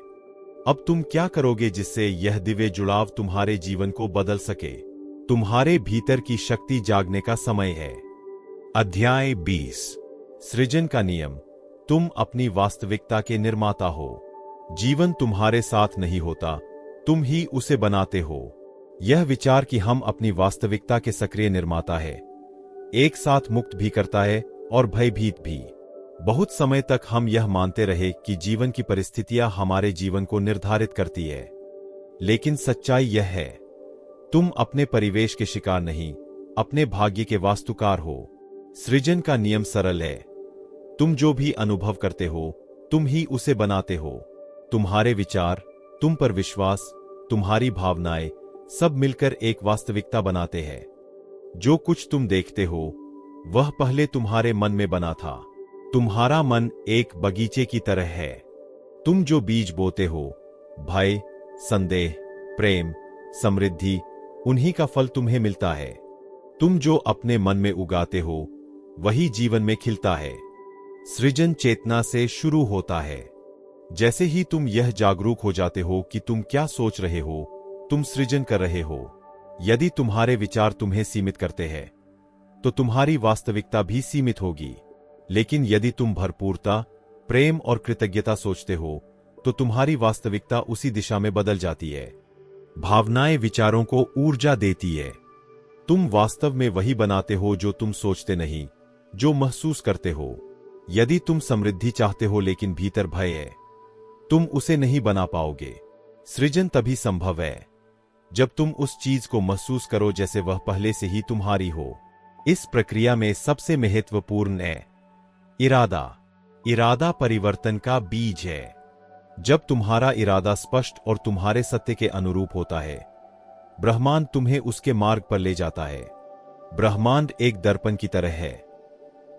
A: अब तुम क्या करोगे जिससे यह दिव्य जुड़ाव तुम्हारे जीवन को बदल सके? तुम्हारे भीतर की शक्ति जागने का समय है। अध्याय 20, सृजन का नियम। तुम अपनी वास्तविकता के निर्माता हो। जीवन तुम्हारे साथ नहीं होता, तुम ही उसे बनाते हो। यह विचार कि हम अपनी वास्तविकता के सक्रिय निर्माता है, एक साथ मुक्त भी करता है और भयभीत भी। बहुत समय तक हम यह मानते रहे कि जीवन की परिस्थितियां हमारे जीवन को निर्धारित करती है, लेकिन सच्चाई यह है, तुम अपने परिवेश के शिकार नहीं, अपने भाग्य के वास्तुकार हो। सृजन का नियम सरल है। तुम जो भी अनुभव करते हो, तुम ही उसे बनाते हो। तुम्हारे विचार, तुम पर विश्वास, तुम्हारी भावनाएं सब मिलकर एक वास्तविकता बनाते हैं। जो कुछ तुम देखते हो, वह पहले तुम्हारे मन में बना था। तुम्हारा मन एक बगीचे की तरह है। तुम जो बीज बोते हो, भय, संदेह, प्रेम, समृद्धि, उन्हीं का फल तुम्हें मिलता है। तुम जो अपने मन में उगाते हो, वही जीवन में खिलता है। सृजन चेतना से शुरू होता है। जैसे ही तुम यह जागरूक हो जाते हो कि तुम क्या सोच रहे हो, तुम सृजन कर रहे हो। यदि तुम्हारे विचार तुम्हें सीमित करते हैं, तो तुम्हारी वास्तविकता भी सीमित होगी। लेकिन यदि तुम भरपूरता, प्रेम और कृतज्ञता सोचते हो, तो तुम्हारी वास्तविकता उसी दिशा में बदल जाती है। भावनाएं विचारों को ऊर्जा देती है। तुम वास्तव में वही बनाते हो जो तुम सोचते नहीं, जो महसूस करते हो। यदि तुम समृद्धि चाहते हो लेकिन भीतर भय है, तुम उसे नहीं बना पाओगे। सृजन तभी संभव है जब तुम उस चीज को महसूस करो जैसे वह पहले से ही तुम्हारी हो। इस प्रक्रिया में सबसे महत्वपूर्ण है इरादा। इरादा परिवर्तन का बीज है। जब तुम्हारा इरादा स्पष्ट और तुम्हारे सत्य के अनुरूप होता है, ब्रह्मांड तुम्हें उसके मार्ग पर ले जाता है। ब्रह्मांड एक दर्पण की तरह है।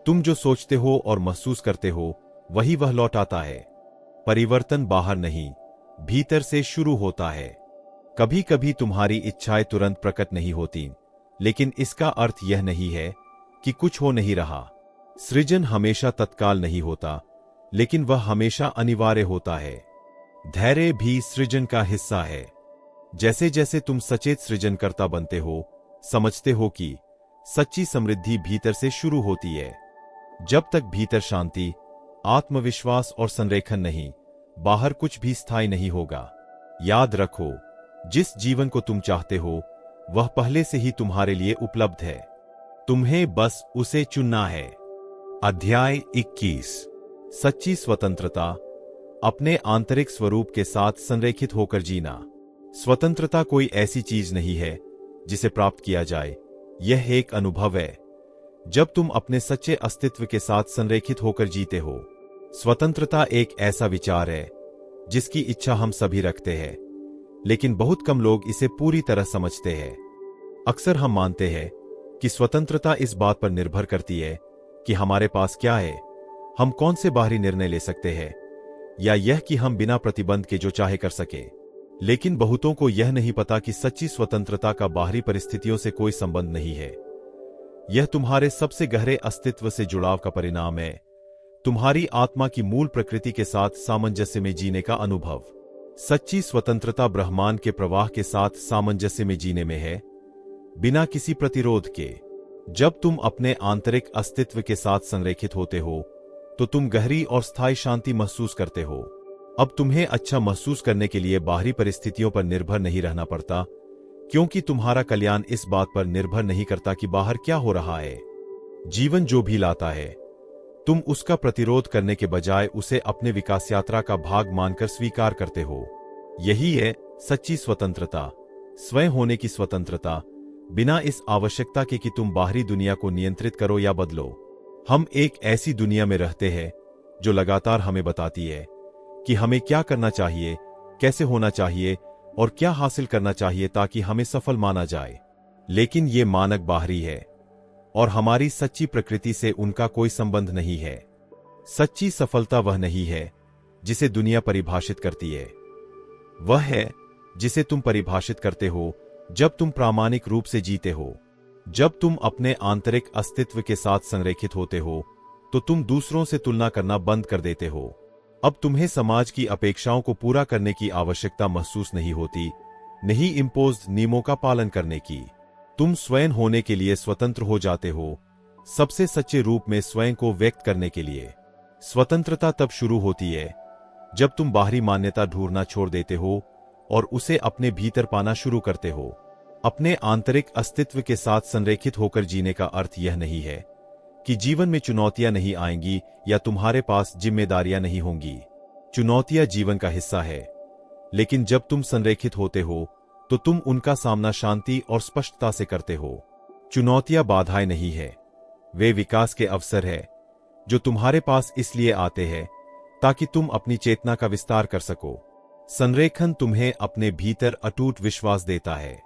A: तुम जो सोचते हो और महसूस करते हो, वही वह लौटाता है। परिवर्तन बाहर नहीं, भीतर से शुरू होता है। कभी कभी तुम्हारी इच्छाएं तुरंत प्रकट नहीं होती, लेकिन इसका अर्थ यह नहीं है कि कुछ हो नहीं रहा। सृजन हमेशा तत्काल नहीं होता, लेकिन वह हमेशा अनिवार्य होता है। धैर्य भी सृजन का हिस्सा है। जैसे जैसे तुम सचेत सृजनकर्ता बनते हो, समझते हो कि सच्ची समृद्धि भीतर से शुरू होती है। जब तक भीतर शांति, आत्मविश्वास और संरेखन नहीं, बाहर कुछ भी स्थायी नहीं होगा। याद रखो, जिस जीवन को तुम चाहते हो, वह पहले से ही तुम्हारे लिए उपलब्ध है। तुम्हें बस उसे चुनना है। अध्याय 21। सच्ची स्वतंत्रता। अपने आंतरिक स्वरूप के साथ संरेखित होकर जीना। स्वतंत्रता कोई ऐसी चीज नहीं है जिसे प्राप्त किया जाए, यह एक अनुभव है। जब तुम अपने सच्चे अस्तित्व के साथ संरेखित होकर जीते हो। स्वतंत्रता एक ऐसा विचार है जिसकी इच्छा हम सभी रखते हैं, लेकिन बहुत कम लोग इसे पूरी तरह समझते हैं। अक्सर हम मानते हैं कि स्वतंत्रता इस बात पर निर्भर करती है कि हमारे पास क्या है, हम कौन से बाहरी निर्णय ले सकते हैं, या यह कि हम बिना प्रतिबंध के जो चाहे कर सके। लेकिन बहुतों को यह नहीं पता कि सच्ची स्वतंत्रता का बाहरी परिस्थितियों से कोई संबंध नहीं है। यह तुम्हारे सबसे गहरे अस्तित्व से जुड़ाव का परिणाम है। तुम्हारी आत्मा की मूल प्रकृति के साथ सामंजस्य में जीने का अनुभव। सच्ची स्वतंत्रता ब्रह्मांड के प्रवाह के साथ सामंजस्य में जीने में है, बिना किसी प्रतिरोध के। जब तुम अपने आंतरिक अस्तित्व के साथ संरेखित होते हो, तो तुम गहरी और स्थायी शांति महसूस करते हो। अब तुम्हें अच्छा महसूस करने के लिए बाहरी परिस्थितियों पर निर्भर नहीं रहना पड़ता, क्योंकि तुम्हारा कल्याण इस बात पर निर्भर नहीं करता कि बाहर क्या हो रहा है। जीवन जो भी लाता है, तुम उसका प्रतिरोध करने के बजाय उसे अपने विकास यात्रा का भाग मानकर स्वीकार करते हो। यही है सच्ची स्वतंत्रता, स्वयं होने की स्वतंत्रता, बिना इस आवश्यकता के कि तुम बाहरी दुनिया को नियंत्रित करो या बदलो। हम एक ऐसी दुनिया में रहते हैं जो लगातार हमें बताती है कि हमें क्या करना चाहिए, कैसे होना चाहिए और क्या हासिल करना चाहिए ताकि हमें सफल माना जाए। लेकिन ये मानक बाहरी है और हमारी सच्ची प्रकृति से उनका कोई संबंध नहीं है। सच्ची सफलता वह नहीं है जिसे दुनिया परिभाषित करती है, वह है जिसे तुम परिभाषित करते हो जब तुम प्रामाणिक रूप से जीते हो। जब तुम अपने आंतरिक अस्तित्व के साथ संरेखित होते हो, तो तुम दूसरों से तुलना करना बंद कर देते हो। अब तुम्हें समाज की अपेक्षाओं को पूरा करने की आवश्यकता महसूस नहीं होती, नहीं इम्पोज्ड नियमों का पालन करने की। तुम स्वयं होने के लिए स्वतंत्र हो जाते हो, सबसे सच्चे रूप में स्वयं को व्यक्त करने के लिए। स्वतंत्रता तब शुरू होती है जब तुम बाहरी मान्यता ढूंढना छोड़ देते हो और उसे अपने भीतर पाना शुरू करते हो। अपने आंतरिक अस्तित्व के साथ संरेखित होकर जीने का अर्थ यह नहीं है कि जीवन में चुनौतियां नहीं आएंगी या तुम्हारे पास जिम्मेदारियां नहीं होंगी। चुनौतियां जीवन का हिस्सा है, लेकिन जब तुम संरेखित होते हो तो तुम उनका सामना शांति और स्पष्टता से करते हो। चुनौतियां बाधाएं नहीं है, वे विकास के अवसर है जो तुम्हारे पास इसलिए आते हैं ताकि तुम अपनी चेतना का विस्तार कर सको। संरेखन तुम्हें अपने भीतर अटूट विश्वास देता है।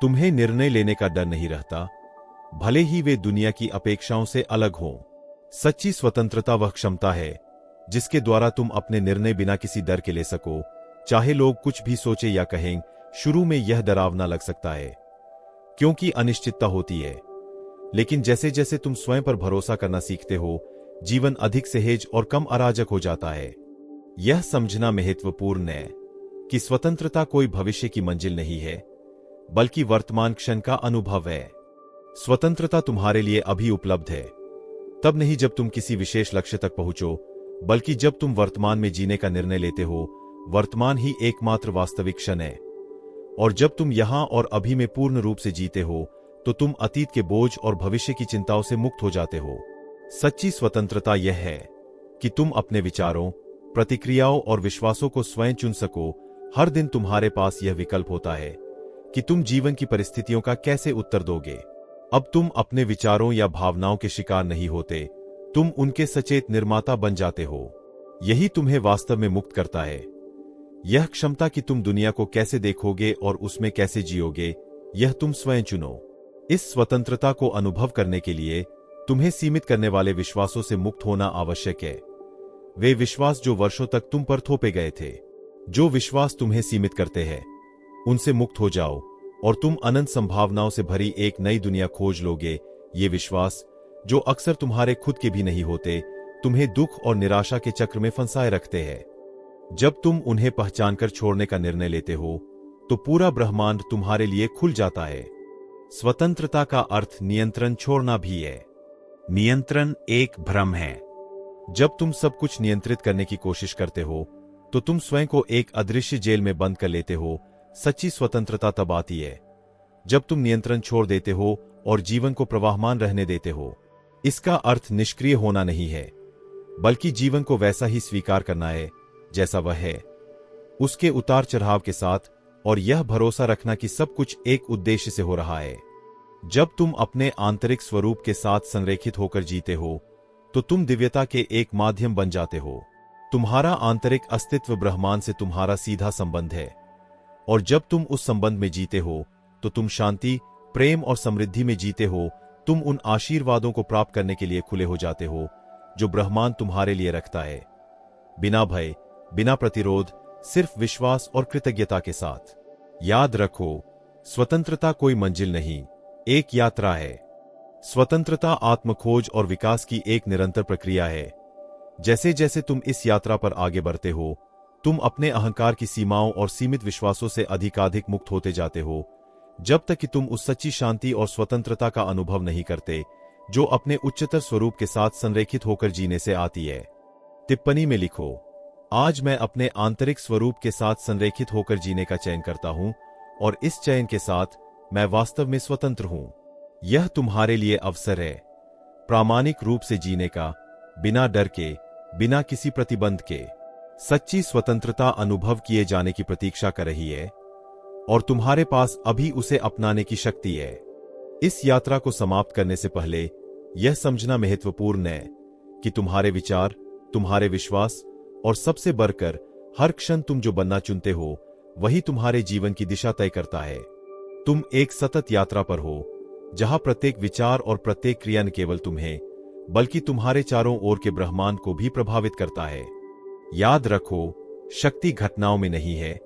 A: तुम्हें निर्णय लेने का डर नहीं रहता, भले ही वे दुनिया की अपेक्षाओं से अलग हों। सच्ची स्वतंत्रता वह क्षमता है जिसके द्वारा तुम अपने निर्णय बिना किसी डर के ले सको, चाहे लोग कुछ भी सोचे या कहें। शुरू में यह डरावना लग सकता है क्योंकि अनिश्चितता होती है, लेकिन जैसे जैसे तुम स्वयं पर भरोसा करना सीखते हो, जीवन अधिक सहज और कम अराजक हो जाता है। यह समझना महत्वपूर्ण है कि स्वतंत्रता कोई भविष्य की मंजिल नहीं है, बल्कि वर्तमान क्षण का अनुभव है। स्वतंत्रता तुम्हारे लिए अभी उपलब्ध है, तब नहीं जब तुम किसी विशेष लक्ष्य तक पहुंचो, बल्कि जब तुम वर्तमान में जीने का निर्णय लेते हो। वर्तमान ही एकमात्र वास्तविक क्षण है, और जब तुम यहां और अभी में पूर्ण रूप से जीते हो, तो तुम अतीत के बोझ और भविष्य की चिंताओं से मुक्त हो जाते हो। सच्ची स्वतंत्रता यह है कि तुम अपने विचारों, प्रतिक्रियाओं और विश्वासों को स्वयं चुन सको। हर दिन तुम्हारे पास यह विकल्प होता है कि तुम जीवन की परिस्थितियों का कैसे उत्तर दोगे। अब तुम अपने विचारों या भावनाओं के शिकार नहीं होते, तुम उनके सचेत निर्माता बन जाते हो। यही तुम्हें वास्तव में मुक्त करता है। यह क्षमता कि तुम दुनिया को कैसे देखोगे और उसमें कैसे जियोगे, यह तुम स्वयं चुनो। इस स्वतंत्रता को अनुभव करने के लिए तुम्हें सीमित करने वाले विश्वासों से मुक्त होना आवश्यक है। वे विश्वास जो वर्षों तक तुम पर थोपे गए थे, जो विश्वास तुम्हें सीमित करते हैं, उनसे मुक्त हो जाओ और तुम अनंत संभावनाओं से भरी एक नई दुनिया खोज लोगे। ये विश्वास, जो अक्सर तुम्हारे खुद के भी नहीं होते, तुम्हें दुख और निराशा के चक्र में फंसाए रखते हैं। जब तुम उन्हें पहचानकर छोड़ने का निर्णय लेते हो, तो पूरा ब्रह्मांड तुम्हारे लिए खुल जाता है। स्वतंत्रता का अर्थ नियंत्रण छोड़ना भी है। नियंत्रण एक भ्रम है। जब तुम सब कुछ नियंत्रित करने की कोशिश करते हो, तो तुम स्वयं को एक अदृश्य जेल में बंद कर लेते हो। सच्ची स्वतंत्रता तब आती है जब तुम नियंत्रण छोड़ देते हो और जीवन को प्रवाहमान रहने देते हो। इसका अर्थ निष्क्रिय होना नहीं है, बल्कि जीवन को वैसा ही स्वीकार करना है जैसा वह है, उसके उतार चढ़ाव के साथ, और यह भरोसा रखना कि सब कुछ एक उद्देश्य से हो रहा है। जब तुम अपने आंतरिक स्वरूप के साथ संरेखित होकर जीते हो, तो तुम दिव्यता के एक माध्यम बन जाते हो। तुम्हारा आंतरिक अस्तित्व ब्रह्मांड से तुम्हारा सीधा संबंध है, और जब तुम उस संबंध में जीते हो, तो तुम शांति, प्रेम और समृद्धि में जीते हो। तुम उन आशीर्वादों को प्राप्त करने के लिए खुले हो जाते हो जो ब्रह्मांड तुम्हारे लिए रखता है, बिना भय, बिना प्रतिरोध, सिर्फ विश्वास और कृतज्ञता के साथ। याद रखो, स्वतंत्रता कोई मंजिल नहीं, एक यात्रा है। स्वतंत्रता आत्मखोज और विकास की एक निरंतर प्रक्रिया है। जैसे जैसे तुम इस यात्रा पर आगे बढ़ते हो, तुम अपने अहंकार की सीमाओं और सीमित विश्वासों से अधिकाधिक मुक्त होते जाते हो, जब तक कि तुम उस सच्ची शांति और स्वतंत्रता का अनुभव नहीं करते जो अपने उच्चतर स्वरूप के साथ संरेखित होकर जीने से आती है। टिप्पणी में लिखो, आज मैं अपने आंतरिक स्वरूप के साथ संरेखित होकर जीने का चयन करता हूं, और इस चयन के साथ मैं वास्तव में स्वतंत्र हूं। यह तुम्हारे लिए अवसर है प्रामाणिक रूप से जीने का, बिना डर के, बिना किसी प्रतिबंध के। सच्ची स्वतंत्रता अनुभव किए जाने की प्रतीक्षा कर रही है, और तुम्हारे पास अभी उसे अपनाने की शक्ति है। इस यात्रा को समाप्त करने से पहले यह समझना महत्वपूर्ण है कि तुम्हारे विचार, तुम्हारे विश्वास और सबसे बढ़कर हर क्षण तुम जो बनना चुनते हो, वही तुम्हारे जीवन की दिशा तय करता है। तुम एक सतत यात्रा पर हो, जहां प्रत्येक विचार और प्रत्येक क्रिया न केवल तुम्हें, बल्कि तुम्हारे चारों ओर के ब्रह्मांड को भी प्रभावित करता है। याद रखो, शक्ति घटनाओं में नहीं है,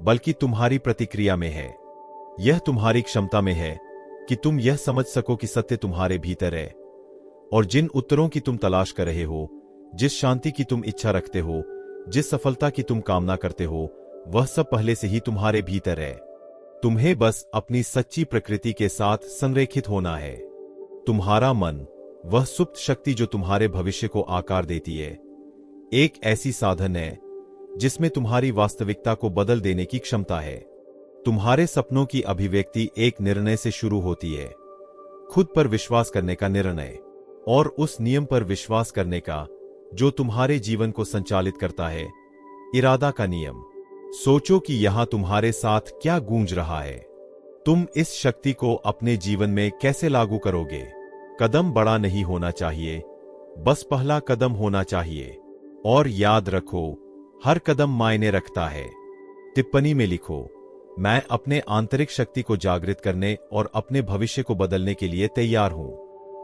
A: बल्कि तुम्हारी प्रतिक्रिया में है। यह तुम्हारी क्षमता में है कि तुम यह समझ सको कि सत्य तुम्हारे भीतर है, और जिन उत्तरों की तुम तलाश कर रहे हो, जिस शांति की तुम इच्छा रखते हो, जिस सफलता की तुम कामना करते हो, वह सब पहले से ही तुम्हारे भीतर है। तुम्हें बस अपनी सच्ची प्रकृति के साथ संरेखित होना है। तुम्हारा मन, वह सुप्त शक्ति जो तुम्हारे भविष्य को आकार देती है, एक ऐसी साधन है जिसमें तुम्हारी वास्तविकता को बदल देने की क्षमता है। तुम्हारे सपनों की अभिव्यक्ति एक निर्णय से शुरू होती है, खुद पर विश्वास करने का निर्णय, और उस नियम पर विश्वास करने का जो तुम्हारे जीवन को संचालित करता है, इरादा का नियम। सोचो कि यहां तुम्हारे साथ क्या गूंज रहा है। तुम इस शक्ति को अपने जीवन में कैसे लागू करोगे? कदम बड़ा नहीं होना चाहिए, बस पहला कदम होना चाहिए। और याद रखो, हर कदम मायने रखता है। टिप्पणी में लिखो, मैं अपने आंतरिक शक्ति को जागृत करने और अपने भविष्य को बदलने के लिए तैयार हूं,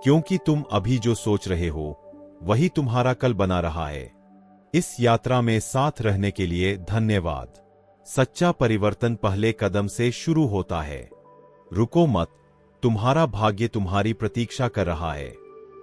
A: क्योंकि तुम अभी जो सोच रहे हो, वही तुम्हारा कल बना रहा है। इस यात्रा में साथ रहने के लिए धन्यवाद। सच्चा परिवर्तन पहले कदम से शुरू होता है। रुको मत, तुम्हारा भाग्य तुम्हारी प्रतीक्षा कर रहा है।